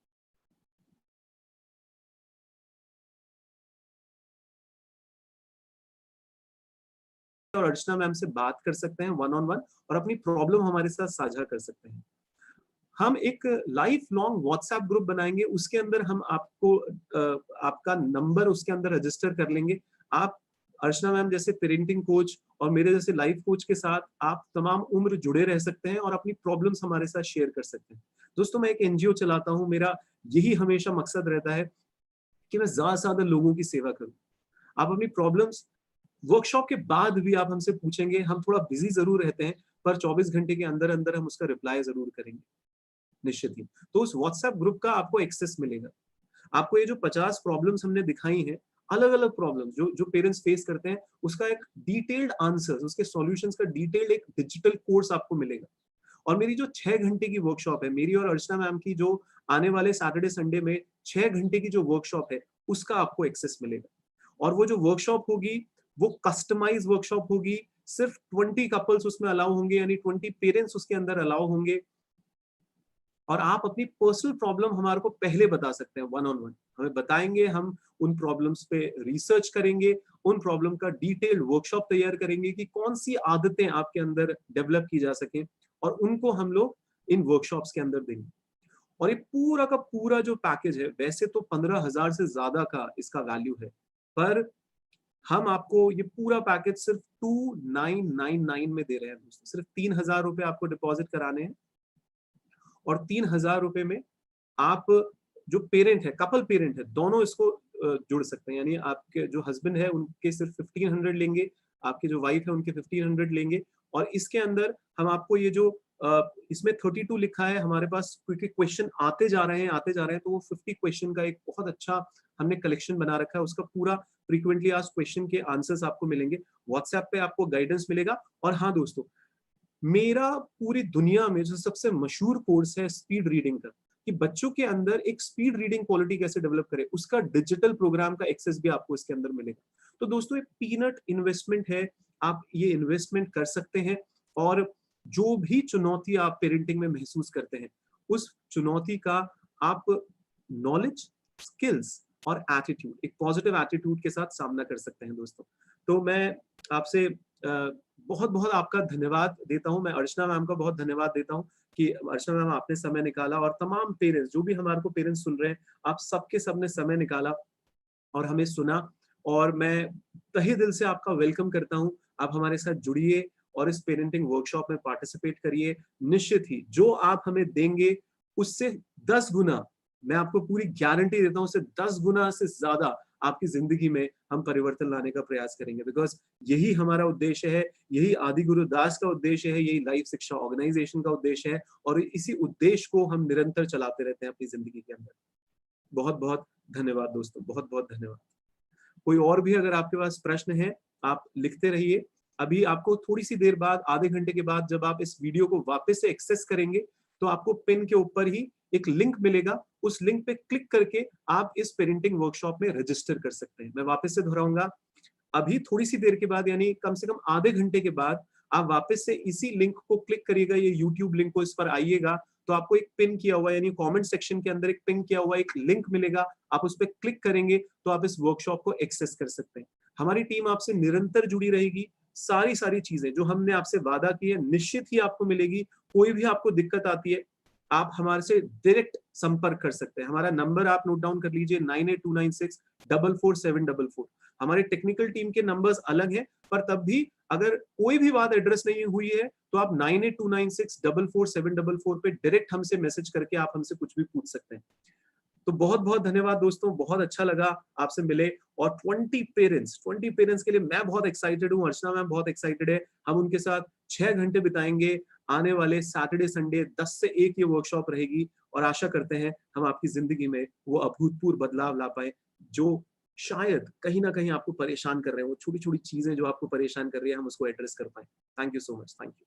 Speaker 1: और अर्चना मैम से बात कर सकते हैं वन ऑन वन, और अपनी प्रॉब्लम हमारे साथ साझा कर सकते हैं। हम एक लाइफ लॉन्ग व्हाट्सएप ग्रुप बनाएंगे, उसके अंदर हम आपको आपका नंबर उसके अंदर रजिस्टर कर लेंगे। आप अर्चना मैम जैसे पेरेंटिंग कोच और मेरे जैसे लाइफ कोच के साथ आप तमाम उम्र जुड़े रह सकते हैं और अपनी प्रॉब्लम्स हमारे साथ शेयर कर सकते हैं। दोस्तों, मैं एक एनजीओ चलाता हूँ, मेरा यही हमेशा मकसद रहता है कि मैं ज्यादा से ज्यादा लोगों की सेवा करूँ। आप अपनी प्रॉब्लम्स वर्कशॉप के बाद भी आप हमसे पूछेंगे, हम थोड़ा बिजी जरूर रहते हैं, पर 24 घंटे के अंदर अंदर हम उसका रिप्लाई जरूर करेंगे, निश्चित ही। तो उस व्हाट्सएप ग्रुप का आपको एक्सेस मिलेगा। आपको ये जो 50 प्रॉब्लम्स हमने दिखाई हैं, अलग अलग प्रॉब्लम्स जो जो पेरेंट्स फेस करते हैं, उसका एक डिटेल्ड आंसर्स, उसके सॉल्यूशंस का डिटेल्ड एक डिजिटल कोर्स आपको मिलेगा। और मेरी जो 6 घंटे की वर्कशॉप है, मेरी और अर्चना मैम की, जो आने वाले सैटरडे संडे में 6 घंटे की जो वर्कशॉप है, उसका आपको एक्सेस मिलेगा। और वो जो वर्कशॉप होगी, वो कस्टमाइज वर्कशॉप होगी। सिर्फ 20 कपल्स उसमें अलाउ होंगे, यानी 20 पेरेंट्स उसके अंदर अलाउ होंगे। और आप अपनी पर्सनल प्रॉब्लम हमारे को पहले बता सकते हैं, वन ऑन वन हमें बताएंगे, हम उन प्रॉब्लम्स पे रिसर्च करेंगे, उन प्रॉब्लम का डिटेल्ड वर्कशॉप तैयार करेंगे कि कौन सी आदतें आपके अंदर डेवलप की जा सके, और उनको हम लोग इन वर्कशॉप्स के अंदर देंगे। और ये पूरा का पूरा जो पैकेज है, वैसे तो 15,000 से ज्यादा का इसका वैल्यू है, पर हम आपको ये पूरा पैकेज सिर्फ 2999 में दे रहे हैं दोस्तों। सिर्फ 3,000 रुपए आपको डिपॉजिट कराने हैं, और 3,000 रुपए में आप जो पेरेंट है, कपल पेरेंट है, दोनों इसको जुड़ सकते हैं। यानी आपके जो हस्बैंड है उनके सिर्फ 1500 लेंगे, आपकी जो वाइफ है उनके 1500 लेंगे। और इसके अंदर हम आपको ये जो इसमें 32 लिखा है हमारे पास, क्योंकि क्वेश्चन आते जा रहे हैं आते जा रहे हैं, तो वो 50 क्वेश्चन का एक बहुत अच्छा हमने कलेक्शन बना रखा है। उसका पूरा फ्रीक्वेंटली आस्क्ड क्वेश्चन के आंसर्स आपको मिलेंगे, व्हाट्सएप पे आपको गाइडेंस मिलेगा। और हाँ दोस्तों, मेरा पूरी दुनिया में जो सबसे मशहूर कोर्स है स्पीड रीडिंग का, कि बच्चों के अंदर एक स्पीड रीडिंग क्वालिटी कैसे डेवलप करें, उसका डिजिटल प्रोग्राम का एक्सेस भी आपको इसके अंदर मिलेगा। तो दोस्तों, ये पीनट इन्वेस्टमेंट है, आप ये इन्वेस्टमेंट कर सकते हैं। और जो भी चुनौती आप पेरेंटिंग में महसूस करते हैं, उस चुनौती का आप नॉलेज, स्किल्स और एटीट्यूड, एक पॉजिटिव एटीट्यूड के साथ सामना कर सकते हैं दोस्तों। तो मैं आपसे बहुत बहुत आपका धन्यवाद देता हूं। मैं अर्चना मैम का बहुत धन्यवाद देता हूं कि अर्चना मैम आपने समय निकाला, और तमाम पेरेंट्स, जो भी हमारे को पेरेंट्स सुन रहे हैं, आप सबके सबने समय निकाला और हमें सुना। और मैं तहे दिल से आपका वेलकम करता हूं। आप हमारे साथ जुड़िए और इस पेरेंटिंग वर्कशॉप में पार्टिसिपेट करिए। निश्चित ही जो आप हमें देंगे, उससे 10 गुना, मैं आपको पूरी गारंटी देता हूं, उससे 10 गुना से ज्यादा आपकी जिंदगी में हम परिवर्तन लाने का प्रयास करेंगे। बिकॉज यही हमारा उद्देश्य है, यही आदि गुरुदास का उद्देश्य है, यही लाइफ शिक्षा ऑर्गेनाइजेशन का उद्देश्य है, और इसी उद्देश्य को हम निरंतर चलाते रहते हैं अपनी जिंदगी के अंदर। बहुत बहुत धन्यवाद दोस्तों, बहुत बहुत धन्यवाद। कोई और भी अगर आपके पास प्रश्न है, आप लिखते रहिए। अभी आपको थोड़ी सी देर बाद, आधे घंटे के बाद, जब आप इस वीडियो को वापस से एक्सेस करेंगे, तो आपको पिन के ऊपर ही एक लिंक मिलेगा। उस लिंक पे क्लिक करके आप इस पेरेंटिंग वर्कशॉप में रजिस्टर कर सकते हैं। मैं वापस से दोहराऊंगा, अभी थोड़ी सी देर के बाद, यानी कम से कम आधे घंटे के बाद, आप वापस से इसी लिंक को क्लिक करिएगा, ये यूट्यूब लिंक को, इस पर आइएगा, तो आपको एक पिन किया हुआ, यानी कमेंट सेक्शन के अंदर एक पिन किया हुआ एक लिंक मिलेगा। आप उस पर क्लिक करेंगे तो आप इस वर्कशॉप को एक्सेस कर सकते हैं। हमारी टीम आपसे निरंतर जुड़ी रहेगी। सारी सारी चीजें जो हमने आपसे वादा की है, निश्चित ही आपको मिलेगी। कोई भी आपको दिक्कत आती है, आप हमारे से डायरेक्ट संपर्क कर सकते हैं। हमारा नंबर आप नोट डाउन कर लीजिए 9829644744। हमारे टेक्निकल टीम के नंबर्स अलग हैं, पर तब भी अगर कोई भी बात एड्रेस नहीं हुई है तो आप 9829644744 पे डायरेक्ट हमसे मैसेज करके आप हमसे कुछ भी पूछ सकते हैं। तो बहुत बहुत धन्यवाद दोस्तों, बहुत अच्छा लगा आपसे मिले। और 20 पेरेंट्स के लिए मैं बहुत एक्साइटेड हूँ, अर्चना मैम बहुत एक्साइटेड है। हम उनके साथ 6 घंटे बिताएंगे आने वाले सैटरडे संडे 10 से 1 ये वर्कशॉप रहेगी, और आशा करते हैं हम आपकी जिंदगी में वो अभूतपूर्व बदलाव ला पाए जो शायद कहीं ना कहीं आपको परेशान कर रहे हैं। वो छोटी छोटी चीजें जो आपको परेशान कर रही है, हम उसको एड्रेस कर पाए। Thank you so much. Thank you.